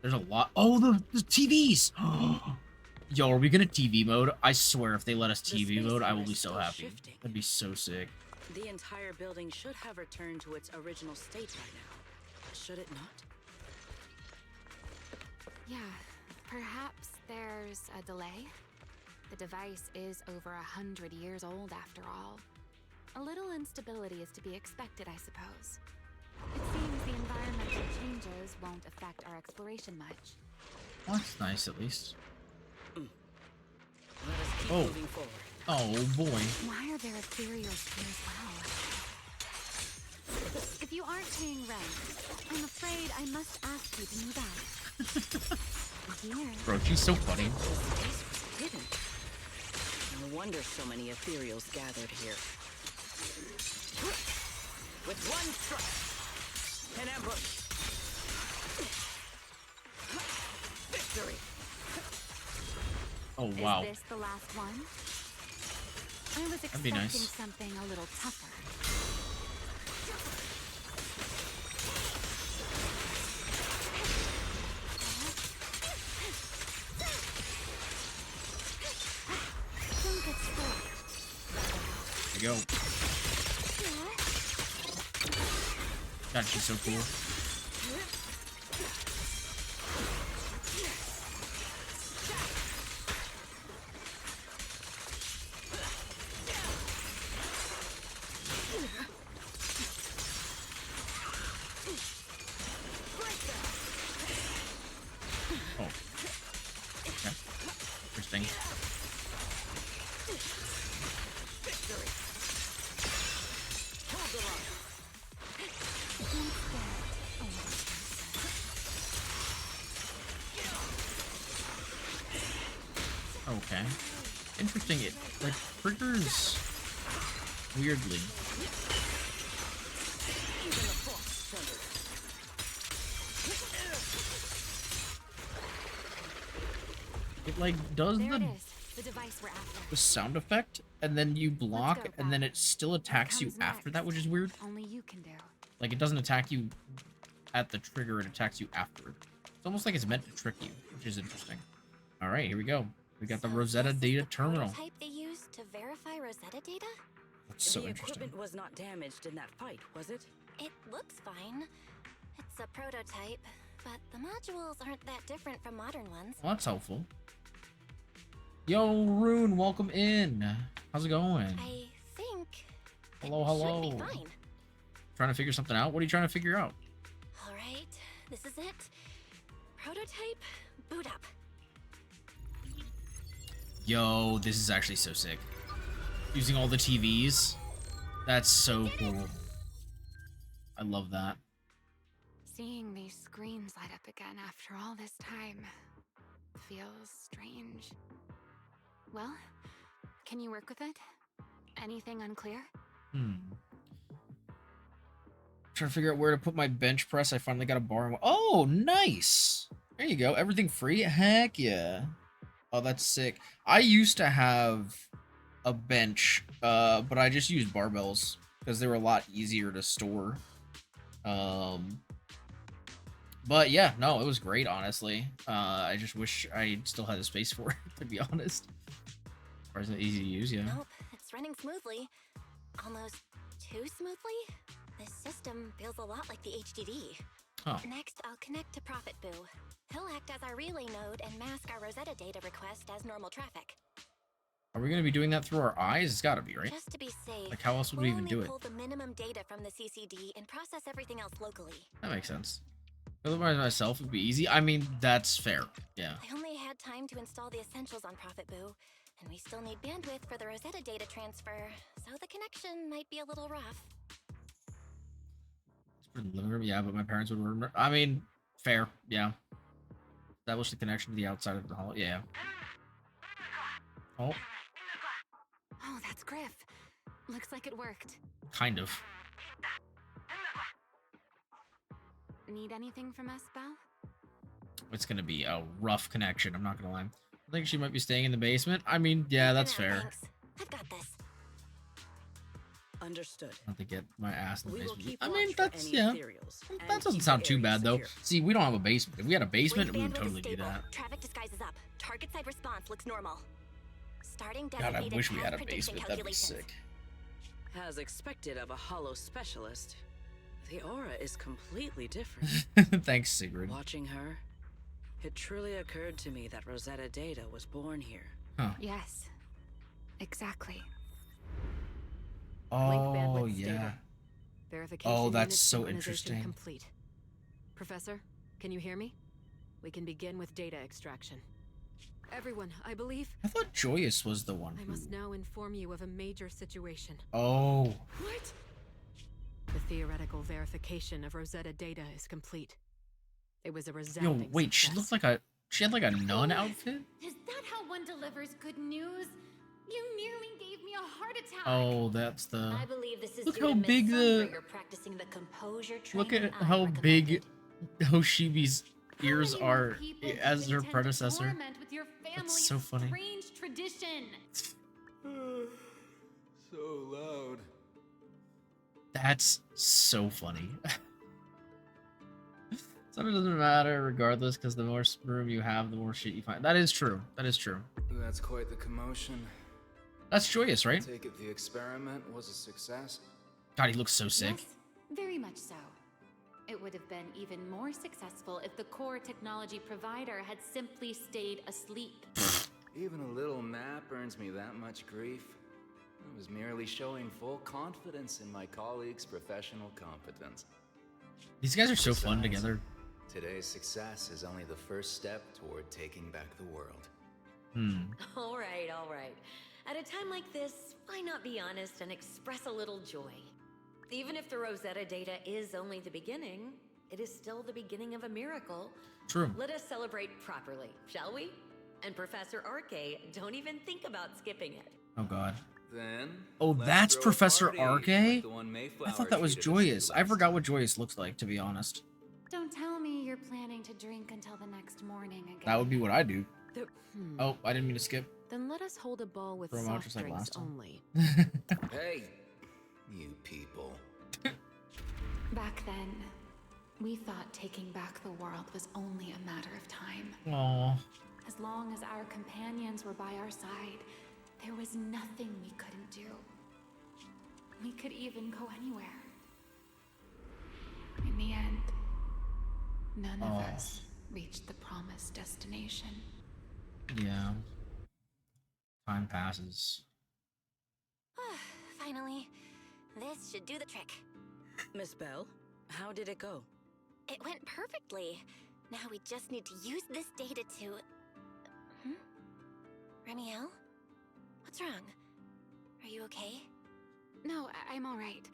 There's a lot. Oh, the TVs! Yo, are we gonna TV mode? I swear, if they let us TV mode, I will be so happy. That'd be so sick. The entire building should have returned to its original state by now. Should it not? Yeah, perhaps there's a delay. The device is over 100 years old after all. A little instability is to be expected, I suppose. It seems the environmental changes won't affect our exploration much. Well, that's nice, at least. Let us keep Oh. moving forward. Oh, boy. Why are there ethereals here as well? If you aren't paying rent, I'm afraid I must ask you to move out. Here. Bro, she's so funny. This place was hidden. No wonder so many ethereals gathered here. With one strike, an ambush. Victory. Oh, wow. Is this the last one? I was be expecting nice. something a little tougher. Don't get spoiled. There you go. God, she's so cool. Oh. Okay. Interesting. Okay. Interesting. It like triggers weirdly. It like does There it the is, the device we're after. sound effect, and then you block, go, and then Val. it still attacks you comes after that, next? which is weird. Only you can do. Like, it doesn't attack you at the trigger, it attacks you after. It's almost like it's meant to trick you, which is interesting. Alright, here we go. We got the So Rosetta this is data the terminal. prototype they used to verify Rosetta data? That's so the interesting. equipment was not damaged in that fight, was it? It looks fine. It's a prototype, but the modules aren't that different from modern ones. Well, that's helpful. Yo, Rune, welcome in. How's it going? I think Hello, it hello. should be fine. Trying to figure something out? What are you trying to figure out? All right, this is it. Prototype, boot up. Yo, this is actually so sick. Using all the TVs. That's so cool. I love that. Seeing these screens light up again after all this time feels strange. Well, can you work with it? Anything unclear? Trying to figure out where to put my bench press. I finally got a bar. Oh, nice. There you go. Everything free? Heck yeah. Oh, that's sick. I used to have a bench, but I just used barbells because they were a lot easier to store. But yeah, no, it was great, honestly. I just wish I still had the space for it, to be honest. Surprisingly easy to use, yeah. Nope, it's running smoothly. Almost too smoothly? This system feels a lot like the HDD. Oh. Next, I'll connect to Prophet Boo. He'll act as our relay node and mask our Rosetta data request as normal traffic. Are we gonna be doing that through our eyes? It's gotta be, right? Just to be safe, Like, how else would we even do it? pull the minimum data from the CCD and process everything else locally. That makes sense. Otherwise, myself would be easy. I mean, that's fair. Yeah. I only had time to install the essentials on Prophet Boo, and we still need bandwidth for the Rosetta data transfer, so the connection might be a little rough. For the living room, yeah, but my parents would remember. I mean, fair, yeah. Establish the connection to the outside of the hall. Yeah. Oh, Oh, that's Griff. Looks like it worked. kind of. Need anything from us, Belle? It's gonna be a rough connection. I'm not gonna lie. I think she might be staying in the basement. I mean, yeah, that's fair. Thanks. I've got this. Understood. Not to get my ass in the We will basement. keep I watch mean, for that's any yeah. ethereals and That doesn't keep sound the too area bad though. secure. See, we don't have a basement. If we had a basement, we would Bandwidth is totally do stable. that. Traffic disguise is up. Target side response looks normal. Starting God, I designated wish we path had a prediction basement. That'd be calculations. sick. As expected of a hollow specialist, the aura is completely different. Thanks, Sigrid. Watching her, it truly occurred to me that Rosetta Data was born here. Huh. Yes. Exactly. Oh, bandwidth yeah. stable. Verification Oh, that's unit so synchronization interesting. Complete. Professor, can you hear me? We can begin with data extraction. Everyone, I believe I thought Joyous was the one I who... must now inform you of a major situation. Oh. What? The theoretical verification of Rosetta data is complete. It was a Yo, resounding wait, she success. looked like a... She had like a nun outfit? Is that how one delivers good news? You nearly gave me a heart attack. Oh, that's the... I believe this is Look due how to Miss big the... Sunbringer practicing the composure Look at training I how big recommended. Hoshibi's How ears many more are people do as you her intend to predecessor. torment with your family's so funny. strange tradition? So loud. That's so funny. So it doesn't matter regardless, because the more room you have, the more shit you find. That is true. That is true. That's quite the commotion. That's Joyous, right? Take it the experiment was a success. God, he looks so sick. Yes, very much so. It would have been even more successful if the core technology provider had simply stayed asleep. Even a little nap earns me that much grief. I was merely showing full confidence in my colleagues' professional competence. These guys are so fun Besides, together. Today's success is only the first step toward taking back the world. All right, all right. At a time like this, why not be honest and express a little joy? Even if the Rosetta data is only the beginning, it is still the beginning of a miracle. True. Let us celebrate properly, shall we? And Professor Arke, don't even think about skipping it. Oh god. Then, Oh, let's that's throw a Professor party Arke? like the one I Mayflower thought that was treated us to Joyous. I last forgot what Joyous looks like, to be honest. Don't tell me you're planning to drink until the next morning again. That would be what I do. Hmm. Oh, I didn't mean to skip. Then let us hold a ball with Throw 'em out soft just like drinks last time. only. Hey, you people. Back then, we thought taking back the world was only a matter of time. Aww. As long as our companions were by our side, there was nothing we couldn't do. We could even go anywhere. In the end, none of us reached the promised destination. Yeah. Time passes. Finally, this should do the trick. Miss Bell, how did it go? It went perfectly. Now we just need to use this data to... Remielle? What's wrong? Are you okay? No, I'm all right.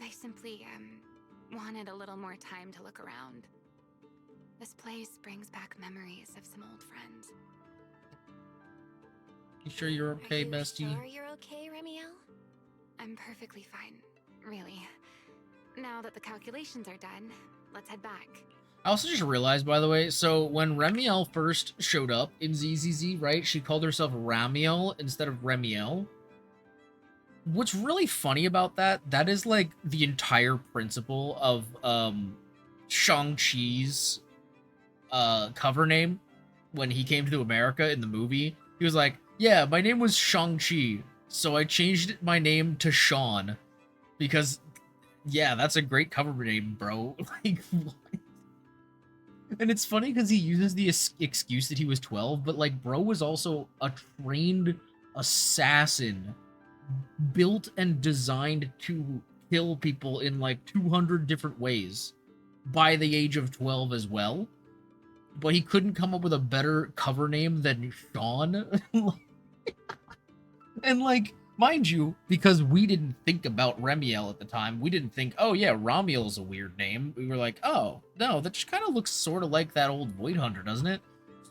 I simply, wanted a little more time to look around. This place brings back memories of some old friends. You sure you're okay, Are you bestie? sure you're okay, Remielle? I'm perfectly fine, really. Now that the calculations are done, let's head back. I also just realized, by the way, so when Remielle first showed up in ZZZ, right, she called herself Ramiel instead of Remielle. What's really funny about that, that is like the entire principle of Shang-Chi's cover name when he came to America in the movie. He was like, yeah, my name was Shang-Chi, so I changed my name to Sean because, yeah, that's a great cover name, bro. Like, what? And it's funny because he uses the excuse that he was 12, but like, bro was also a trained assassin built and designed to kill people in like 200 different ways by the age of 12 as well. But he couldn't come up with a better cover name than Sean. And like, mind you, because we didn't think about Remielle at the time, we didn't think, oh yeah, Ramiel's a weird name. We were like, oh, no, that just kind of looks sort of like that old Void Hunter, doesn't it?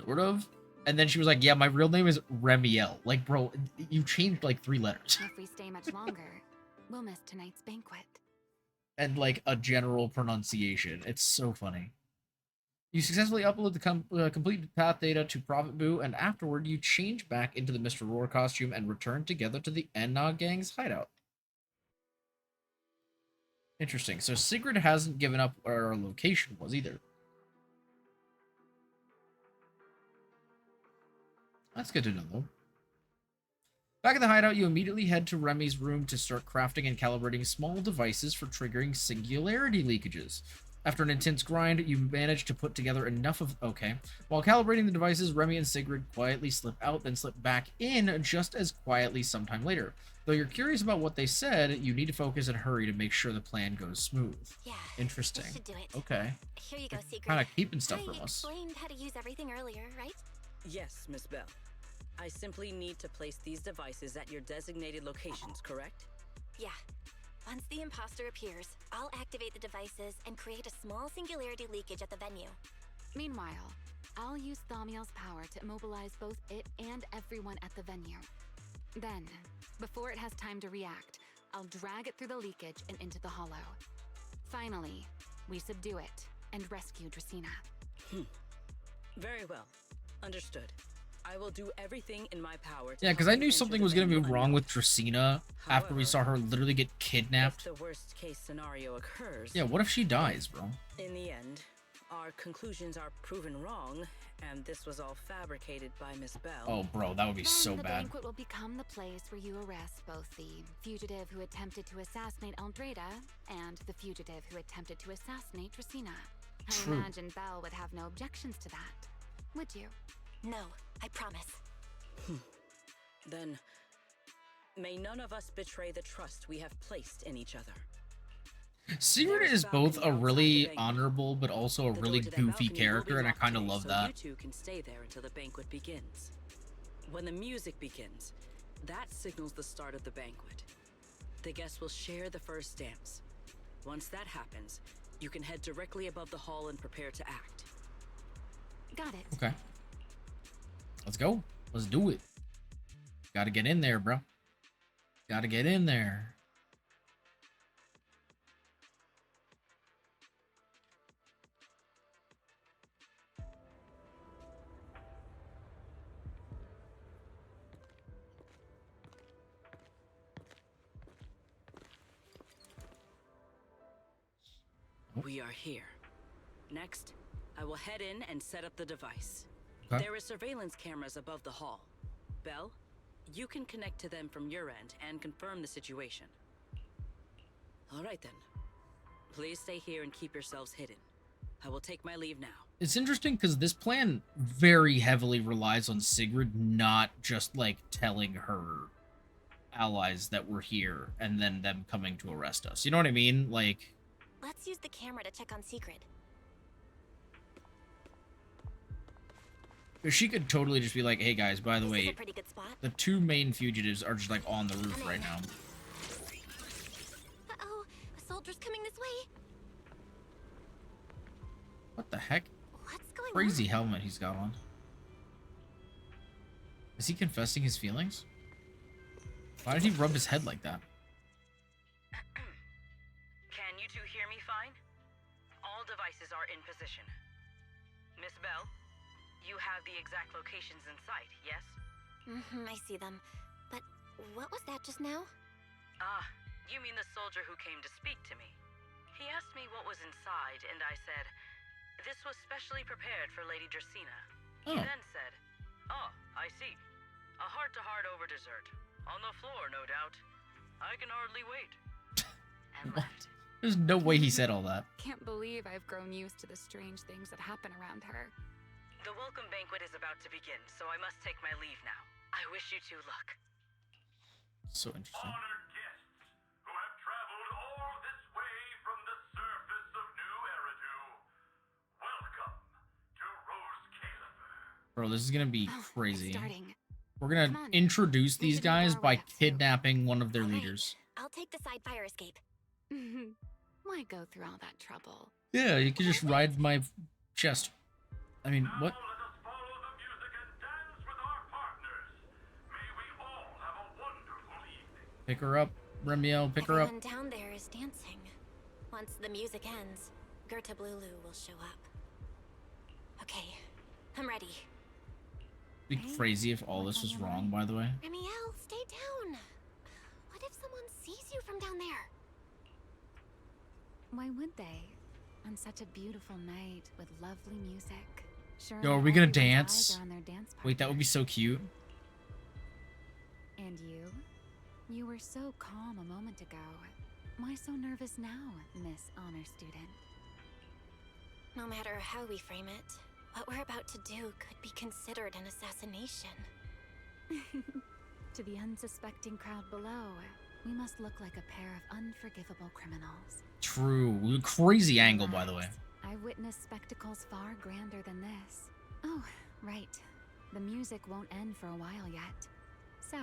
Sort of. And then she was like, yeah, my real name is Remielle. Like, bro, you changed like 3 letters. If we stay much longer, we'll miss tonight's banquet. And like a general pronunciation. It's so funny. You successfully upload the completed path data to Prophet Boo, and afterward you change back into the Mr. Roar costume and return together to the Enna gang's hideout. Interesting. So Sigrid hasn't given up where our location was either. That's good to know, though. Back at the hideout, you immediately head to Remy's room to start crafting and calibrating small devices for triggering singularity leakages. After an intense grind, you manage to put together enough of... Okay. While calibrating the devices, Remy and Sigrid quietly slip out, then slip back in just as quietly sometime later. Though you're curious about what they said, you need to focus and hurry to make sure the plan goes smooth. Yeah. Interesting. Should do it. Okay. Here you go, Sigrid. Kind of keeping stuff from us. I explained how to use everything earlier, right? Yes, Miss Bell. I simply need to place these devices at your designated locations, correct? Yeah. Once the imposter appears, I'll activate the devices and create a small singularity leakage at the venue. Meanwhile, I'll use Thaumiel's power to immobilize both it and everyone at the venue. Then, before it has time to react, I'll drag it through the leakage and into the hollow. Finally, we subdue it and rescue Dracaene. Very well. Understood. I will do everything in my power to... Yeah, because I knew something was going to be wrong with Dracaene after we saw her literally get kidnapped. If the worst case scenario occurs... Yeah, what if she dies, bro? In the end, our conclusions are proven wrong, and this was all fabricated by Miss Bell. Oh, bro, that would be so bad. The banquet will become the place where you arrest both the fugitive who attempted to assassinate Aldrada and the fugitive who attempted to assassinate Dracaene. I imagine Bell would have no objections to that. Would you? No, I promise. Then, may none of us betray the trust we have placed in each other. Sigrid is both a really honorable but also a really goofy character, and I kind of love that. You two can stay there until the banquet begins. When the music begins, that signals the start of the banquet. The guests will share the first dance. Once that happens, you can head directly above the hall and prepare to act. Got it. Okay. Let's go. Let's do it. Gotta get in there, bro. Gotta get in there. We are here. Next, I will head in and set up the device. Okay. There are surveillance cameras above the hall. Bell, you can connect to them from your end and confirm the situation. All right then. Please stay here and keep yourselves hidden. I will take my leave now. It's interesting because this plan very heavily relies on Sigrid not just like telling her allies that we're here and then them coming to arrest us. You know what I mean? Like, let's use the camera to check on Sigrid. she could totally just be like, hey guys, by the way, pretty good spot. the 2 main fugitives are just like on the roof right now. Uh-oh, a soldier's coming this way. What the heck? What's going Crazy helmet he's got on. Is he confessing his feelings? Why did he rub his head like that? Can you two hear me fine? All devices are in position. Miss Bell, you have the exact locations in sight, yes? I see them. But what was that just now? Ah, you mean the soldier who came to speak to me. He asked me what was inside, and I said, this was specially prepared for Lady Dracaene. He then said, oh, I see. A heart-to-heart over dessert. On the floor, no doubt. I can hardly wait. And left. There's no way he said all that. Can't believe I've grown used to the strange things that happen around her. The welcome banquet is about to begin, so I must take my leave now. I wish you two luck. So interesting. Bro, this is gonna be crazy. We're gonna introduce these guys by kidnapping one of their leaders. I'll take the side fire escape. Why go through all that trouble? Yeah, you could just ride my chest. I mean, what? Pick her up, Remielle, pick her up. Everyone down there is dancing. Once the music ends, Gerta Blulu will show up. Okay, I'm ready. It'd be crazy if all this was wrong, by the way. Remielle, stay down. What if someone sees you from down there? Why would they? On such a beautiful night with lovely music. Sure. Yo, are we gonna dance? Wait, that would be so cute. And you? You were so calm a moment ago. Why so nervous now, Miss Honor Student? No matter how we frame it, what we're about to do could be considered an assassination. To the unsuspecting crowd below, we must look like a pair of unforgivable criminals. True. Crazy angle, by the way. I've witnessed spectacles far grander than this. Oh, right. The music won't end for a while yet. So,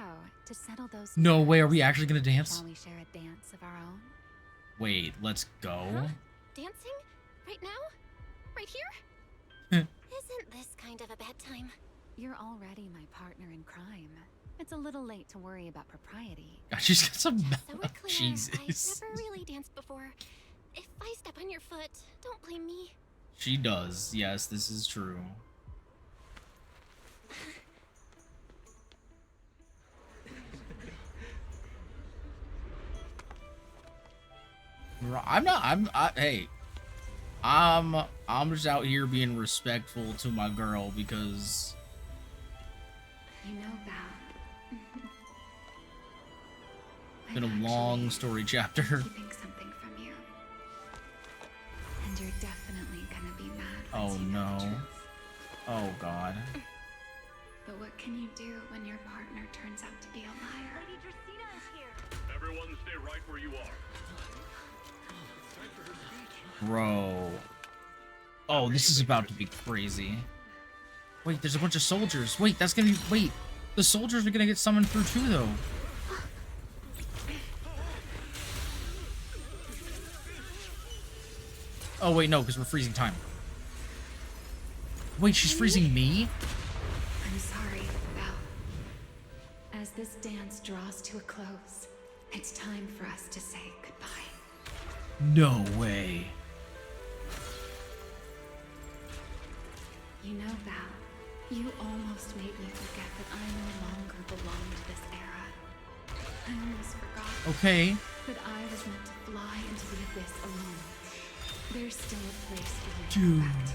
to settle those... No way, are we actually gonna dance? Shall we share a dance of our own? Wait, let's go. Huh? Dancing? Right now? Right here? Isn't this kind of a bad time? You're already my partner in crime. It's a little late to worry about propriety. God, she's got some... So we're clear. Jesus. I've never really danced before. If I step on your foot, don't blame me. She does. Yes, this is true. Hey, I'm just out here being respectful to my girl because you know that. It's been a long story chapter. Keeping something from you, and you're definitely gonna be mad. Oh no! Oh God! But what can you do when your partner turns out to be a liar? Lady Dracaene is here. Everyone, stay right where you are. Bro. Oh, this is about to be crazy. Wait, there's a bunch of soldiers. Wait, that's gonna be... Wait, the soldiers are gonna get summoned through too, though. Oh, wait, no, because we're freezing time. Wait, she's freezing me? I'm sorry, Belle. As this dance draws to a close, it's time for us to say goodbye. No way. You know, Val, you almost made me forget that I no longer belong to this era. I almost forgot Okay. that I was meant to fly into the abyss alone. There's still a place for you to go back to.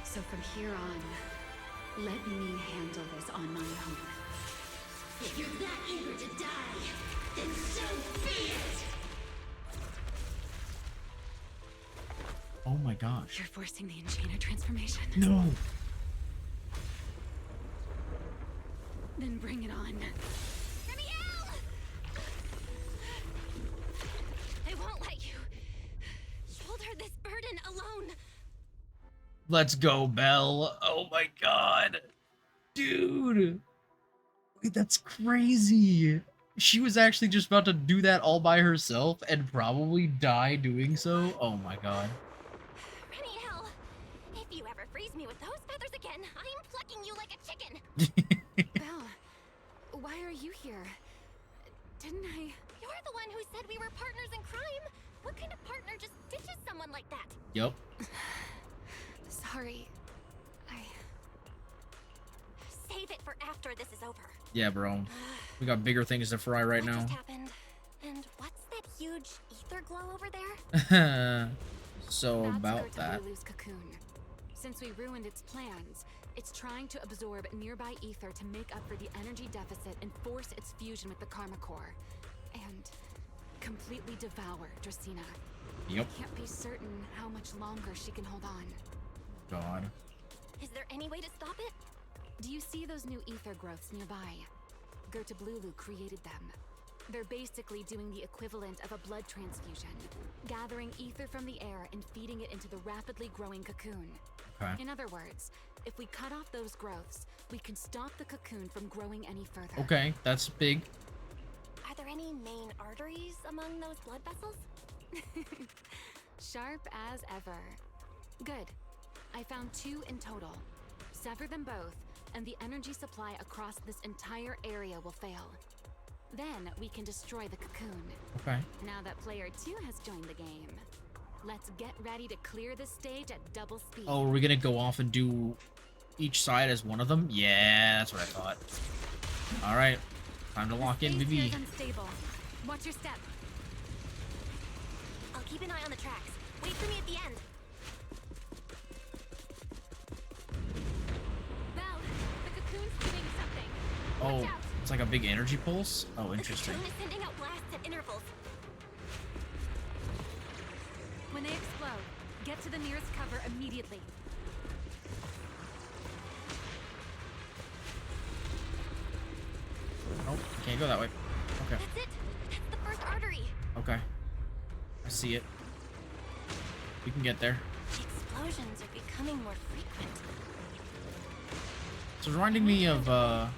So from here on, let me handle this on my own. If you're that eager to die, then so be it! Oh my gosh. You're forcing the Enchanter transformation. No. Then bring it on. Remielle! I won't let you shoulder this burden alone. Let's go, Belle. Oh my God. Dude. Wait, that's crazy. She was actually just about to do that all by herself and probably die doing so. Oh my God. Remielle, if you ever freeze me with those feathers again, I'm plucking you like a chicken. Belle, why are you here? Didn't I... You're the one who said we were partners in crime. What kind of partner just ditches someone like that? Yep. Sorry. Save it for after this is over. Yeah, bro. We got bigger things to fry right What now. just happened? And what's that huge ether glow over there? So That's about Gerta that. Blulu's cocoon. Since we ruined its plans, it's trying to absorb nearby ether to make up for the energy deficit and force its fusion with the Karma Core. And completely devour Dracaene. Yep. Can't be certain how much longer she can hold on. God. Is there any way to stop it? Do you see those new ether growths nearby? Gerta Blulu created them. They're basically doing the equivalent of a blood transfusion, gathering ether from the air and feeding it into the rapidly growing cocoon. Okay. In other words, if we cut off those growths, we can stop the cocoon from growing any further. Okay, that's big. Are there any main arteries among those blood vessels? Sharp as ever. Good. I found 2 in total. Sever them both, and the energy supply across this entire area will fail. Then we can destroy the cocoon. Okay. Now that player 2 has joined the game, let's get ready to clear the stage at double speed. Oh, are we gonna go off and do each side as one of them? Yeah, that's what I thought. All right, time to lock in, BB. Space unstable. Watch your step. I'll keep an eye on the tracks. Wait for me at the end. Val, the cocoon's doing something. Oh, Watch out. it's like a big energy pulse? Oh, interesting. The cocoon is sending out blasts at intervals. When they explode, get to the nearest cover immediately. Nope, can't go that way. Okay. That's it. That's the first artery. Okay. I see it. We can get there. The explosions are becoming more frequent. It's reminding me of,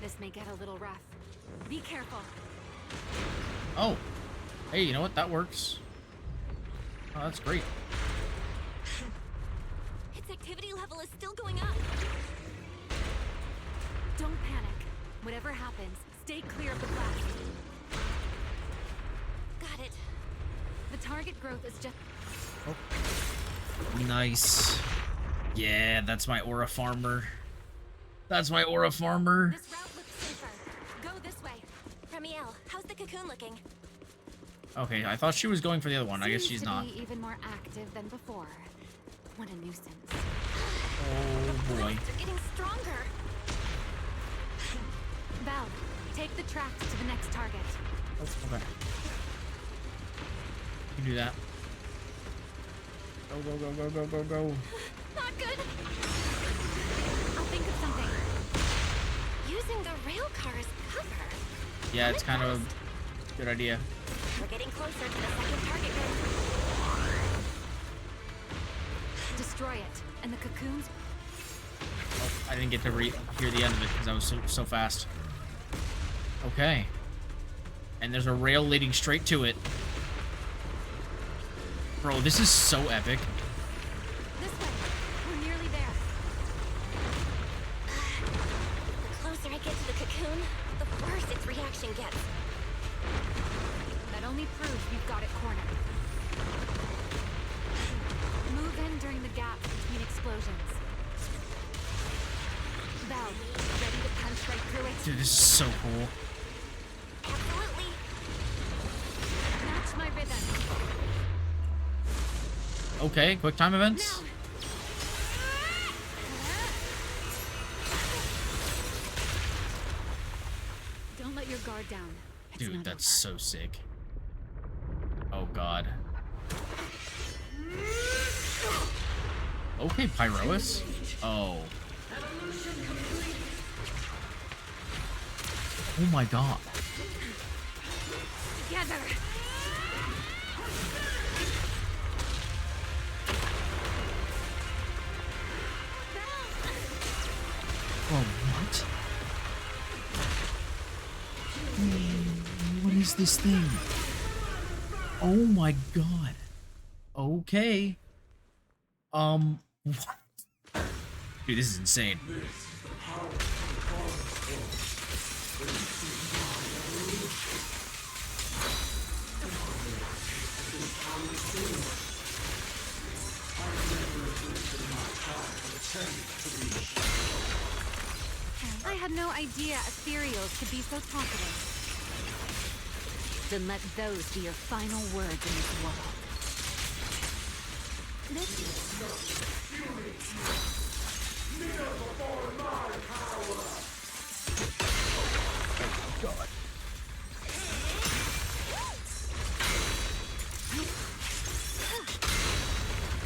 This may get a little rough. Be careful. Oh. Hey, you know what? That works. Oh, that's great. Its activity level is still going up. Don't panic. Whatever happens, stay clear of the blast. Got it. The target growth is just... Oh. Nice. Yeah, that's my aura farmer. That's my aura farmer. This route looks safer. Go this way. Remielle, how's the cocoon looking? Okay, I thought she was going for the other one. I guess Seems she's to not. be even more active than before. What a nuisance. Oh boy. Blasts are getting stronger. Val, take the tracks to the next target. Oh, okay. You can do that. Go, go, go, go, go, go, go. Not good. I'll think of something. Using the rail car as cover. Yeah, it's kind of a good idea. We're getting closer to the second target group. Destroy it, and the cocoons... Oh, I didn't get to hear the end of it because I was so fast. Okay. And there's a rail leading straight to it. Bro, this is so epic. This way. We're nearly there. The closer I get to the cocoon, the worse its reaction gets. That only proves we've got it cornered. Move in during the gaps between explosions. Val, ready to punch right through it? Dude, this is so cool. Absolutely. Match my rhythm. Okay, quick time events. Now. Don't let your guard down. It's Dude, not that's over. so sick. Oh god. Okay, Pyrois. Oh. Oh my god. Together. Oh, what? What is this thing? Oh my god. Okay. What? Dude, this is insane. I had no idea ethereals could be so talkative. Then let those be your final words in this world. God.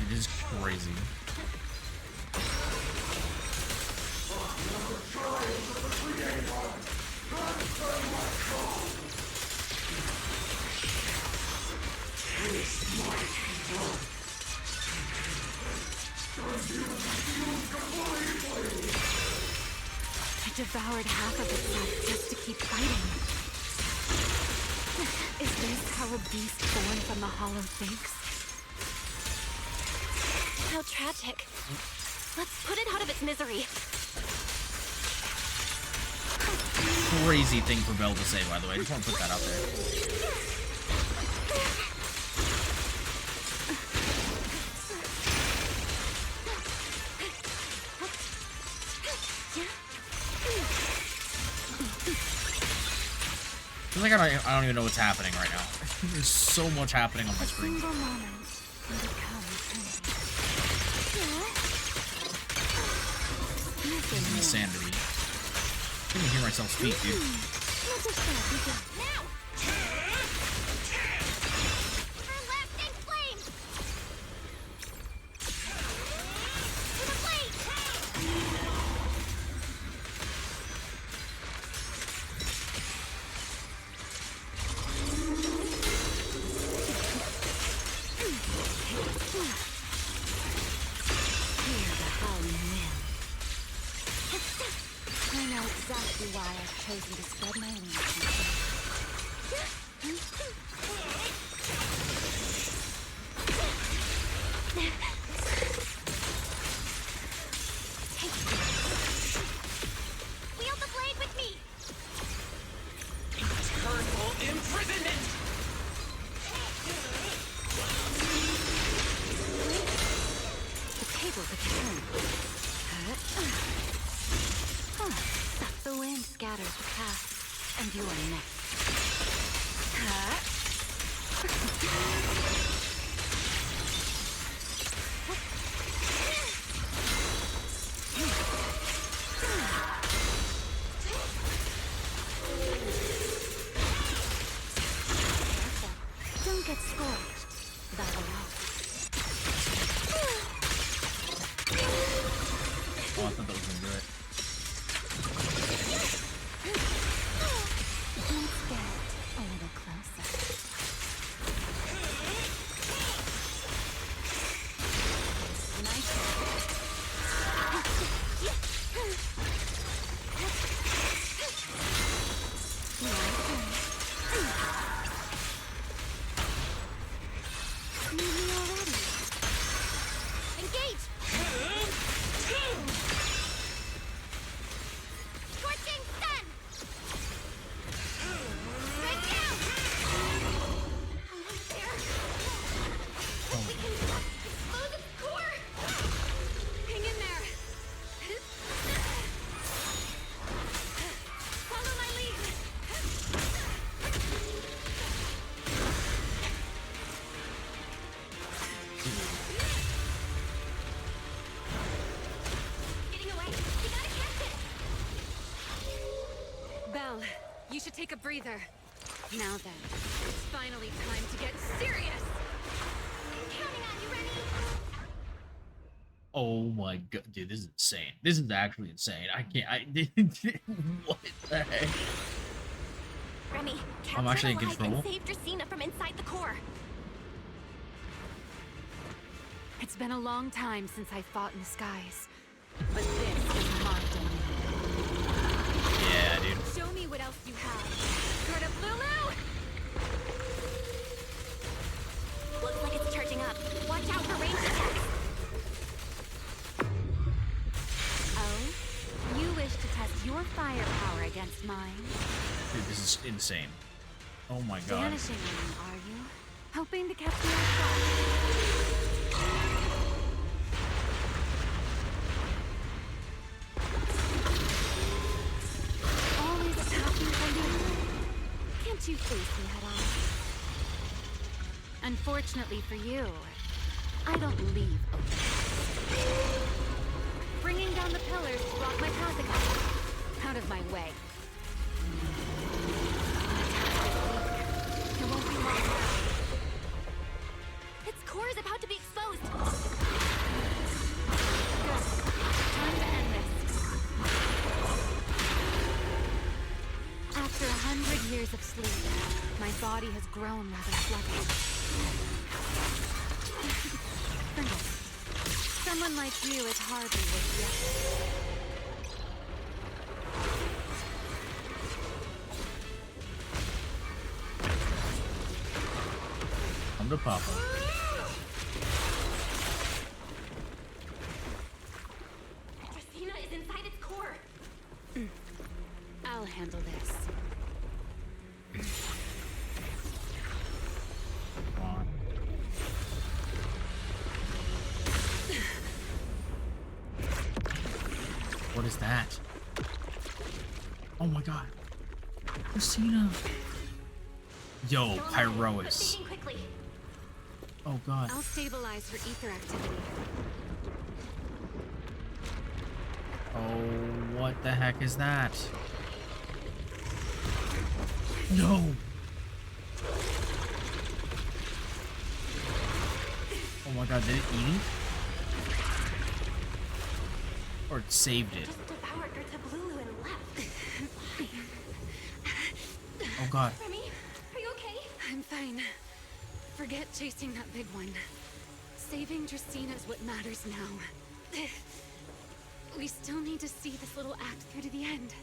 It is crazy. devoured half of itself just to keep fighting. Is this how a beast born from the hollow thinks? How tragic. Let's put it out of its misery. Crazy thing for Belle to say, by the way. I just want to put that out there. I feel like I don't even know what's happening right now. There's so much happening on my screen. Insanity. I can't even hear myself speak, dude. Chosen to spread my wings. Wield the blade with me. Eternal imprisonment. The tables have turned. The wind scatters the path, and you are next. Don't get scorched. That will help. Oh, I thought that was gonna do it. Let's get a little closer. Nice. Need me already. Engage. Scorching sun. Right down. Almost there. We can explode its core. Hang in there. Follow my lead. Getting away. You gotta catch it. Belle, you should take a breather. Now then. It's finally time to get serious. Counting on you, Remy. Oh my god, dude, this is insane. This is actually insane. I can't. What the heck? Remy, I'm capture actually in the light control. and save Dracaene from inside the core. It's been a long time since I fought in the skies, but this is my domain. Yeah, dude. Show me what else you have. Good of Lulu! Looks like it's charging up. Watch out for ranged attacks. Oh? You wish to test your firepower against mine? Dude, this is insane. Oh my god. Vanishing on me, are you? Hoping to catch me off guard? Always attacking from behind. Can't you face me head on? Unfortunately for you, I don't leave open. Bringing down the pillars to block my path again. Out of my way. It won't be long now. Its core is about to be exposed. Good. Time to end this. After 100 years of sleep, my body has grown rather sluggish. Forget it. Someone like you is hardly worth the effort. Papa. Dracaena is inside its core. I'll handle this. Come on. What is that? Oh my god. Dracaena. Yo, Pyrois. Oh god. I'll stabilize her ether activity. Oh, what the heck is that? No! Oh my god, did it eat it? Or it saved it? Just devoured Gertablulu and left. Oh god. Remy, are you okay? I'm fine. Forget chasing that big one. Saving Dracaena is what matters now. We still need to see this little act through to the end,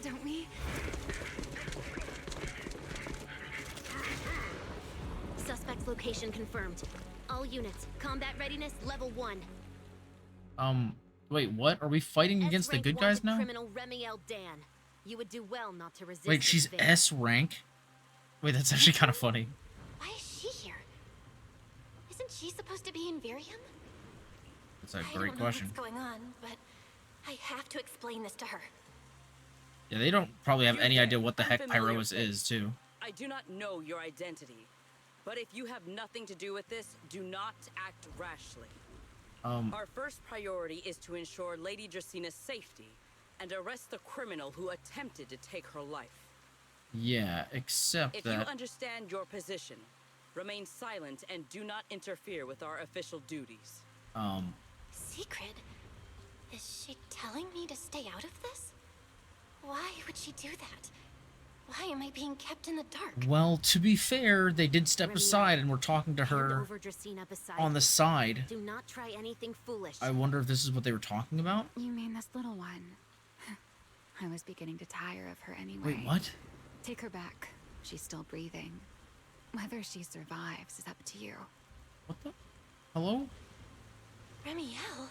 don't we? Suspect's location confirmed. All units, combat readiness level 1. Wait, what? Are we fighting against the good guys now? Criminal Remielle Dan. You would do well not to resist. Wait, she's S rank? Wait, that's actually kind of funny. Why is she here? Isn't she supposed to be in Virium? That's a I great don't know question. what's going on, but I have to explain this to her. Yeah, they don't probably have any idea what the heck Pyrois is, too. I do not know your identity, but if you have nothing to do with this, do not act rashly. Our first priority is to ensure Lady Draceena's safety and arrest the criminal who attempted to take her life. Yeah, except If that... you understand your position, remain silent and do not interfere with our official duties. Sigrid? Is she telling me to stay out of this? Why would she do that? Why am I being kept in the dark? Well, to be fair, they did step aside and were talking to her on the side. Do not try anything foolish. I wonder if this is what they were talking about? You mean this little one? I was beginning to tire of her anyway. Wait, what? Take her back. She's still breathing. Whether she survives is up to you. What the? Hello? Remielle?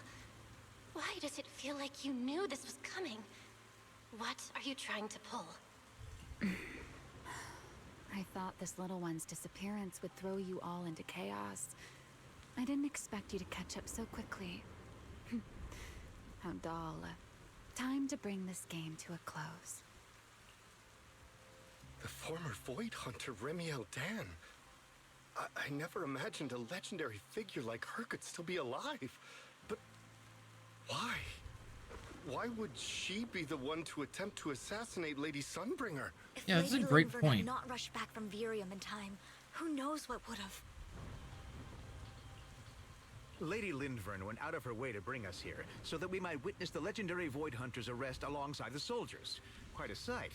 Why does it feel like you knew this was coming? What are you trying to pull? I thought this little one's disappearance would throw you all into chaos. I didn't expect you to catch up so quickly. How dull. Time to bring this game to a close. The former Void Hunter Remielle Dan. I never imagined a legendary figure like her could still be alive. But why? Why would she be the one to attempt to assassinate Lady Sunbringer? Yeah, that's a great point. Had not rushed back from Virium in time, who knows what would have. Lady Lindvern went out of her way to bring us here, so that we might witness the legendary Void Hunter's arrest alongside the soldiers. Quite a sight.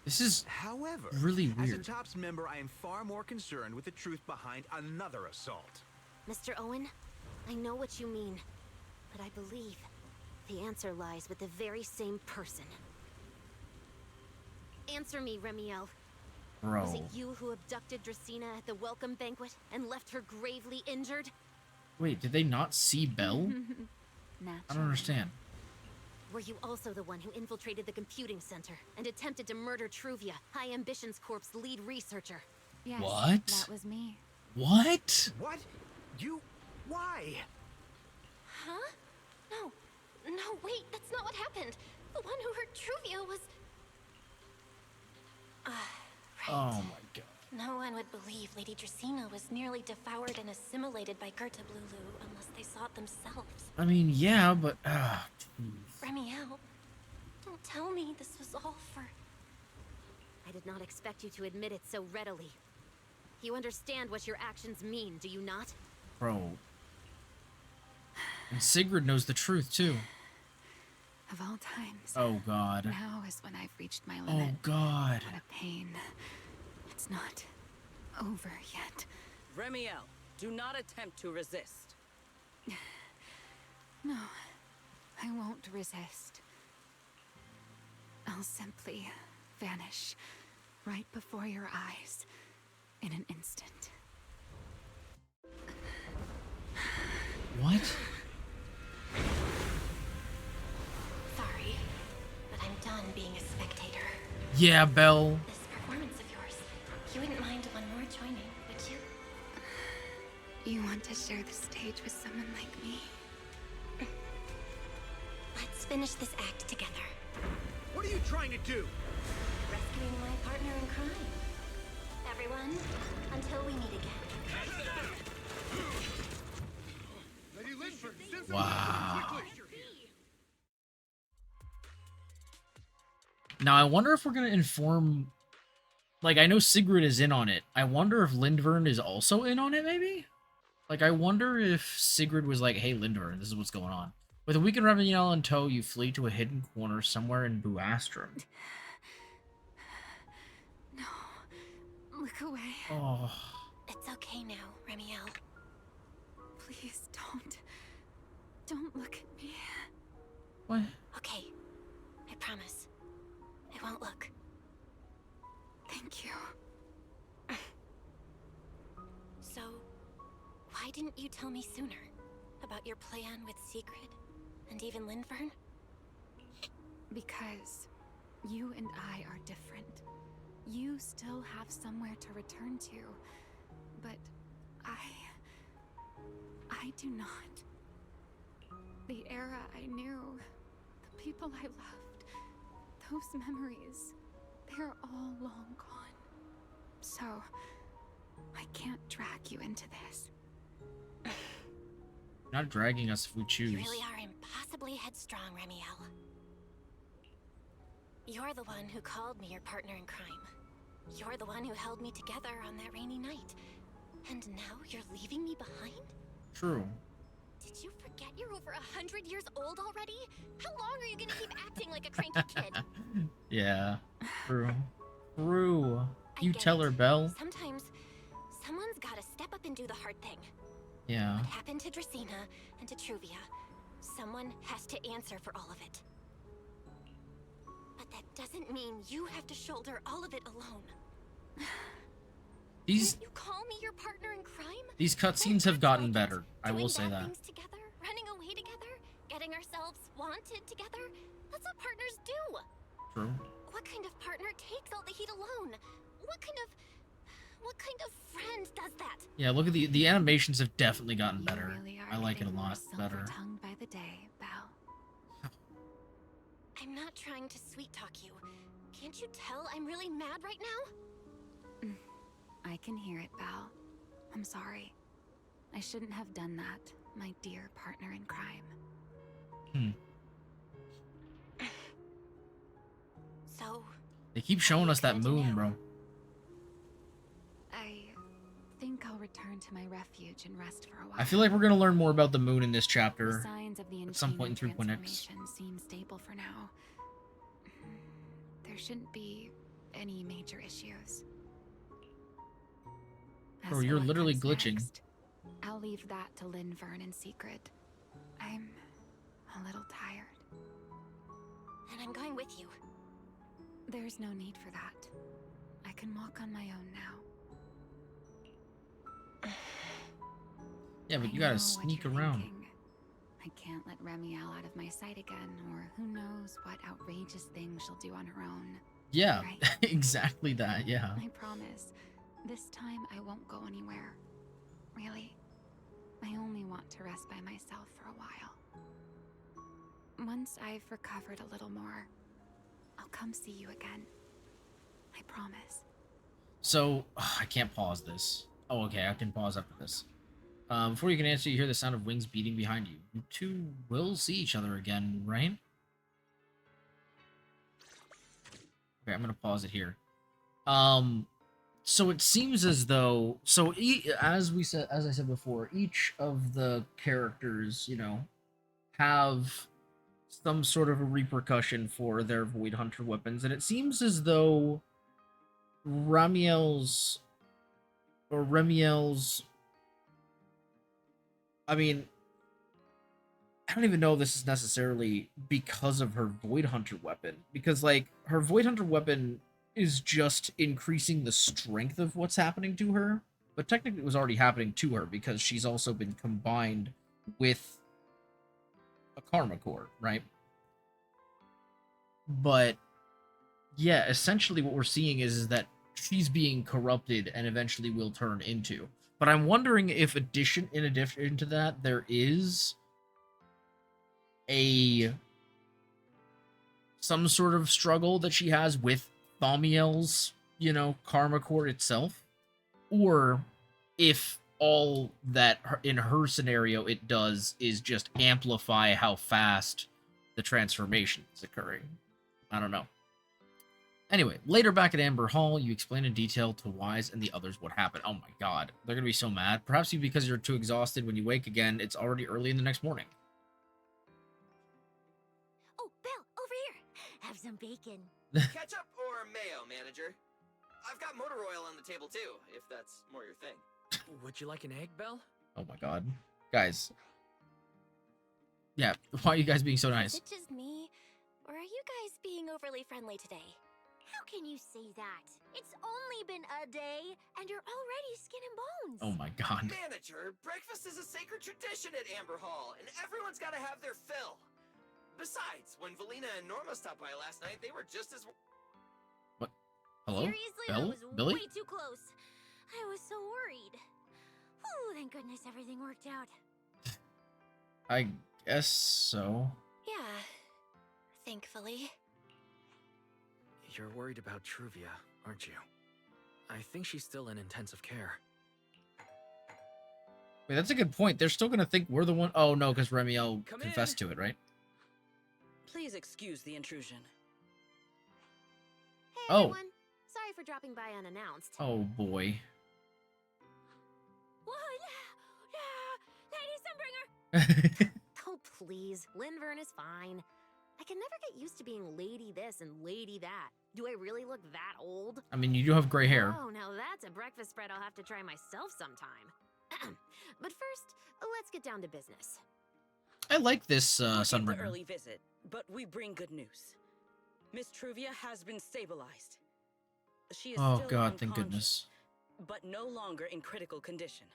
This is However, really weird. As a TOPS member, I am far more concerned with the truth behind another assault. Mr. Owen, I know what you mean, but I believe the answer lies with the very same person. Answer me, Remielle. Bro. Was it you who abducted Dracaena at the welcome banquet and left her gravely injured? Wait, did they not see Belle? I don't understand. Were you also the one who infiltrated the computing center and attempted to murder Truvia, High Ambitions Corp's lead researcher? Yes, What? that was me. What? What? You? Why? Huh? No, wait, that's not what happened. The one who hurt Truvia was... right. Oh my god. No one would believe Lady Dracaena was nearly devoured and assimilated by Gertablulu unless they saw it themselves. I mean, yeah, but... Remielle, don't tell me this was all for... I did not expect you to admit it so readily. You understand what your actions mean, do you not? Bro. And Sigrid knows the truth, too. Of all times. Oh god. Now is when I've reached my limit. Oh god. What a pain. It's not over yet. Remielle, do not attempt to resist. No, I won't resist. I'll simply vanish right before your eyes in an instant. Yeah, Belle. This performance of yours. You wouldn't mind one more joining, would you? You want to share the stage with someone like me? Let's finish this act together. What are you trying to do? Rescuing my partner in crime. Everyone, until we meet again. Wow. Now, I wonder if we're going to inform... Like, I know Sigrid is in on it. I wonder if Lindvern is also in on it, maybe? Like, I wonder if Sigrid was like, hey, Lindvern, this is what's going on. With a weakened Remielle in tow, you flee to a hidden corner somewhere in Buastrum. No. Look away. Oh. It's okay now, Remielle. Please don't. Don't look at me. What? Okay. I promise. I won't look. Thank you. So, why didn't you tell me sooner about your plan with Sigrid and even Lindvern? Because you and I are different. You still have somewhere to return to, but I do not. The era I knew, the people I loved, those memories, they're all long gone. So, I can't drag you into this. Not dragging us if we choose. You really are impossibly headstrong, Remielle. You're the one who called me your partner in crime. You're the one who held me together on that rainy night. And now you're leaving me behind? True. Did you forget you're over 100 years old already? How long are you gonna keep acting like a cranky kid? Yeah. True. True. You tell her, Belle. Sometimes, someone's gotta step up and do the hard thing. Yeah. What happened to Dracaene and to Truvia? Someone has to answer for all of it. But that doesn't mean you have to shoulder all of it alone. These You call me your partner in crime? these cutscenes have gotten better. I will say Doing bad that. things together, running away together, getting ourselves wanted together. That's what partners do. True. What kind of partner takes all the heat alone? What kind of friend does that? Yeah, look at the animations have definitely gotten better. I like it a lot better. Tongued by the day, Belle. I'm not trying to sweet talk you. Can't you tell I'm really mad right now? I can hear it, Belle. I'm sorry. I shouldn't have done that, my dear partner in crime. So... They keep showing us that moon, bro. I think I'll return to my refuge and rest for a while. I feel like we're going to learn more about the moon in this The chapter signs of the at some point in 3.x. transformation seem stable for now. There shouldn't be any major issues. As Bro, for you're what literally comes glitching. next, I'll leave that to Lindvern and Sigrid. I'm a little tired. And I'm going with you. There's no need for that. I can walk on my own now. Yeah, but I you gotta know what sneak you're around. thinking. I can't let Remielle out of my sight again, or who knows what outrageous things she'll do on her own. Yeah, Right? exactly that, yeah. I promise. This time I won't go anywhere. Really. I only want to rest by myself for a while. Once I've recovered a little more, I'll come see you again. I promise. So, I can't pause this. Oh, okay, I can pause after this. Before you can answer, you hear the sound of wings beating behind you. You two will see each other again, right? Okay, I'm gonna pause it here. So it seems as though, as I said before, each of the characters, you know, have some sort of a repercussion for their Void Hunter weapons, and it seems as though Remielle's, I mean, I don't even know if this is necessarily because of her Void Hunter weapon, because, like, her Void Hunter weapon is just increasing the strength of what's happening to her, but technically it was already happening to her because she's also been combined with a Karma Core, right? But yeah, essentially what we're seeing is that she's being corrupted and eventually will turn into. But I'm wondering if in addition to that, there is some sort of struggle that she has with Thaumiel's, karma court itself, or if all that in her scenario it does is just amplify how fast the transformation is occurring. I don't know. Anyway, later back at Amber Hall, you explain in detail to Wise and the others what happened. Oh my god, they're gonna be so mad. Perhaps because you're too exhausted when you wake again, it's already early in the next morning. Oh, Belle, over here. Have some bacon. Ketchup or mayo, manager? I've got motor oil on the table too, if that's more your thing. Would you like an egg, Belle? Oh my god. Guys. Yeah, why are you guys being so nice? Is it just me? Or are you guys being overly friendly today? How can you say that? It's only been a day, and you're already skin and bones. Oh my god. Manager, breakfast is a sacred tradition at Amber Hall, and everyone's got to have their fill. Besides, when Valina and Norma stopped by last night, they were just as... What? Hello? Seriously, Belle? that was Billy? way too close. I was so worried. Oh, thank goodness everything worked out. I guess so. Yeah, thankfully. You're worried about Truvia, aren't you? I think she's still in intensive care. Wait, that's a good point. They're still gonna think we're the one. Oh no, because Remielle confessed to it, right? Please excuse the intrusion. Hey Oh. everyone. Sorry for dropping by unannounced. Oh boy. Lady Sunbringer! Oh, please. Linvern is fine. I can never get used to being lady this and lady that. Do I really look that old? I mean, you do have gray hair. Oh, now that's a breakfast spread I'll have to try myself sometime. But first, let's get down to business. I like this The Sunbringer. early visit, but we bring good news. Miss Truvia has been stabilized. She is Oh still god, thank unconscious, goodness. but no longer in critical condition.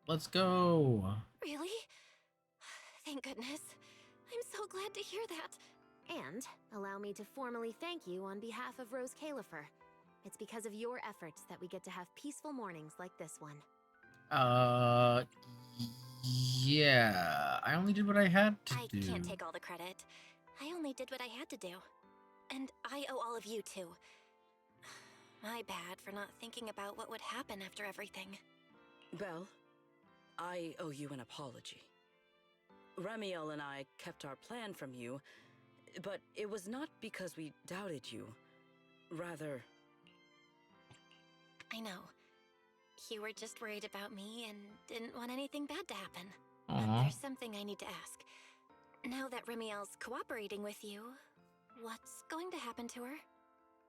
Let's go. Really? Thank goodness. I'm so glad to hear that. And allow me to formally thank you on behalf of Rose Califer. It's because of your efforts that we get to have peaceful mornings like this one. Yeah. I only did what I had to do. I can't take all the credit. I only did what I had to do. And I owe all of you too. My bad for not thinking about what would happen after everything. Belle, I owe you an apology. Remielle and I kept our plan from you, but it was not because we doubted you. Rather... I know. You were just worried about me and didn't want anything bad to happen. But Aw. there's something I need to ask. Now that Remielle's cooperating with you, what's going to happen to her?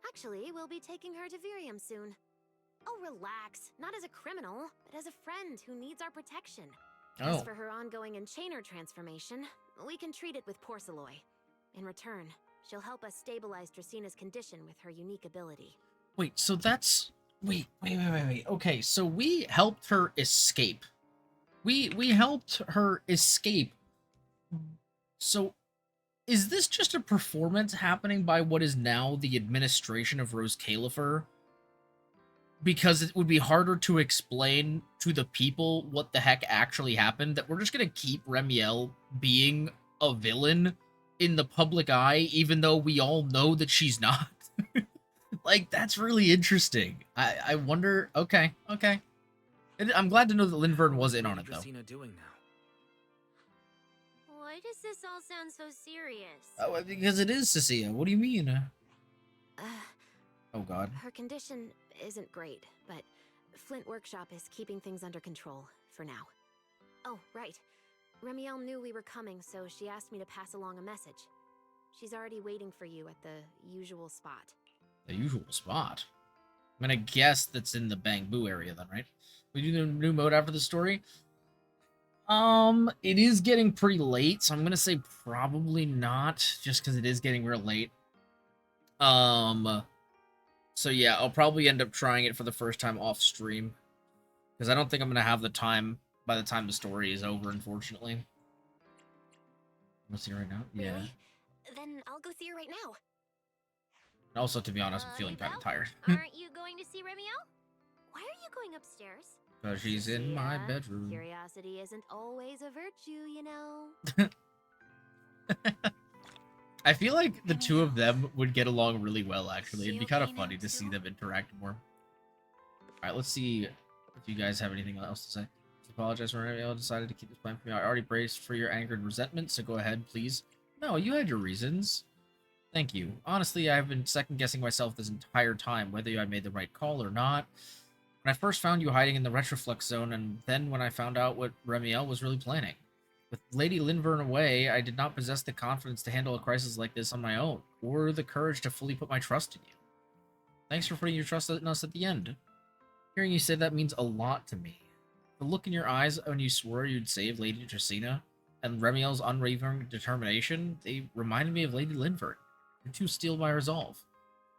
Actually, we'll be taking her to Virium soon. Oh, relax. Not as a criminal, but as a friend who needs our protection. As Oh. for her ongoing Enchainer transformation, we can treat it with Porceloy. In return, she'll help us stabilize Dracaene's condition with her unique ability. Wait, so that's... Wait. Okay, so we helped her escape. We helped her escape. So, is this just a performance happening by what is now the administration of Rose Califer? Because it would be harder to explain to the people what the heck actually happened, that we're just gonna keep Remielle being a villain in the public eye, even though we all know that she's not. Like, that's really interesting. I wonder... Okay. I'm glad to know that Linvern was in on it, though. What's Dracaene doing now? Why does this all sound so serious? Oh, because it is Cecilia. What do you mean? Oh, God. Her condition isn't great, but Flint Workshop is keeping things under control for now. Oh, right. Remielle knew we were coming, so she asked me to pass along a message. She's already waiting for you at the usual spot. The usual spot? I'm gonna guess that's in the Bangbu area, then, right? We do the new mode after the story? It is getting pretty late, so I'm gonna say probably not, just because it is getting real late. So yeah, I'll probably end up trying it for the first time off stream, because I don't think I'm gonna have the time by the time the story is over, unfortunately. Let's see right now. Yeah. Really? Then I'll go see her right now. And also, to be honest, I'm feeling kind of tired. Aren't you going to see Remielle? Why are you going upstairs? Because she's in my Yeah, bedroom. Curiosity isn't always a virtue, you know. I feel like the two of them would get along really well, actually. It'd be kind of funny to see them interact more. Alright, let's see if you guys have anything else to say. Just apologize for Remielle decided to keep this plan for me. I already braced for your anger and resentment, so go ahead, please. No, you had your reasons. Thank you. Honestly, I've been second-guessing myself this entire time, whether I made the right call or not. When I first found you hiding in the Retroflux zone, and then when I found out what Remielle was really planning. With Lady Linvern away, I did not possess the confidence to handle a crisis like this on my own, or the courage to fully put my trust in you. Thanks for putting your trust in us at the end. Hearing you say that means a lot to me. The look in your eyes when you swore you'd save Lady Dracaene, and Remielle's unwavering determination, they reminded me of Lady Linvern. You're too steel by resolve.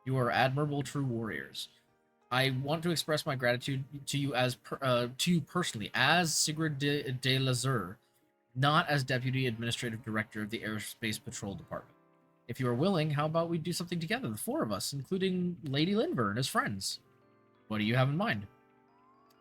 You are admirable true warriors. I want to express my gratitude to you to you personally, as Sigrid de Lazur, not as Deputy Administrative Director of the Airspace Patrol Department. If you are willing, how about we do something together, the four of us, including Lady Linvern as friends? What do you have in mind?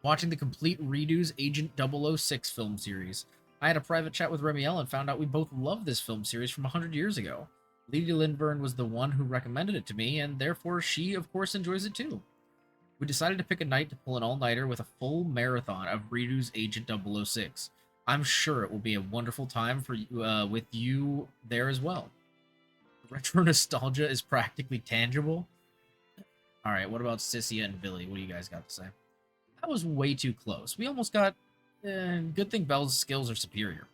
Watching the complete Redo's Agent 006 film series. I had a private chat with Remielle and found out we both love this film series from 100 years ago. Lady Linvern was the one who recommended it to me, and therefore she, of course, enjoys it too. We decided to pick a night to pull an all-nighter with a full marathon of Redo's Agent 006. I'm sure it will be a wonderful time for you, with you there as well. Retro nostalgia is practically tangible. Alright, what about Sissia and Billy? What do you guys got to say? That was way too close. We almost got... good thing Belle's skills are superior.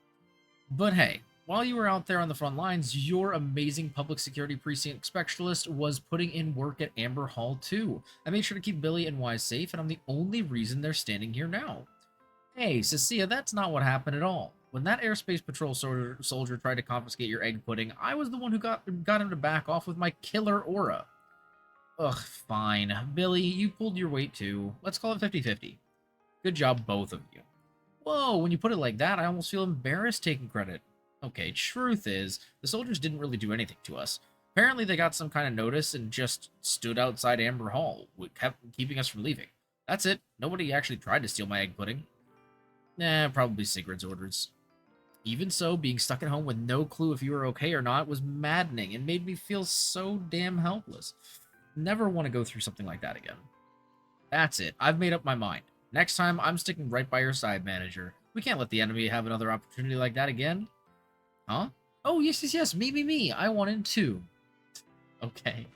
But hey, while you were out there on the front lines, your amazing public security precinct specialist was putting in work at Amber Hall too. I made sure to keep Billy and Wise safe, and I'm the only reason they're standing here now. Hey, Sissia, that's not what happened at all. When that airspace patrol soldier tried to confiscate your egg pudding, I was the one who got him to back off with my killer aura. Ugh, fine. Billy, you pulled your weight too. Let's call it 50-50. Good job, both of you. Whoa, when you put it like that, I almost feel embarrassed taking credit. Okay, truth is, the soldiers didn't really do anything to us. Apparently they got some kind of notice and just stood outside Amber Hall, keeping us from leaving. That's it. Nobody actually tried to steal my egg pudding. Nah, probably Sigrid's orders. Even so, being stuck at home with no clue if you were okay or not was maddening and made me feel so damn helpless. Never want to go through something like that again. That's it. I've made up my mind. Next time, I'm sticking right by your side, manager. We can't let the enemy have another opportunity like that again. Huh? Oh, yes. Me. I want in too. Okay.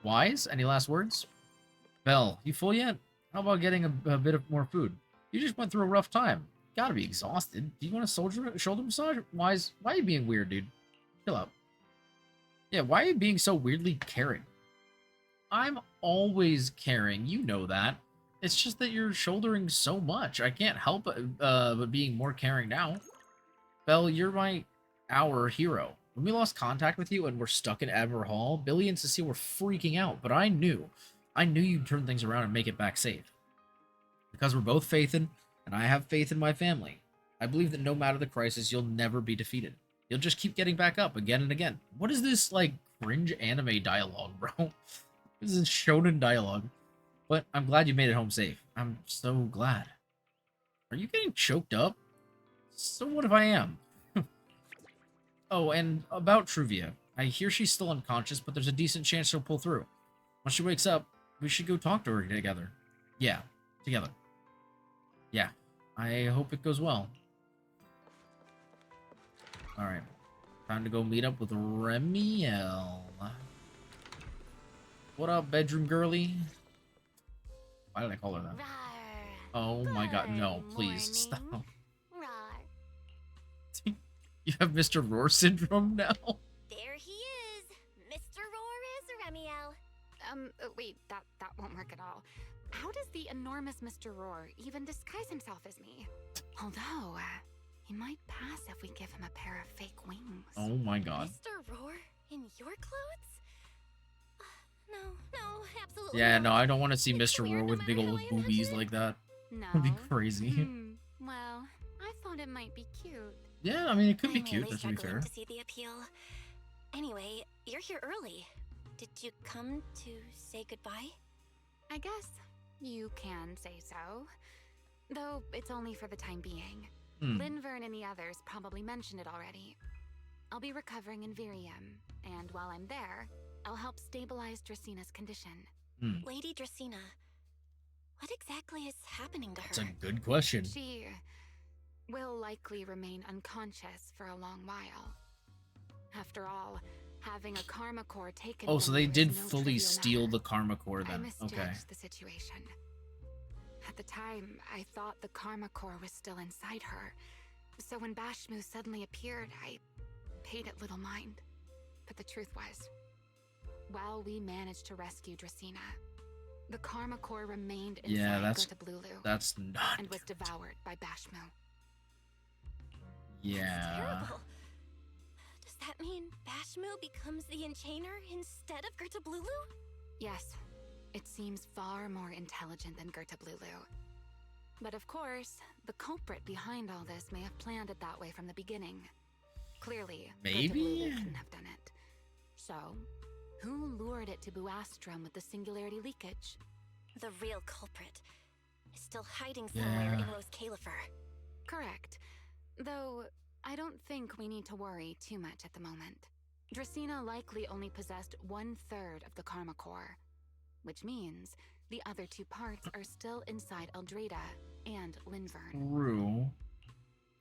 Wise, any last words? Belle, you full yet? How about getting a bit of more food? You just went through a rough time. Gotta be exhausted. Do you want a shoulder massage? Wise, why are you being weird, dude? Chill out. Yeah, why are you being so weirdly caring? I'm always caring, you know that. It's just that you're shouldering so much. I can't help but being more caring now. Belle, you're our hero. When we lost contact with you and were stuck in Amber Hall, Billy and Cecile were freaking out, but I knew you'd turn things around and make it back safe. Because we're both Faithin, and I have faith in my family. I believe that no matter the crisis, you'll never be defeated. You'll just keep getting back up again and again. What is this, cringe anime dialogue, bro? This is shonen dialogue. But I'm glad you made it home safe. I'm so glad. Are you getting choked up? So what if I am? Oh, and about Truvia. I hear she's still unconscious, but there's a decent chance she'll pull through. Once she wakes up, we should go talk to her together. Yeah, together. Yeah, I hope it goes well. Alright, time to go meet up with Remielle. What up, bedroom girly? Why did I call her that? Oh my god, no, please, stop. You have Mr. Roar syndrome now? There he is. Mr. Roar is Remielle. Wait, that won't work at all. How does the enormous Mr. Roar even disguise himself as me? Although, he might pass if we give him a pair of fake wings. Oh my god. Mr. Roar in your clothes? No, absolutely Yeah, not. no, I don't want to see Mr. Roar with big old boobies like that. No. That'd be crazy. Well, I thought it might be cute. Yeah, I mean, it could be I'm cute, really to be fair. struggling to see the appeal. Anyway, you're here early. Did you come to say goodbye? I guess you can say so. Though it's only for the time being. Linvern and the others probably mentioned it already. I'll be recovering in Virium, and while I'm there, I'll help stabilize Dracaene's condition. Lady Dracaene, what exactly is happening to her? That's a good question. She will likely remain unconscious for a long while. After all, having a karma core taken. Oh, so they did no fully steal the karma core I then. misjudged Okay. the situation. At the time, I thought the karma core was still inside her. So when Bashmu suddenly appeared, I paid it little mind. But the truth was, while we managed to rescue Dracaene, the karma core remained inside that's not and was devoured by Bashmu. Yeah. Terrible. Does that mean Bashmu becomes the Enchainer instead of Gertablulu? Yes, it seems far more intelligent than Gertablulu. But of course, the culprit behind all this may have planned it that way from the beginning. Clearly, Maybe? Gertablulu couldn't have done it. So, who lured it to Buastrom with the singularity leakage? The real culprit is still hiding somewhere in Rose Califer. Correct. Though, I don't think we need to worry too much at the moment. Dracaene likely only possessed 1/3 of the karma core, which means the other 2 parts are still inside Eldrada and Linvern. True.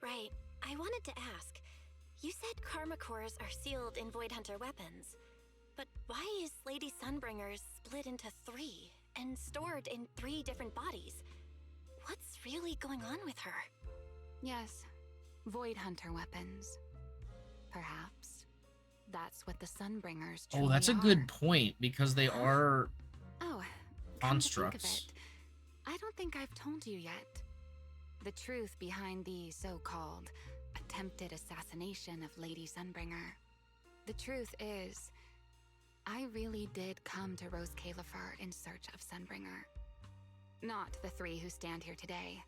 Right. I wanted to ask. You said karma cores are sealed in Void Hunter weapons. But why is Lady Sunbringer's split into 3 and stored in 3 different bodies? What's really going on with her? Yes, Void Hunter weapons. Perhaps. That's what the Sunbringers truly Oh, that's a are. good point, because they are Oh, constructs. come to think of it, I don't think I've told you yet. The truth behind the so-called attempted assassination of Lady Sunbringer. The truth is, I really did come to Rose Califer in search of Sunbringer. Not the 3 who stand here today,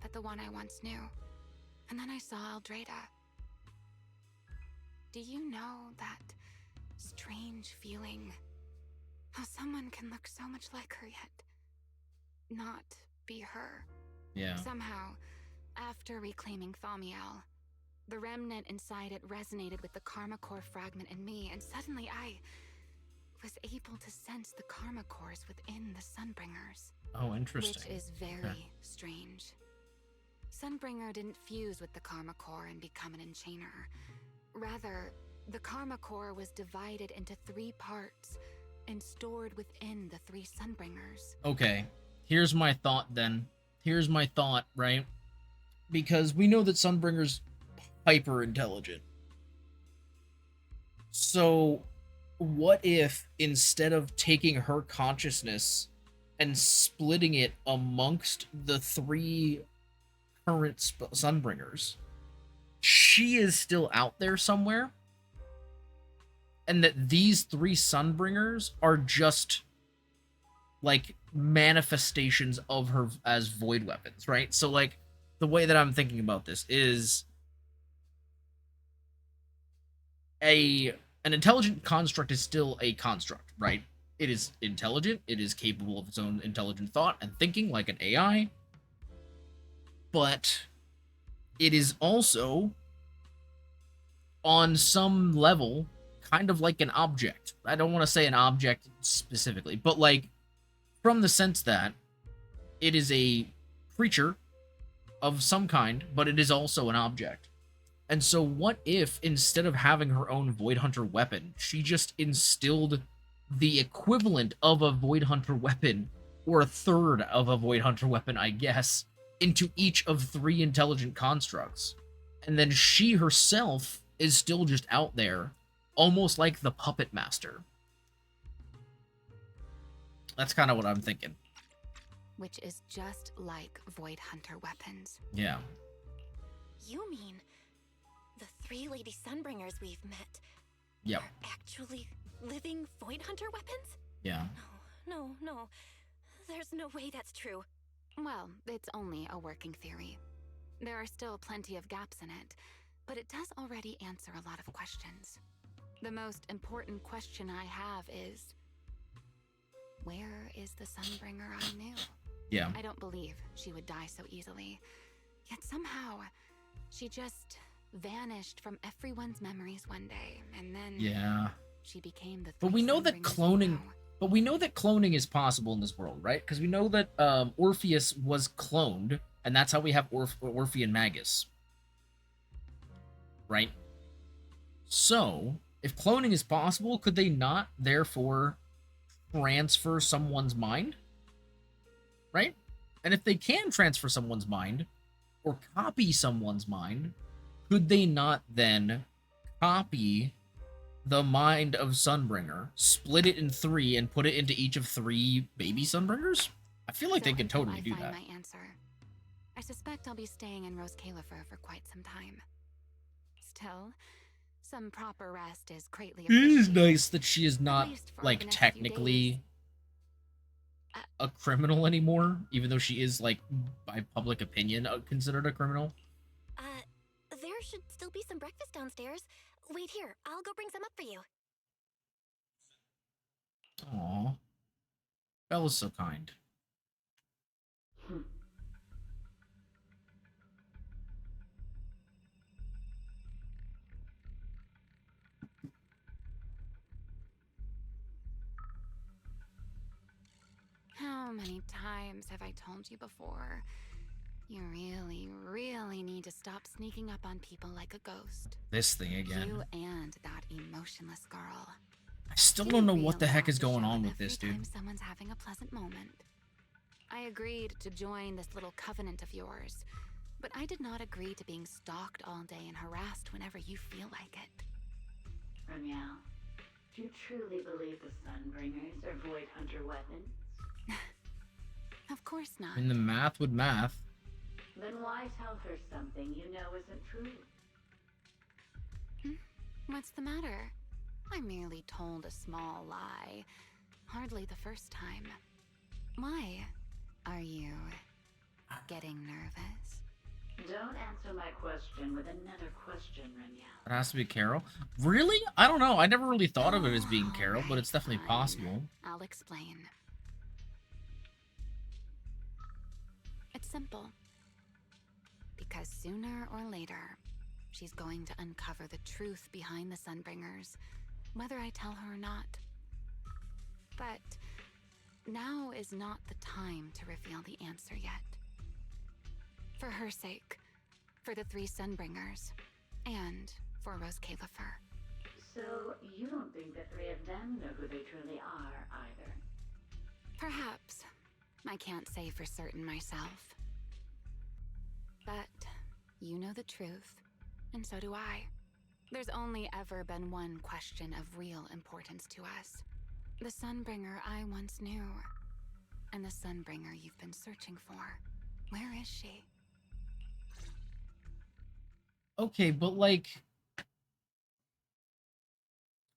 but the one I once knew. And then I saw Eldrada. Do you know that strange feeling? How someone can look so much like her yet not be her. Yeah. Somehow, after reclaiming Thaumiel, the remnant inside it resonated with the karma core fragment in me, and suddenly I was able to sense the karma cores within the Sunbringers. Oh, interesting. Which is very strange. Sunbringer didn't fuse with the karma core and become an enchainer. Rather, the karma core was divided into 3 parts and stored within the 3 Sunbringers. Okay, here's my thought then. Here's my thought, right? Because we know that Sunbringer's hyper intelligent. So, what if instead of taking her consciousness and splitting it amongst the 3 current Sunbringers, she is still out there somewhere? And that these 3 Sunbringers are just like manifestations of her as void weapons, right? So like the way that I'm thinking about this is an intelligent construct is still a construct, right? It is intelligent, it is capable of its own intelligent thought and thinking like an AI, but it is also on some level kind of like an object. I don't want to say an object specifically, but like from the sense that it is a creature of some kind, but it is also an object. And so what if instead of having her own Void Hunter weapon, she just instilled the equivalent of a Void Hunter weapon, or a third of a Void Hunter weapon, I guess, into each of 3 intelligent constructs. And then she herself is still just out there, almost like the puppet master. That's kind of what I'm thinking. Which is just like Void Hunter weapons. Yeah. You mean the 3 Lady Sunbringers we've met Yep. are actually living Void Hunter weapons? Yeah. No. There's no way that's true. Well, it's only a working theory. There are still plenty of gaps in it, but it does already answer a lot of questions. The most important question I have is, where is the Sunbringer I knew? Yeah. I don't believe she would die so easily. Yet somehow, she just vanished from everyone's memories one day, and then Yeah. she became the. But we know that cloning. But we know that cloning is possible in this world, right? Because we know that Orpheus was cloned, and that's how we have Orphean Magus. Right? So, if cloning is possible, could they not, therefore, transfer someone's mind? Right? And if they can transfer someone's mind, or copy someone's mind, could they not then copy the mind of Sunbringer, split it in 3, and put it into each of 3 baby Sunbringers? I feel like they could totally do that. My answer. I suspect I'll be staying in Rose Califer for quite some time. Still, some proper rest is greatly It is appreciated. nice that she is not, like, technically a criminal anymore, even though she is, like, by public opinion, considered a criminal. There should still be some breakfast downstairs. Wait here, I'll go bring some up for you. Aww. Bella's so kind. How many times have I told you before? You really, really need to stop sneaking up on people like a ghost. This thing again. You and that emotionless girl. I still don't know what the heck is going on with this, dude. Someone's having a pleasant moment. I agreed to join this little covenant of yours, but I did not agree to being stalked all day and harassed whenever you feel like it. Remielle, do you truly believe the Sunbringers are Void Hunter weapons? Of course not. And the math would math. Then why tell her something you know isn't true? What's the matter? I merely told a small lie. Hardly the first time. Why? Are you getting nervous? Don't answer my question with another question, Remielle. It has to be Karl. Really? I don't know. I never really thought of it as being Karl, but it's definitely possible. I'll explain. It's simple. Because sooner or later, she's going to uncover the truth behind the Sunbringers, whether I tell her or not. But now is not the time to reveal the answer yet. For her sake, for the 3 Sunbringers, and for Rose Califer. So you don't think the 3 of them know who they truly are, either? Perhaps. I can't say for certain myself. But you know the truth, and so do I. There's only ever been one question of real importance to us. The Sunbringer I once knew, and the Sunbringer you've been searching for. Where is she? Okay, but like...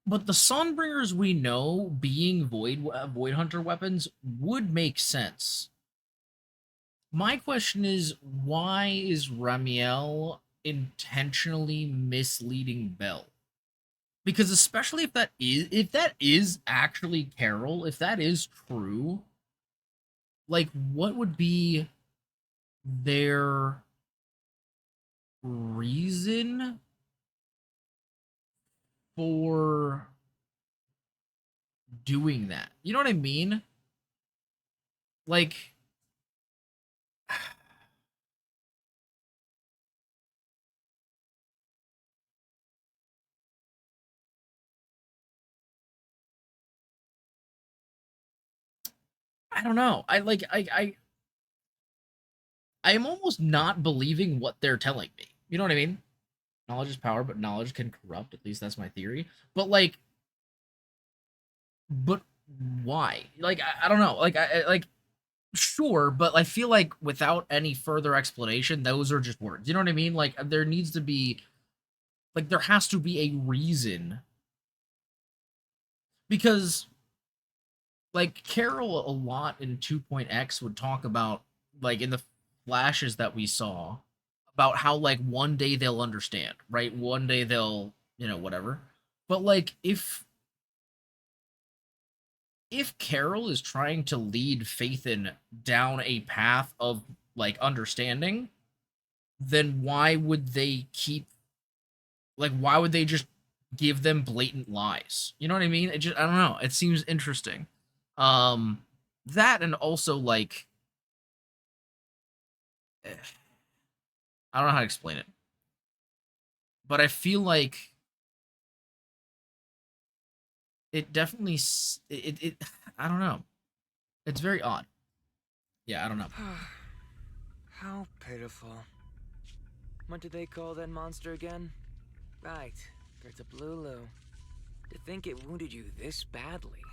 But the Sunbringers we know being Void Hunter weapons would make sense. My question is, why is Remielle intentionally misleading Belle? Because especially if that is actually Karl, if that is true, like, what would be their reason for doing that? You know what I mean? Like, I don't know. I am almost not believing what they're telling me. You know what I mean? Knowledge is power, but knowledge can corrupt. At least that's my theory. But like, but why? Like, I don't know. Like, sure, but I feel like without any further explanation, those are just words. You know what I mean? Like, there needs to be, like, there has to be a reason. Because, like, Karl a lot in 2.x would talk about, like, in the flashes that we saw, about how, like, one day they'll understand, right? One day they'll, you know, whatever. But like, if Karl is trying to lead Phaethon down a path of like understanding, then why would they keep, like, why would they just give them blatant lies? You know what I mean? It just, I don't know. It seems interesting. That, and also like, I don't know how to explain it, but I feel like it definitely it I don't know. It's very odd. Yeah, I don't know. How pitiful. What did they call that monster again? Right, Bertablulu. To think it wounded you this badly.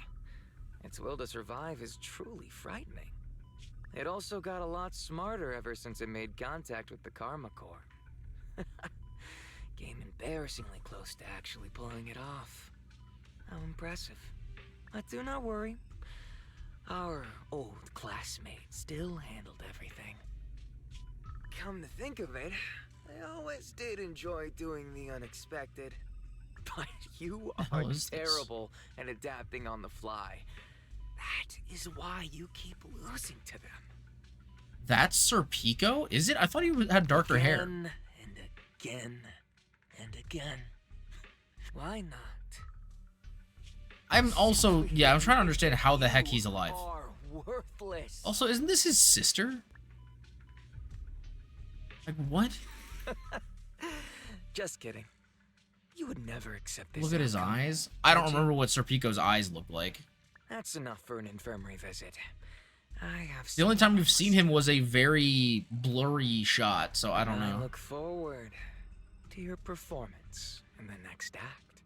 Its will to survive is truly frightening. It also got a lot smarter ever since it made contact with the Karma Core. Came embarrassingly close to actually pulling it off. How impressive. But do not worry. Our old classmate still handled everything. Come to think of it, I always did enjoy doing the unexpected. But you are terrible at adapting on the fly. That is why you keep losing to them. That's Sir Pico? Is it? I thought he had darker hair. Again and again and again. Why not? I'm also, yeah, I'm trying to understand how the heck he's alive. Worthless. Also, isn't this his sister? Like, what? Just kidding. You would never accept this. Look at his outcome, eyes. I don't would you? remember what Sir Pico's eyes looked like. That's enough for an infirmary visit. I have The only time we've seen him was a very blurry shot, so I don't know. I look forward to your performance in the next act.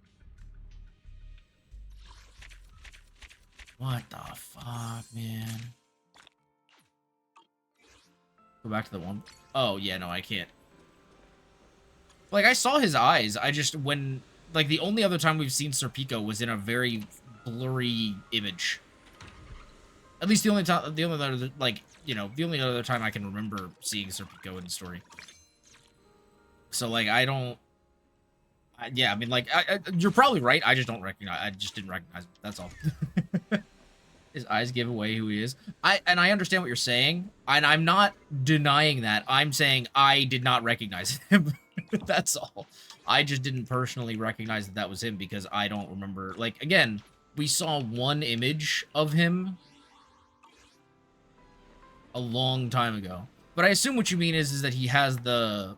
What the fuck, man? Go back to the one. Oh, yeah, no, I can't. Like, I saw his eyes. I just, when, like, the only other time we've seen Sir Pico was in a very blurry image. At least the only time, the only other, like, you know, the only other time I can remember seeing Sir Pico in the story. So, like, I don't, yeah, I mean, like, you're probably right. I just don't recognize, I just didn't recognize him. That's all. His eyes give away who he is. I understand what you're saying, and I'm not denying that. I'm saying I did not recognize him. That's all. I just didn't personally recognize that that was him because I don't remember. Like, again, we saw one image of him a long time ago. But I assume what you mean is that he has the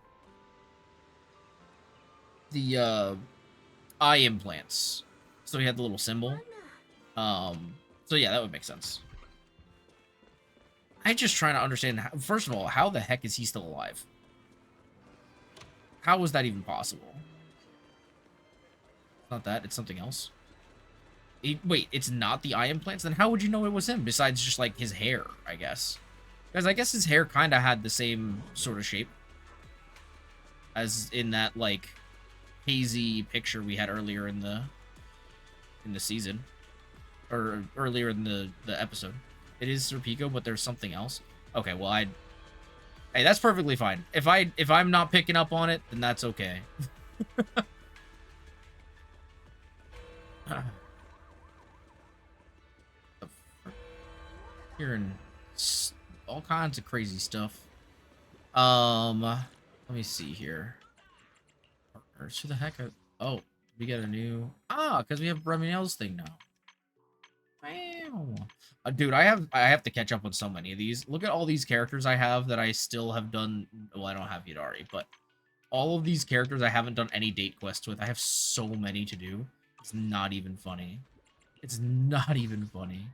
eye implants. So he had the little symbol. So yeah, that would make sense. I'm just trying to understand, how, first of all, how the heck is he still alive? How was that even possible? It's not that, it's something else. Wait, it's not the eye implants? Then how would you know it was him, besides just, like, his hair, I guess? Because I guess his hair kind of had the same sort of shape as in that, like, hazy picture we had earlier in the season. Or earlier in the episode. It is Sir Pico, but there's something else. Okay, well, hey, that's perfectly fine. If I'm not picking up on it, then that's okay. Hearing all kinds of crazy stuff. Let me see here. Partners, who the heck? Oh, we got a new. Because we have Remielle's thing now. Wow. Dude, I have to catch up on so many of these. Look at all these characters I have that I still have done. Well, I don't have Hidari, but all of these characters I haven't done any date quests with. I have so many to do. It's not even funny. It's not even funny.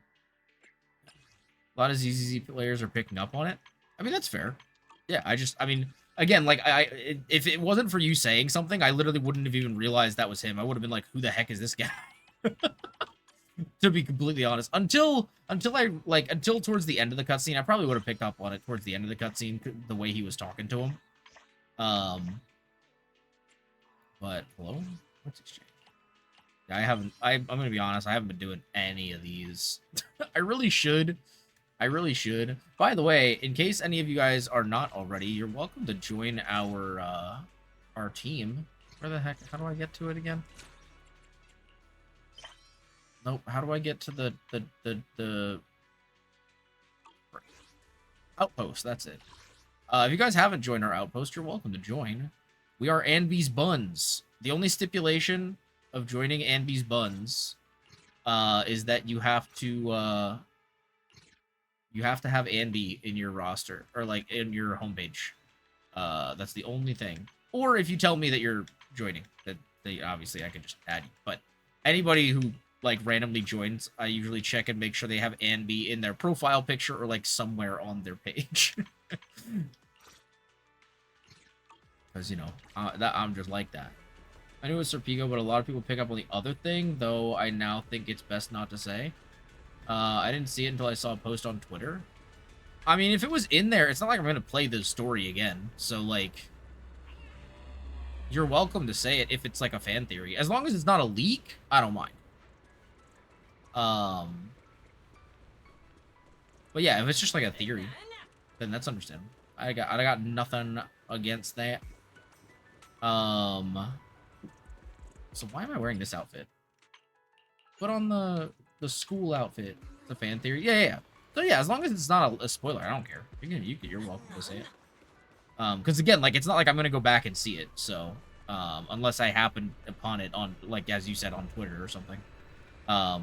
A lot of ZZZ players are picking up on it. I mean, that's fair. Yeah, I mean, again, like, if it wasn't for you saying something, I literally wouldn't have even realized that was him. I would have been like, who the heck is this guy? To be completely honest, until towards the end of the cutscene, I probably would have picked up on it towards the end of the cutscene, the way he was talking to him. But hello, what's exchange? Yeah, I'm gonna be honest, I haven't been doing any of these. I really should. By the way, in case any of you guys are not already, you're welcome to join our team. Where the heck? How do I get to it again? Nope. How do I get to the outpost? That's it. If you guys haven't joined our outpost, you're welcome to join. We are Anby's Buns. The only stipulation of joining Anby's Buns is that you have to have Anby in your roster or like in your homepage. That's the only thing. Or if you tell me that you're joining, that obviously I can just add you. But anybody who like randomly joins, I usually check and make sure they have Anby in their profile picture or like somewhere on their page. Because, you know, I'm just like that. I knew it was Serpico, but a lot of people pick up on the other thing, though I now think it's best not to say. I didn't see it until I saw a post on Twitter. I mean, if it was in there, it's not like I'm going to play the story again. So, like, you're welcome to say it if it's, like, a fan theory. As long as it's not a leak, I don't mind. But yeah, if it's just, like, a theory, then that's understandable. I got nothing against that. So why am I wearing this outfit? Put on the school outfit. It's a fan theory. Yeah. So yeah, as long as it's not a spoiler, I don't care. You're welcome to say it. Because again, like it's not like I'm gonna go back and see it. So unless I happen upon it on like as you said on Twitter or something. But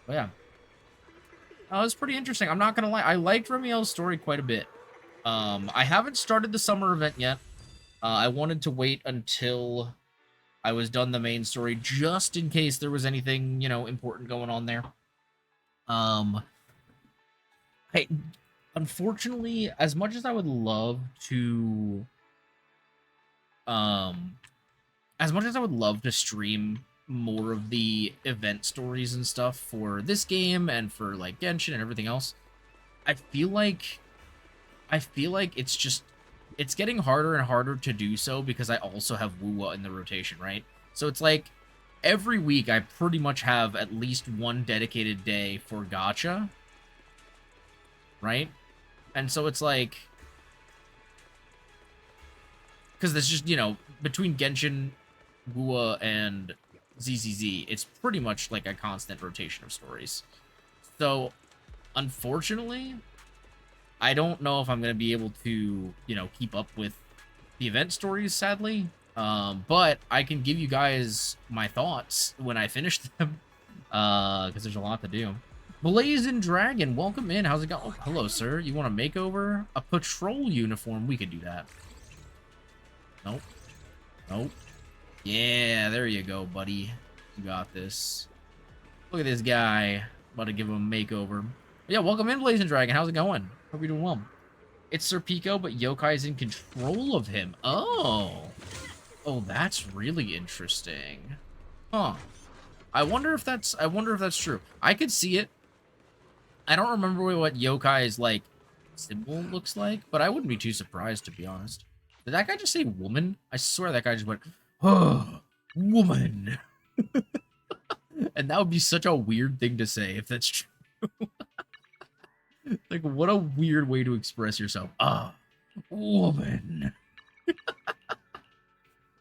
yeah. It was pretty interesting. I'm not gonna lie. I liked Remielle's story quite a bit. I haven't started the summer event yet. I wanted to wait until I was done the main story just in case there was anything, you know, important going on there. Unfortunately, as much as I would love to stream more of the event stories and stuff for this game and for like Genshin and everything else, I feel like it's getting harder and harder to do so because I also have Wuwa in the rotation, right? So it's like every week I pretty much have at least one dedicated day for gacha, right? And so it's like, because there's just, you know, between Genshin, Wuwa, and ZZZ, it's pretty much like a constant rotation of stories. So, unfortunately, I don't know if I'm going to be able to, you know, keep up with the event stories, sadly. But I can give you guys my thoughts when I finish them, because there's a lot to do. Blazing Dragon, welcome in. How's it going? Oh, hello, sir. You want a makeover? A patrol uniform? We could do that. Nope. Nope. Yeah, there you go, buddy. You got this. Look at this guy. About to give him a makeover. Yeah, welcome in, Blazing Dragon. How's it going? Hope you're doing well. It's Serpico, but Yokai's in control of him. Oh. Oh, that's really interesting. Huh. I wonder if that's true. I could see it. I don't remember what Yokai's, like, symbol looks like, but I wouldn't be too surprised, to be honest. Did that guy just say woman? I swear that guy just went, oh, woman. And that would be such a weird thing to say if that's true. Like, what a weird way to express yourself. Ah, woman.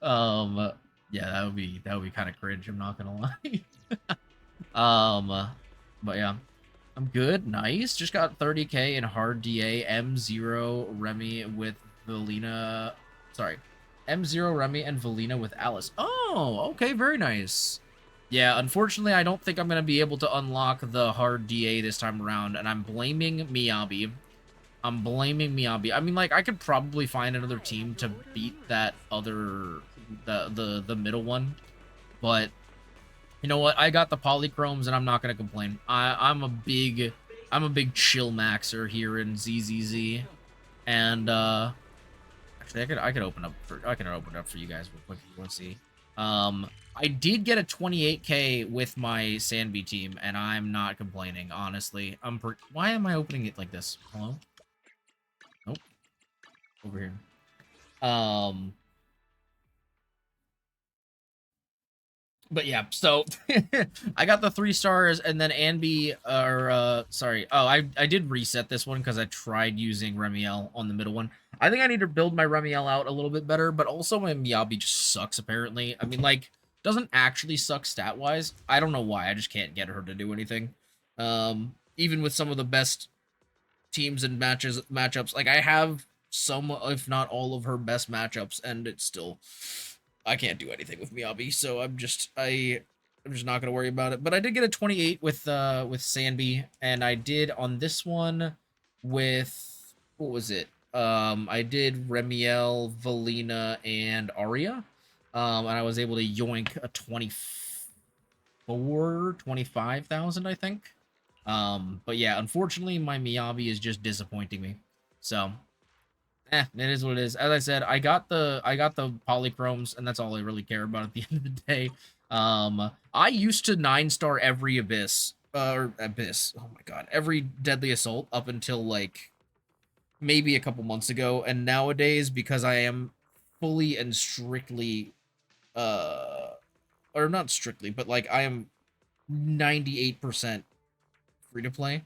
Yeah, that would be kind of cringe, I'm not gonna lie. But yeah. I'm good, nice. Just got 30k in hard DA, M0 Remy with Valina. Sorry. M0 Remy and Valina with Alice. Oh, okay, very nice. Yeah, unfortunately, I don't think I'm going to be able to unlock the hard DA this time around, and I'm blaming Miyabi. I mean, like, I could probably find another team to beat that other, the middle one, but you know what? I got the polychromes, and I'm not going to complain. I'm a big chill maxer here in ZZZ, and, actually, I could open up for you guys real quick if you want to see. I did get a 28k with my Sanby team, and I'm not complaining, honestly. Why am I opening it like this? Hello? Nope. Over here. But yeah, so I got the 3 stars, and then Anby, sorry. Oh, I did reset this one because I tried using Remielle on the middle one. I think I need to build my Remielle out a little bit better, but also my Miyabi just sucks, apparently. I mean, like, doesn't actually suck stat-wise. I don't know why. I just can't get her to do anything. Even with some of the best teams and matchups, like I have some, if not all of her best matchups, and it's still, I can't do anything with Miyabi, so I'm just not gonna worry about it. But I did get a 28 with Sanby, and I did on this one with, what was it? I did Remielle, Valina, and Arya. And I was able to yoink a 25,000, I think. But yeah, unfortunately, my Miyabi is just disappointing me. So, it is what it is. As I said, I got the polychromes, and that's all I really care about at the end of the day. I used to 9-star every abyss, oh my god, every deadly assault up until like maybe a couple months ago, and nowadays, because I am fully and strictly, or not strictly, but like I am 98% free to play,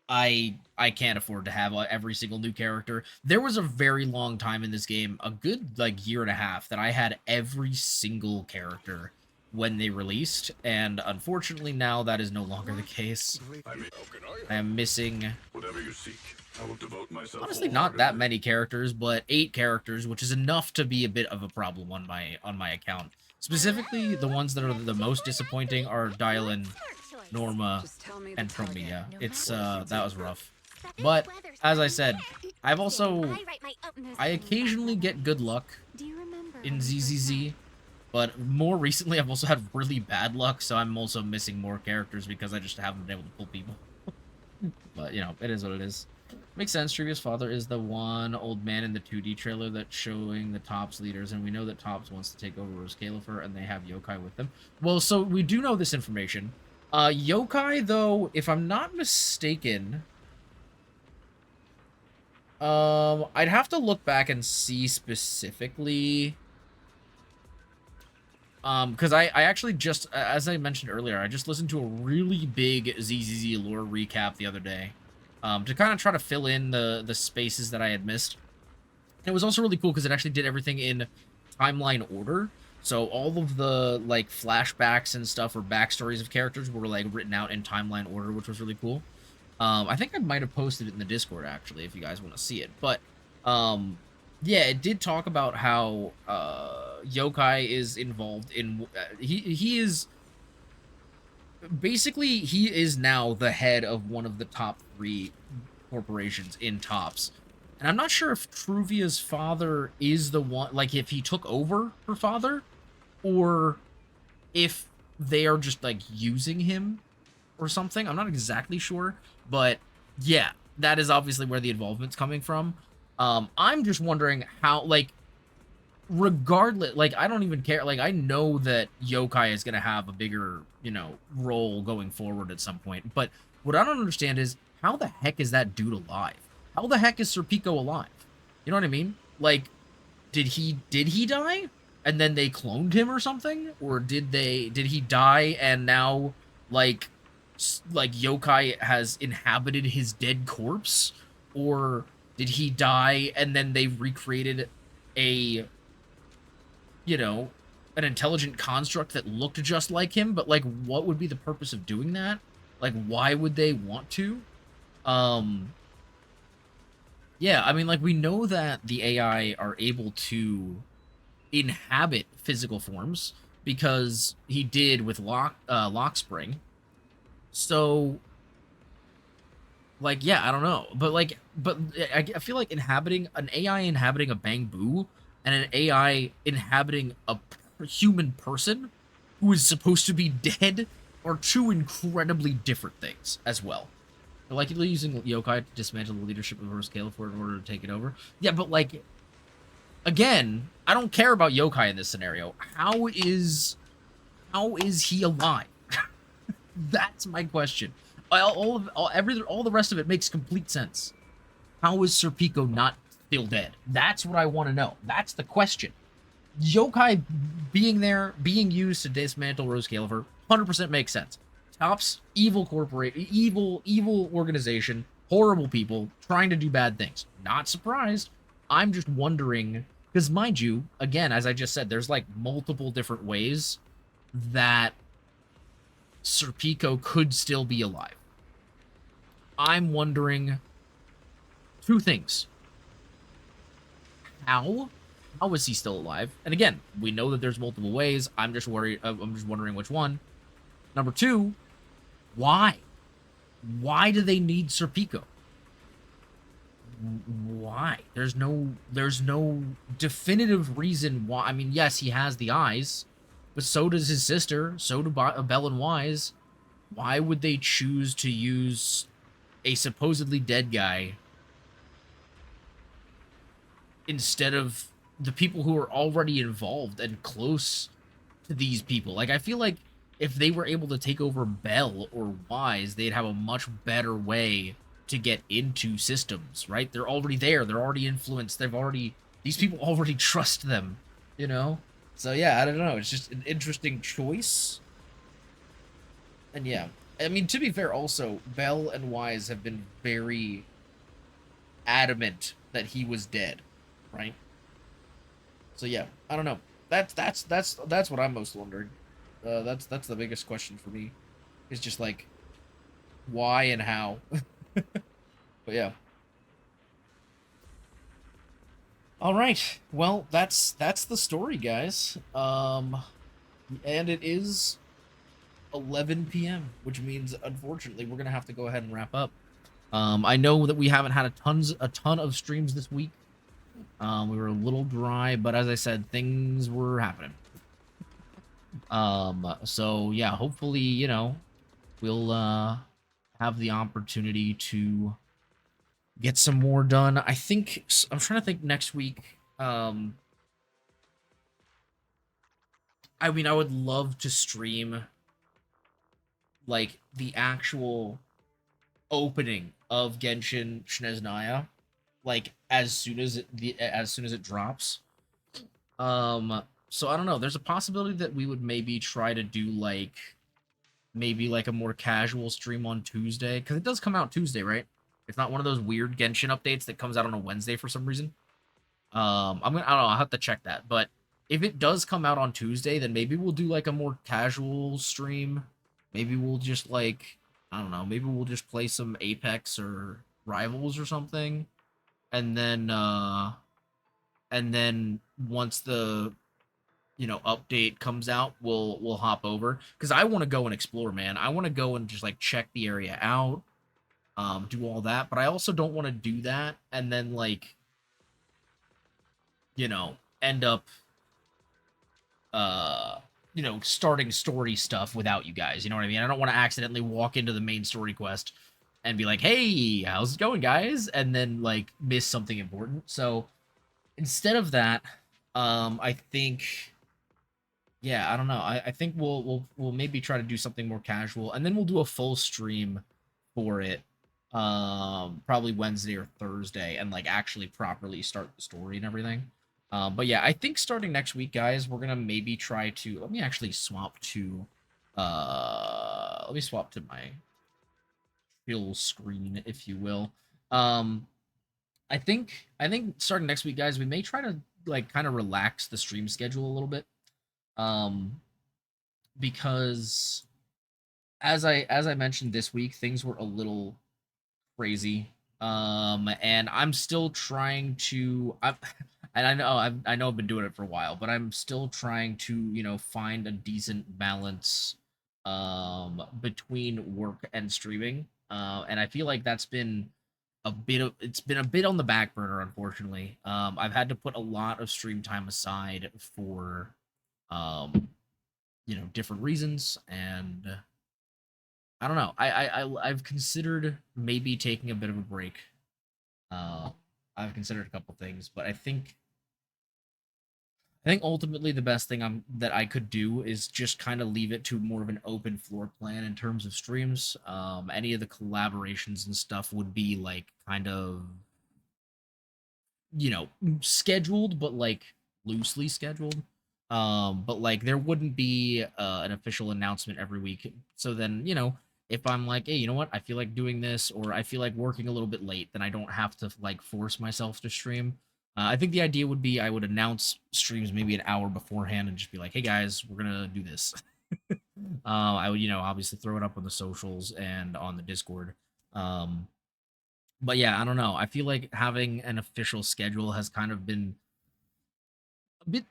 I can't afford to have every single new character. There was a very long time in this game, a good like year and a half, that I had every single character when they released, and unfortunately now that is no longer the case. I am missing, Whatever you seek, I will devote myself. honestly, not that many characters, but 8 characters, which is enough to be a bit of a problem on my account. Specifically, the ones that are the most disappointing are Dylan, Norma, and Promia. It's that was rough. But as I said, I occasionally get good luck in ZZZ, but more recently I've also had really bad luck, so I'm also missing more characters because I just haven't been able to pull people. But you know, it is what it is. Makes sense. Trivia's father is the one old man in the 2D trailer that's showing the Tops leaders, and we know that Tops wants to take over Rose Califer, and they have Yokai with them. Well, so we do know this information. Yokai, though, if I'm not mistaken, I'd have to look back and see specifically, because I actually just, as I mentioned earlier, I just listened to a really big ZZZ lore recap the other day, to kind of try to fill in the spaces that I had missed. And it was also really cool because it actually did everything in timeline order. So all of the like flashbacks and stuff or backstories of characters were like written out in timeline order, which was really cool. I think I might have posted it in the Discord actually, if you guys want to see it. But yeah, it did talk about how Yokai is involved in. He is basically, he is now the head of one of the top 3 corporations in Tops. And I'm not sure if Truvia's father is the one, like if he took over her father, or if they are just like using him or something. I'm not exactly sure, but yeah, that is obviously where the involvement's coming from. I'm just wondering how, like, regardless, like, I don't even care. Like, I know that Yokai is going to have a bigger, you know, role going forward at some point, but what I don't understand is how the heck is that dude alive? How the heck is Serpico alive? You know what I mean? Like, did he die and then they cloned him or something? Or did he die and now like Yokai has inhabited his dead corpse? Or did he die and then they recreated a, you know, an intelligent construct that looked just like him? But like, what would be the purpose of doing that? Like, why would they want to? Yeah, I mean, like, we know that the AI are able to inhabit physical forms because he did with Lockspring. So, like, yeah, I don't know. But, like, I feel like an AI inhabiting a Bangbu and an AI inhabiting a human person who is supposed to be dead are 2 incredibly different things as well. They're likely using Yokai to dismantle the leadership of Rose Califer in order to take it over. Yeah, but like, again, I don't care about Yokai in this scenario. How is he alive? That's my question. All the rest of it makes complete sense. How is Serpico not still dead? That's what I want to know. That's the question. Yokai being there, being used to dismantle Rose Califer, 100% makes sense. Tops, evil organization, horrible people trying to do bad things. Not surprised. I'm just wondering Because mind you, again, as I just said, there's like multiple different ways that Serpico could still be alive. I'm wondering two things. How is he still alive? And again, we know that there's multiple ways. I'm just wondering which one. Number two, why? Why do they need Serpico? Why? There's no definitive reason why. I mean, yes, he has the eyes, but so does his sister. So do Belle and Wise. Why would they choose to use a supposedly dead guy instead of the people who are already involved and close to these people? Like, I feel like if they were able to take over Belle or Wise, they'd have a much better way to get into systems, right? They're already there. They're already influenced. These people already trust them, you know? So, yeah, I don't know. It's just an interesting choice. And, yeah. I mean, to be fair, also, Belle and Wise have been very adamant that he was dead, right? So, yeah, I don't know. That's what I'm most wondering. That's the biggest question for me. Is just like why and how. But yeah. All right. Well, that's the story, guys. And it is 11 p.m., which means unfortunately we're gonna have to go ahead and wrap up. I know that we haven't had a ton of streams this week. We were a little dry, but as I said, things were happening. So yeah, hopefully, you know, we'll have the opportunity to get some more done. I'm trying to think next week. I mean, I would love to stream like the actual opening of Genshin Shneznaya, like as soon as it drops. So I don't know. There's a possibility that we would maybe try to do like maybe like a more casual stream on Tuesday, because it does come out Tuesday, right? It's not one of those weird Genshin updates that comes out on a Wednesday for some reason. I don't know. I'll have to check that. But if it does come out on Tuesday, then maybe we'll do like a more casual stream. Maybe we'll just like, I don't know. Maybe we'll just play some Apex or Rivals or something, and then once the update comes out, we'll hop over, because I want to go and explore, man. I want to go and just like check the area out, do all that, but I also don't want to do that and then like end up starting story stuff without you guys. You know what I mean? I don't want to accidentally walk into the main story quest and be like, hey, how's it going, guys? And then like miss something important. So instead of that, I think, yeah, I don't know. I think we'll maybe try to do something more casual, and then we'll do a full stream for it, probably Wednesday or Thursday, and like actually properly start the story and everything. But yeah, I think starting next week, guys, we're gonna maybe try to, let me actually swap to my full screen, if you will. I think starting next week, guys, we may try to like kind of relax the stream schedule a little bit. Because as I mentioned this week, things were a little crazy. And I'm still trying to, and I know I've been doing it for a while, but I'm still trying to, find a decent balance between work and streaming. And I feel like that's been it's been a bit on the back burner, unfortunately. I've had to put a lot of stream time aside for different reasons, and I don't know. I've considered maybe taking a bit of a break. I've considered a couple things, but I think ultimately the best thing that I could do is just kind of leave it to more of an open floor plan in terms of streams. Any of the collaborations and stuff would be like kind of scheduled, but like loosely scheduled. But like there wouldn't be an official announcement every week. So then, if I'm like, hey, you know what, I feel like doing this, or I feel like working a little bit late, then I don't have to like force myself to stream. I think the idea would be I would announce streams maybe an hour beforehand and just be like, "Hey guys, we're gonna do this." I would, obviously throw it up on the socials and on the Discord. Um, but yeah, I don't know. I feel like having an official schedule has kind of been a bit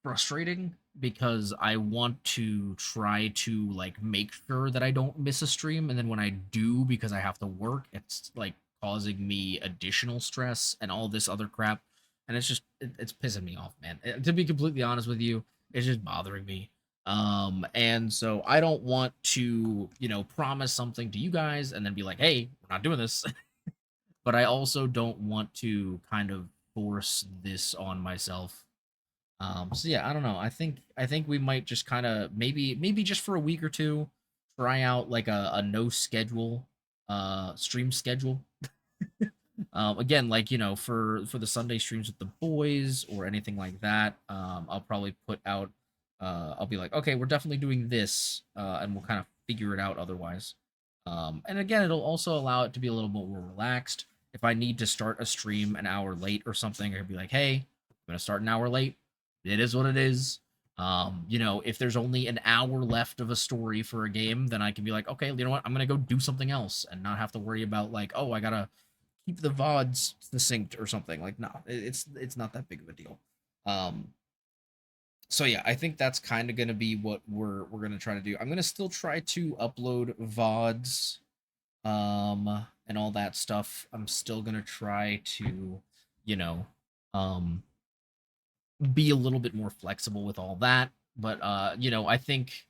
frustrating because I want to try to like make sure that I don't miss a stream, and then when I do because I have to work, it's like causing me additional stress and all this other crap, and it's pissing me off, man. To be completely honest with you, it's just bothering me. And so I don't want to, promise something to you guys and then be like, "Hey, we're not doing this." But I also don't want to kind of force this on myself. So yeah, I don't know. I think we might just kind of maybe just for a week or two try out like a no schedule stream schedule. Again, like for the Sunday streams with the boys or anything like that, I'll probably put out I'll be like, okay, we're definitely doing this, and we'll kind of figure it out otherwise. And again, it'll also allow it to be a little bit more relaxed. If I need to start a stream an hour late or something, I could be like, hey, I'm gonna start an hour late. It is what it is. If there's only an hour left of a story for a game, then I can be like, okay, you know what? I'm gonna go do something else and not have to worry about like, oh, I gotta keep the VODs synced or something. Like, no, it's not that big of a deal. So yeah, I think that's kind of gonna be what we're gonna try to do. I'm gonna still try to upload VODs, and all that stuff. I'm still gonna try to, you know, um, be a little bit more flexible with all that. But I think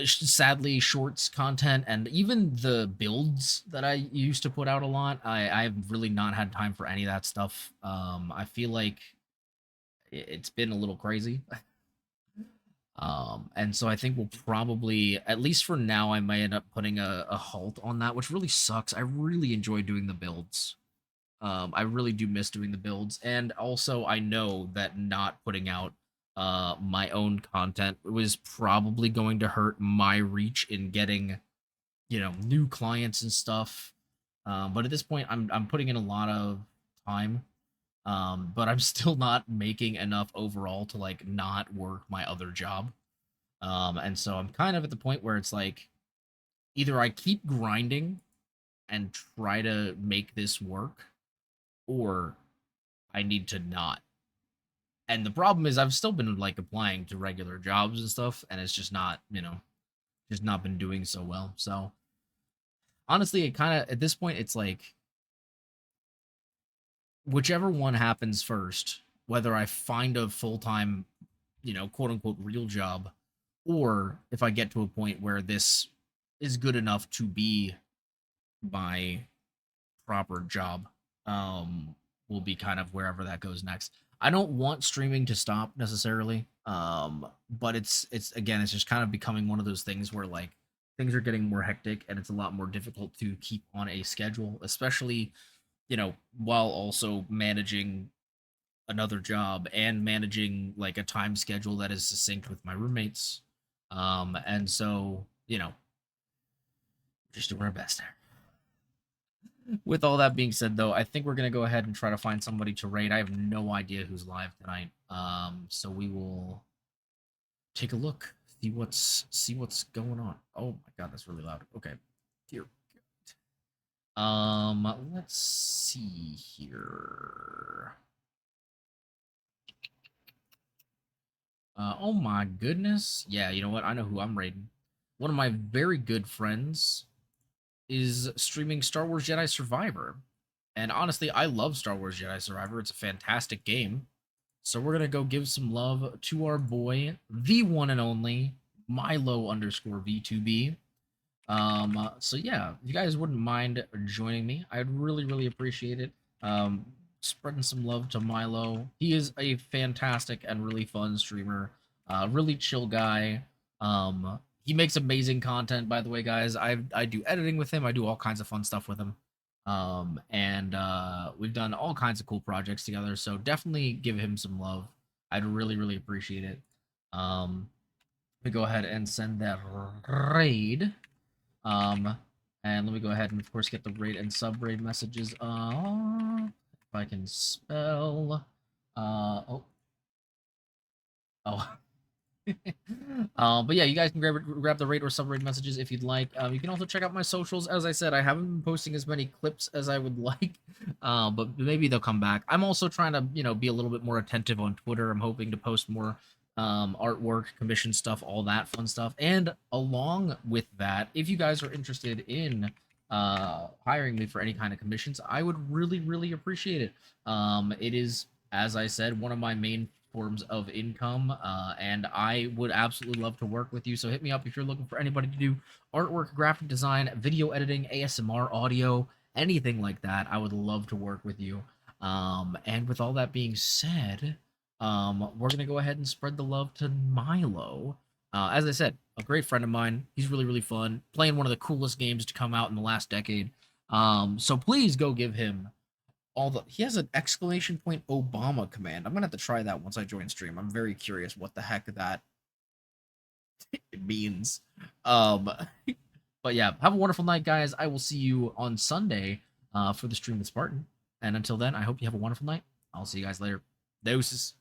sadly shorts content and even the builds that I used to put out a lot, I've really not had time for any of that stuff. I feel like it's been a little crazy. And so I think we'll probably, at least for now, I might end up putting a halt on that, which really sucks. I really enjoy doing the builds. I really do miss doing the builds, and also I know that not putting out my own content was probably going to hurt my reach in getting, new clients and stuff. But at this point, I'm putting in a lot of time, but I'm still not making enough overall to like not work my other job. And so I'm kind of at the point where it's like either I keep grinding and try to make this work, or I need to not. And the problem is I've still been like applying to regular jobs and stuff, and it's just not, just not been doing so well. So honestly, it kind of at this point it's like whichever one happens first, whether I find a full-time, quote unquote real job, or if I get to a point where this is good enough to be my proper job, will be kind of wherever that goes next. I don't want streaming to stop necessarily, but it's again, it's just kind of becoming one of those things where like things are getting more hectic and it's a lot more difficult to keep on a schedule, especially while also managing another job and managing like a time schedule that is succinct with my roommates. And so, just doing our best there. With all that being said, though, I think we're gonna go ahead and try to find somebody to raid. I have no idea who's live tonight. So we will take a look, see what's going on. Oh my god, that's really loud. Okay, dear God. Let's see here. Oh my goodness. Yeah, you know what? I know who I'm raiding. One of my very good friends is streaming Star Wars Jedi Survivor. And honestly, I love Star Wars Jedi Survivor. It's a fantastic game. So we're going to go give some love to our boy, the one and only Milo _ V2B. So yeah, if you guys wouldn't mind joining me, I'd really, really appreciate it. Spreading some love to Milo. He is a fantastic and really fun streamer. Really chill guy. He makes amazing content, by the way, guys. I do editing with him. I do all kinds of fun stuff with him. And we've done all kinds of cool projects together. So definitely give him some love. I'd really, really appreciate it. Let me go ahead and send that raid. And let me go ahead and of course get the raid and sub raid messages. If I can spell. Oh. But yeah, you guys can grab the rate or subrate messages if you'd like. You can also check out my socials. As I said, I haven't been posting as many clips as I would like, but maybe they'll come back. I'm also trying to, be a little bit more attentive on Twitter. I'm hoping to post more artwork, commission stuff, all that fun stuff. And along with that, if you guys are interested in hiring me for any kind of commissions, I would really, really appreciate it. It is, as I said, one of my main forms of income, and I would absolutely love to work with you. So hit me up if you're looking for anybody to do artwork, graphic design, video editing, ASMR, audio, anything like that. I would love to work with you. And with all that being said, we're gonna go ahead and spread the love to Milo. As I said, a great friend of mine. He's really, really fun, playing one of the coolest games to come out in the last decade. So please go give him he has an exclamation point Obama command. I'm gonna have to try that once I join stream. I'm very curious what the heck that means. But yeah, have a wonderful night, guys. I will see you on Sunday for the stream with Spartan. And until then, I hope you have a wonderful night. I'll see you guys later. Deuces.